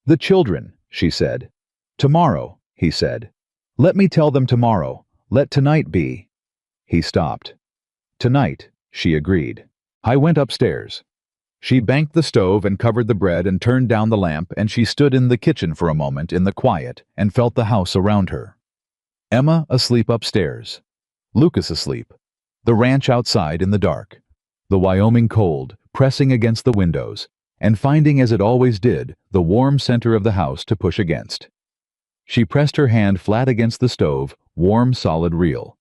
"The children," she said. "Tomorrow," he said. "Let me tell them tomorrow. Let tonight be." He stopped. "Tonight," she agreed. I went upstairs. She banked the stove and covered the bread and turned down the lamp, and she stood in the kitchen for a moment in the quiet and felt the house around her. Emma asleep upstairs. Lucas asleep. The ranch outside in the dark. The Wyoming cold pressing against the windows, and finding as it always did the warm center of the house to push against. She pressed her hand flat against the stove, warm, solid, real.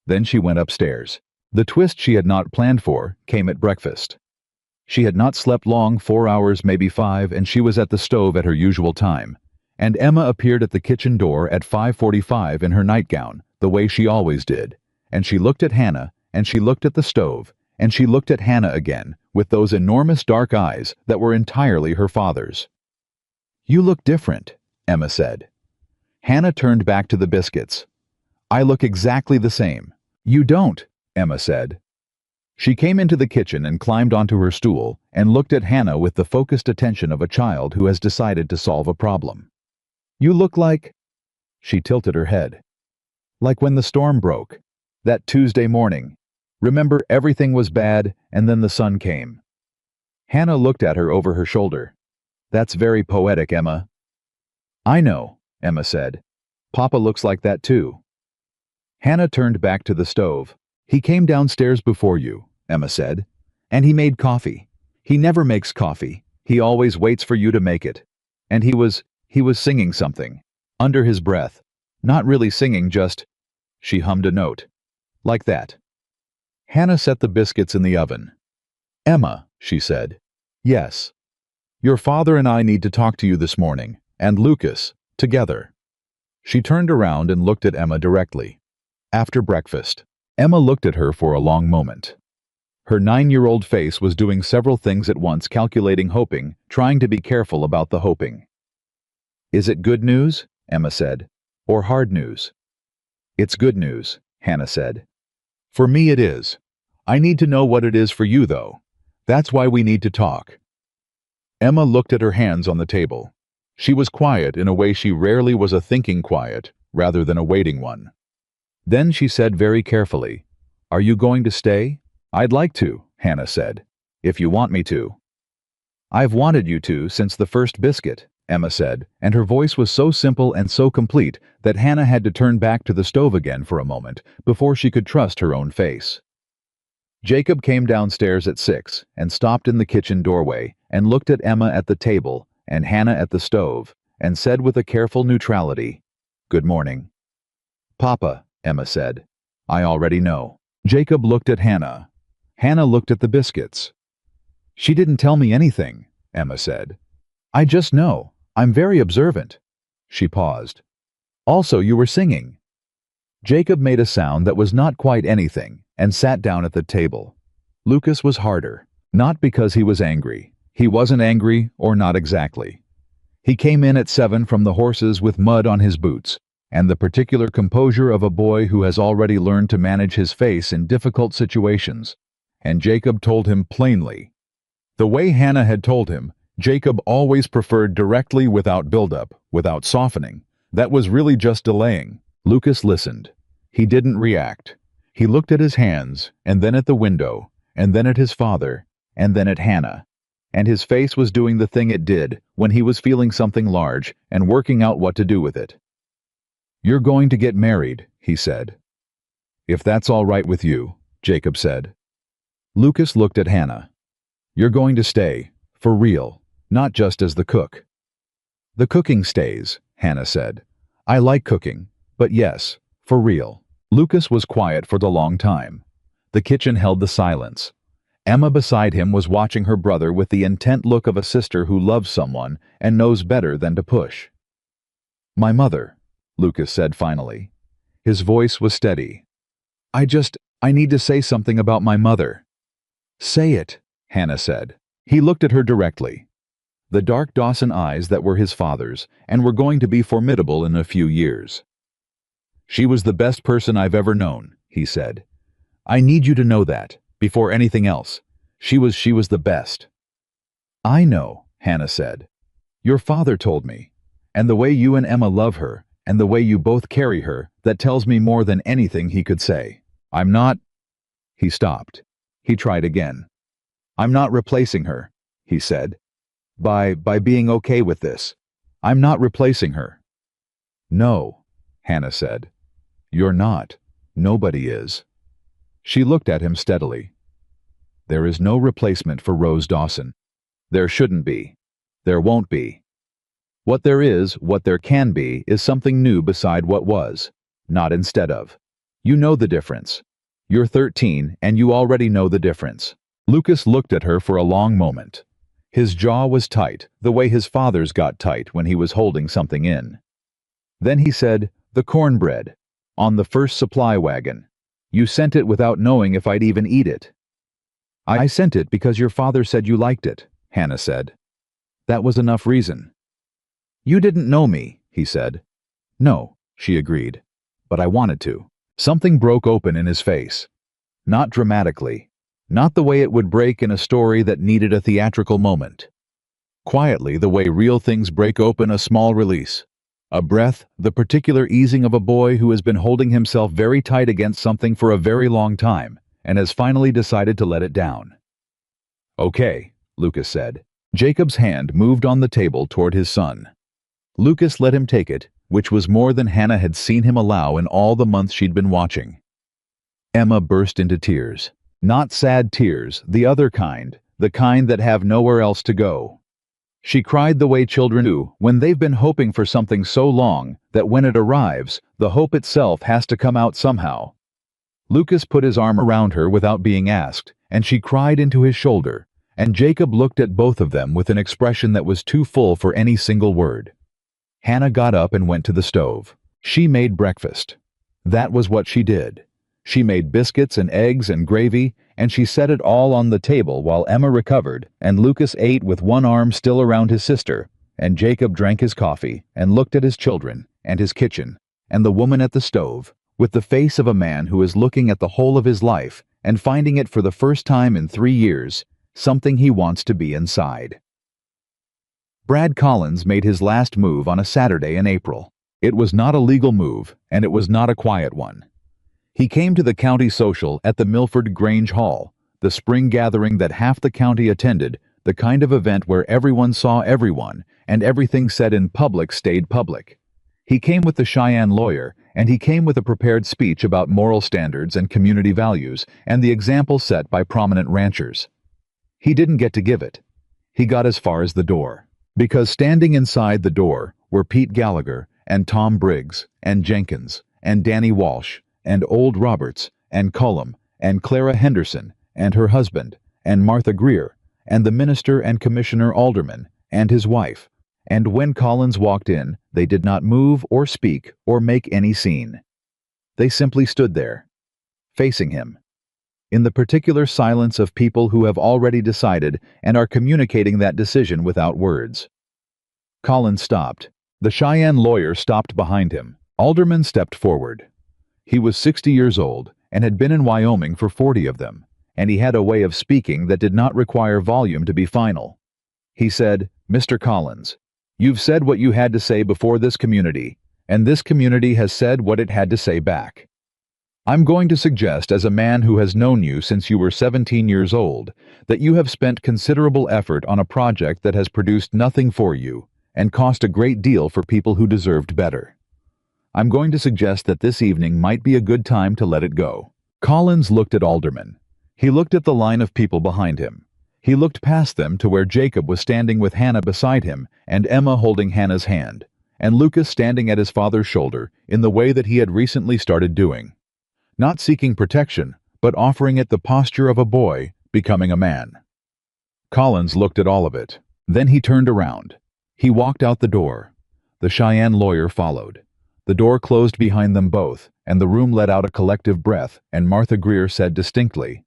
Then she went upstairs. The twist she had not planned for came at breakfast. She had not slept long, 4 hours, maybe 5, and she was at the stove at her usual time. And Emma appeared at the kitchen door at 5:45 in her nightgown, the way she always did. And she looked at Hannah, and she looked at the stove, and she looked at Hannah again, with those enormous dark eyes that were entirely her father's. "You look different," Emma said. Hannah turned back to the biscuits. "I look exactly the same." "You don't," Emma said. She came into the kitchen and climbed onto her stool and looked at Hannah with the focused attention of a child who has decided to solve a problem. "You look like—" She tilted her head. "Like when the storm broke. That Tuesday morning. Remember, everything was bad, and then the sun came." Hannah looked at her over her shoulder. "That's very poetic, Emma." "I know," Emma said. "Papa looks like that too." Hannah turned back to the stove. "He came downstairs before you," Emma said. "And he made coffee. He never makes coffee. He always waits for you to make it. And he was singing something. Under his breath. Not really singing, just—" She hummed a note. "Like that." Hannah set the biscuits in the oven. "Emma," she said. "Yes. Your father and I need to talk to you this morning, and Lucas, together." She turned around and looked at Emma directly. After breakfast. Emma looked at her for a long moment. Her 9-year-old face was doing several things at once, calculating, hoping, trying to be careful about the hoping. "Is it good news?" Emma said. "Or hard news?" "It's good news," Hannah said. "For me it is. I need to know what it is for you, though. That's why we need to talk." Emma looked at her hands on the table. She was quiet in a way she rarely was, a thinking quiet, rather than a waiting one. Then she said very carefully, "Are you going to stay?" "I'd like to," Hannah said, "if you want me to." "I've wanted you to since the first biscuit," Emma said, and her voice was so simple and so complete that Hannah had to turn back to the stove again for a moment before she could trust her own face. Jacob came downstairs at 6 and stopped in the kitchen doorway and looked at Emma at the table and Hannah at the stove and said with a careful neutrality, "Good morning." "Papa," Emma said. "I already know." Jacob looked at Hannah. Hannah looked at the biscuits. "She didn't tell me anything," Emma said. "I just know. I'm very observant." She paused. "Also, you were singing." Jacob made a sound that was not quite anything and sat down at the table. Lucas was harder. Not because he was angry. He wasn't angry, or not exactly. He came in at 7 from the horses with mud on his boots. and the particular composure of a boy who has already learned to manage his face in difficult situations. And Jacob told him plainly. The way Hannah had told him, Jacob always preferred directly without build-up, without softening. That was really just delaying. Lucas listened. He didn't react. He looked at his hands, and then at the window, and then at his father, and then at Hannah. And his face was doing the thing it did when he was feeling something large and working out what to do with it. "You're going to get married," he said. "If that's all right with you," Jacob said. Lucas looked at Hannah. "You're going to stay, for real, not just as the cook." "The cooking stays," Hannah said. "I like cooking, but yes, for real." Lucas was quiet for the long time. The kitchen held the silence. Emma beside him was watching her brother with the intent look of a sister who loves someone and knows better than to push. "My mother," Lucas said finally. His voice was steady. I need to say something about my mother." "Say it," Hannah said. He looked at her directly. The dark Dawson eyes that were his father's and were going to be formidable in a few years. "She was the best person I've ever known," he said. "I need you to know that, before anything else. She was the best." "I know," Hannah said. "Your father told me. And the way you and Emma love her, and the way you both carry her, that tells me more than anything he could say. I'm not—" He stopped. He tried again. "I'm not replacing her," he said. By being okay with this. I'm not replacing her." "No," Hannah said. "You're not. Nobody is." She looked at him steadily. "There is no replacement for Rose Dawson. There shouldn't be. There won't be. What there can be, is something new beside what was, not instead of. You know the difference. You're 13, and you already know the difference." Lucas looked at her for a long moment. His jaw was tight, the way his father's got tight when he was holding something in. Then he said, "The cornbread. On the first supply wagon. You sent it without knowing if I'd even eat it." "I sent it because your father said you liked it," Hannah said. "That was enough reason." "You didn't know me," he said. "No," she agreed. "But I wanted to." Something broke open in his face. Not dramatically. Not the way it would break in a story that needed a theatrical moment. Quietly, the way real things break open, a small release. A breath, the particular easing of a boy who has been holding himself very tight against something for a very long time, and has finally decided to let it down. "Okay," Lucas said. Jacob's hand moved on the table toward his son. Lucas let him take it, which was more than Hannah had seen him allow in all the months she'd been watching. Emma burst into tears. Not sad tears, the other kind, the kind that have nowhere else to go. She cried the way children do when they've been hoping for something so long that when it arrives, the hope itself has to come out somehow. Lucas put his arm around her without being asked, and she cried into his shoulder, and Jacob looked at both of them with an expression that was too full for any single word. Hannah got up and went to the stove. She made breakfast. That was what she did. She made biscuits and eggs and gravy, and she set it all on the table while Emma recovered, and Lucas ate with one arm still around his sister, and Jacob drank his coffee and looked at his children and his kitchen and the woman at the stove, with the face of a man who is looking at the whole of his life and finding it for the first time in 3 years, something he wants to be inside. Brad Collins made his last move on a Saturday in April. It was not a legal move, and it was not a quiet one. He came to the county social at the Milford Grange Hall, the spring gathering that half the county attended, the kind of event where everyone saw everyone, and everything said in public stayed public. He came with the Cheyenne lawyer, and he came with a prepared speech about moral standards and community values, and the example set by prominent ranchers. He didn't get to give it. He got as far as the door. Because standing inside the door were Pete Gallagher, and Tom Briggs, and Jenkins, and Danny Walsh, and Old Roberts, and Cullum, and Clara Henderson, and her husband, and Martha Greer, and the minister and commissioner alderman, and his wife. And when Collins walked in, they did not move or speak or make any scene. They simply stood there, facing him, in the particular silence of people who have already decided and are communicating that decision without words. Collins stopped. The Cheyenne lawyer stopped behind him. Alderman stepped forward. He was 60 years old and had been in Wyoming for 40 of them, and he had a way of speaking that did not require volume to be final. He said, "Mr. Collins, you've said what you had to say before this community, and this community has said what it had to say back. I'm going to suggest, as a man who has known you since you were 17 years old, that you have spent considerable effort on a project that has produced nothing for you and cost a great deal for people who deserved better. I'm going to suggest that this evening might be a good time to let it go." Collins looked at Alderman. He looked at the line of people behind him. He looked past them to where Jacob was standing with Hannah beside him and Emma holding Hannah's hand, and Lucas standing at his father's shoulder in the way that he had recently started doing. Not seeking protection, but offering it the posture of a boy becoming a man. Collins looked at all of it. Then he turned around. He walked out the door. The Cheyenne lawyer followed. The door closed behind them both, and the room let out a collective breath, and Martha Greer said distinctly,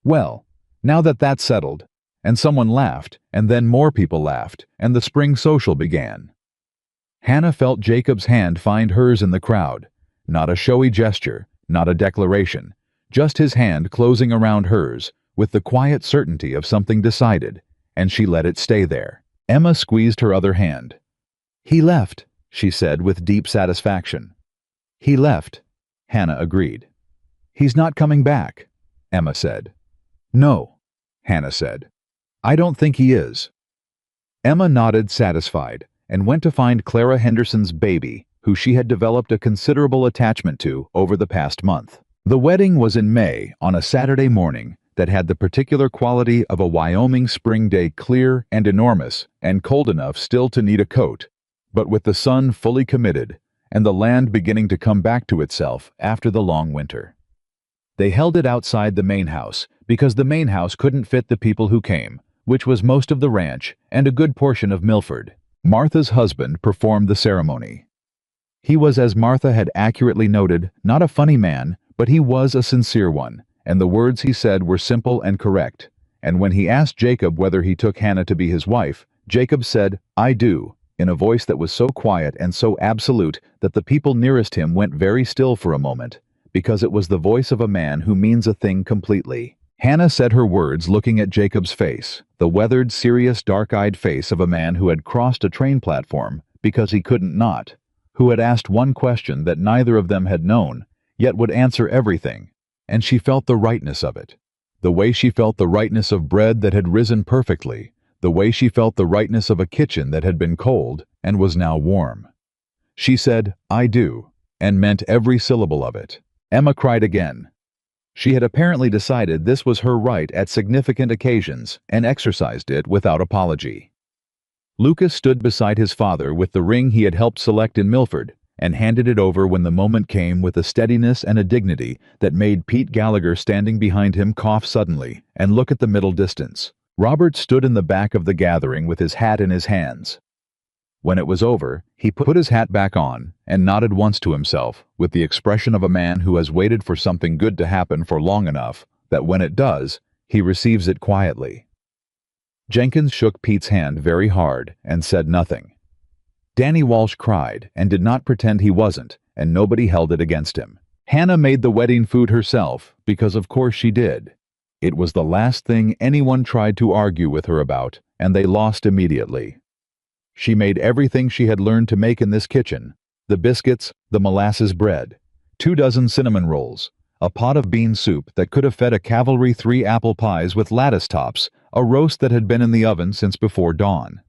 "Well, now that that's settled," and someone laughed, and then more people laughed, and the spring social began. Hannah felt Jacob's hand find hers in the crowd. Not a showy gesture, not a declaration, just his hand closing around hers, with the quiet certainty of something decided, and she let it stay there. Emma squeezed her other hand. "He left," she said with deep satisfaction. "He left," Hannah agreed. "He's not coming back," Emma said. "No," Hannah said. "I don't think he is." Emma nodded satisfied and went to find Clara Henderson's baby, who she had developed a considerable attachment to over the past month. The wedding was in May on a Saturday morning that had the particular quality of a Wyoming spring day, clear and enormous and cold enough still to need a coat, but with the sun fully committed and the land beginning to come back to itself after the long winter. They held it outside the main house because the main house couldn't fit the people who came, which was most of the ranch and a good portion of Milford. Martha's husband performed the ceremony. He was, as Martha had accurately noted, not a funny man, but he was a sincere one, and the words he said were simple and correct. And when he asked Jacob whether he took Hannah to be his wife, Jacob said, "I do," in a voice that was so quiet and so absolute that the people nearest him went very still for a moment, because it was the voice of a man who means a thing completely. Hannah said her words looking at Jacob's face, the weathered, serious, dark-eyed face of a man who had crossed a train platform because he couldn't not, who had asked one question that neither of them had known, yet would answer everything, and she felt the rightness of it. The way she felt the rightness of bread that had risen perfectly, the way she felt the rightness of a kitchen that had been cold and was now warm. She said, "I do," and meant every syllable of it. Emma cried again. She had apparently decided this was her right at significant occasions and exercised it without apology. Lucas stood beside his father with the ring he had helped select in Milford and handed it over when the moment came with a steadiness and a dignity that made Pete Gallagher standing behind him cough suddenly and look at the middle distance. Robert stood in the back of the gathering with his hat in his hands. When it was over, he put his hat back on and nodded once to himself with the expression of a man who has waited for something good to happen for long enough that when it does, he receives it quietly. Jenkins shook Pete's hand very hard and said nothing. Danny Walsh cried and did not pretend he wasn't, and nobody held it against him. Hannah made the wedding food herself because of course she did. It was the last thing anyone tried to argue with her about, and they lost immediately. She made everything she had learned to make in this kitchen: the biscuits, the molasses bread, 24 cinnamon rolls, a pot of bean soup that could have fed a cavalry 3 apple pies with lattice tops, a roast that had been in the oven since before dawn.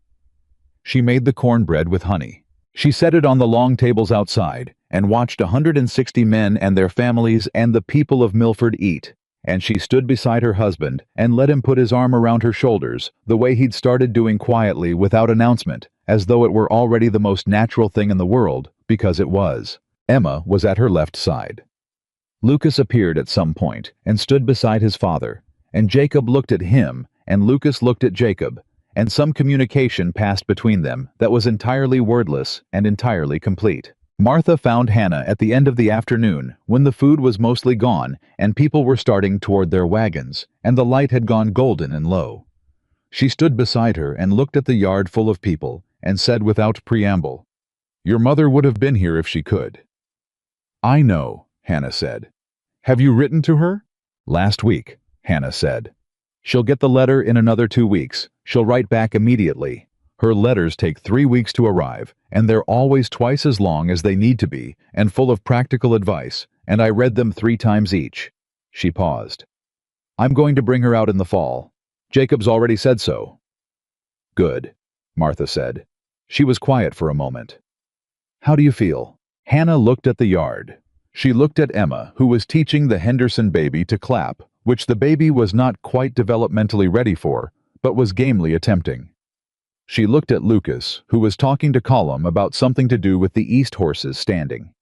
She made the cornbread with honey. She set it on the long tables outside and watched 160 men and their families and the people of Milford eat, and she stood beside her husband and let him put his arm around her shoulders the way he'd started doing quietly without announcement, as though it were already the most natural thing in the world, because it was. Emma was at her left side. Lucas appeared at some point and stood beside his father, and Jacob looked at him, and Lucas looked at Jacob, and some communication passed between them that was entirely wordless and entirely complete. Martha found Hannah at the end of the afternoon when the food was mostly gone and people were starting toward their wagons, and the light had gone golden and low. She stood beside her and looked at the yard full of people and said without preamble, "Your mother would have been here if she could." I know, Hannah said. Have you written to her? Last week, Hannah said. She'll get the letter in another 2 weeks. She'll write back immediately. Her letters take 3 weeks to arrive, and they're always twice as long as they need to be, and full of practical advice, and I read them 3 times each. She paused. I'm going to bring her out in the fall. Jacob's already said so. Good, Martha said. She was quiet for a moment. How do you feel? Hannah looked at the yard. She looked at Emma, who was teaching the Henderson baby to clap, which the baby was not quite developmentally ready for, but was gamely attempting. She looked at Lucas, who was talking to Colum about something to do with the East horses standing.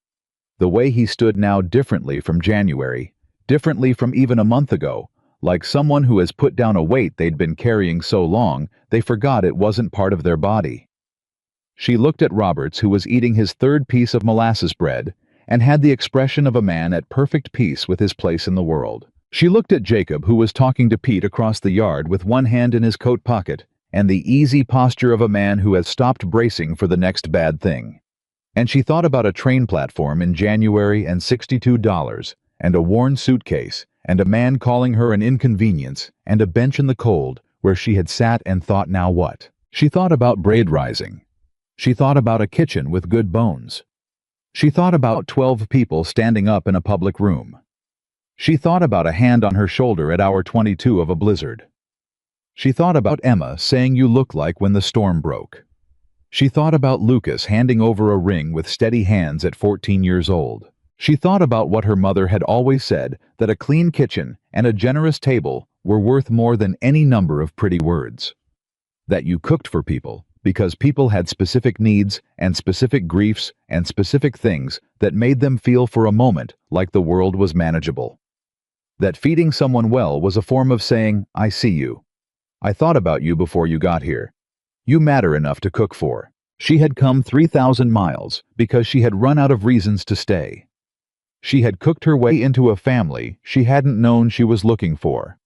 The way he stood now differently from January, differently from even a month ago, like someone who has put down a weight they'd been carrying so long they forgot it wasn't part of their body. She looked at Roberts, who was eating his 3rd piece of molasses bread, and had the expression of a man at perfect peace with his place in the world. She looked at Jacob, who was talking to Pete across the yard with one hand in his coat pocket, and the easy posture of a man who has stopped bracing for the next bad thing. And she thought about a train platform in January and $62, and a worn suitcase, and a man calling her an inconvenience, and a bench in the cold where she had sat and thought, now what? She thought about braid rising. She thought about a kitchen with good bones. She thought about 12 people standing up in a public room. She thought about a hand on her shoulder at hour 22 of a blizzard. She thought about Emma saying you look like when the storm broke. She thought about Lucas handing over a ring with steady hands at 14 years old. She thought about what her mother had always said, that a clean kitchen and a generous table were worth more than any number of pretty words. That you cooked for people because people had specific needs and specific griefs and specific things that made them feel for a moment like the world was manageable. That feeding someone well was a form of saying, I see you. I thought about you before you got here. You matter enough to cook for. She had come 3,000 miles because she had run out of reasons to stay. She had cooked her way into a family she hadn't known she was looking for.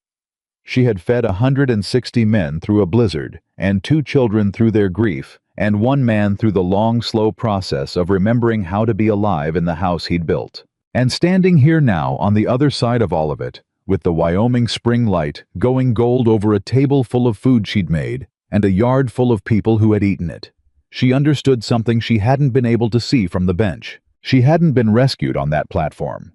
She had fed 160 men through a blizzard, and 2 children through their grief, and 1 man through the long, slow process of remembering how to be alive in the house he'd built. And standing here now on the other side of all of it, with the Wyoming spring light going gold over a table full of food she'd made, and a yard full of people who had eaten it, she understood something she hadn't been able to see from the bench. She hadn't been rescued on that platform.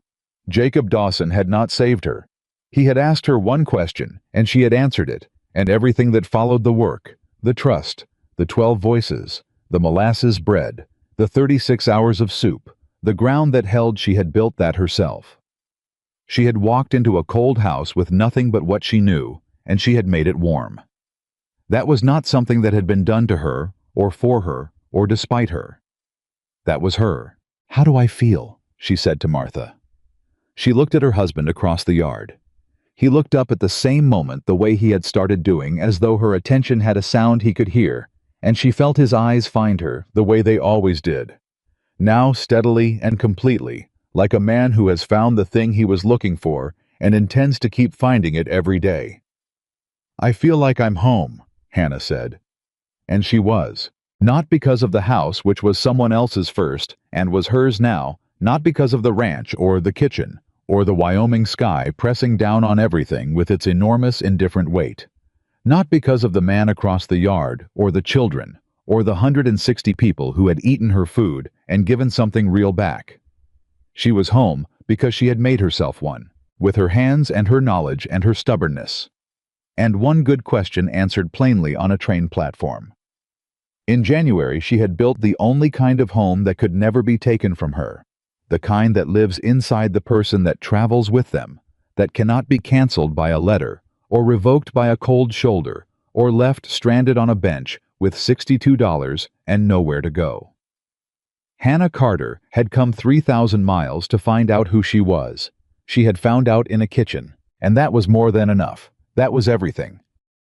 Jacob Dawson had not saved her. He had asked her one question, and she had answered it, and everything that followed the work, the trust, the 12 voices, the molasses bread, the 36 hours of soup, the ground that held, she had built that herself. She had walked into a cold house with nothing but what she knew, and she had made it warm. That was not something that had been done to her, or for her, or despite her. That was her. How do I feel? She said to Martha. She looked at her husband across the yard. He looked up at the same moment the way he had started doing, as though her attention had a sound he could hear, and she felt his eyes find her the way they always did. Now steadily and completely, like a man who has found the thing he was looking for and intends to keep finding it every day. I feel like I'm home, Hannah said. And she was. Not because of the house, which was someone else's first and was hers now, not because of the ranch or the kitchen, or the Wyoming sky pressing down on everything with its enormous indifferent weight. Not because of the man across the yard, or the children, or the 160 people who had eaten her food and given something real back. She was home because she had made herself one, with her hands and her knowledge and her stubbornness. And one good question answered plainly on a train platform. In January, she had built the only kind of home that could never be taken from her, the kind that lives inside the person that travels with them, that cannot be canceled by a letter, or revoked by a cold shoulder, or left stranded on a bench with $62 and nowhere to go. Hannah Carter had come 3,000 miles to find out who she was. She had found out in a kitchen, and that was more than enough. That was everything.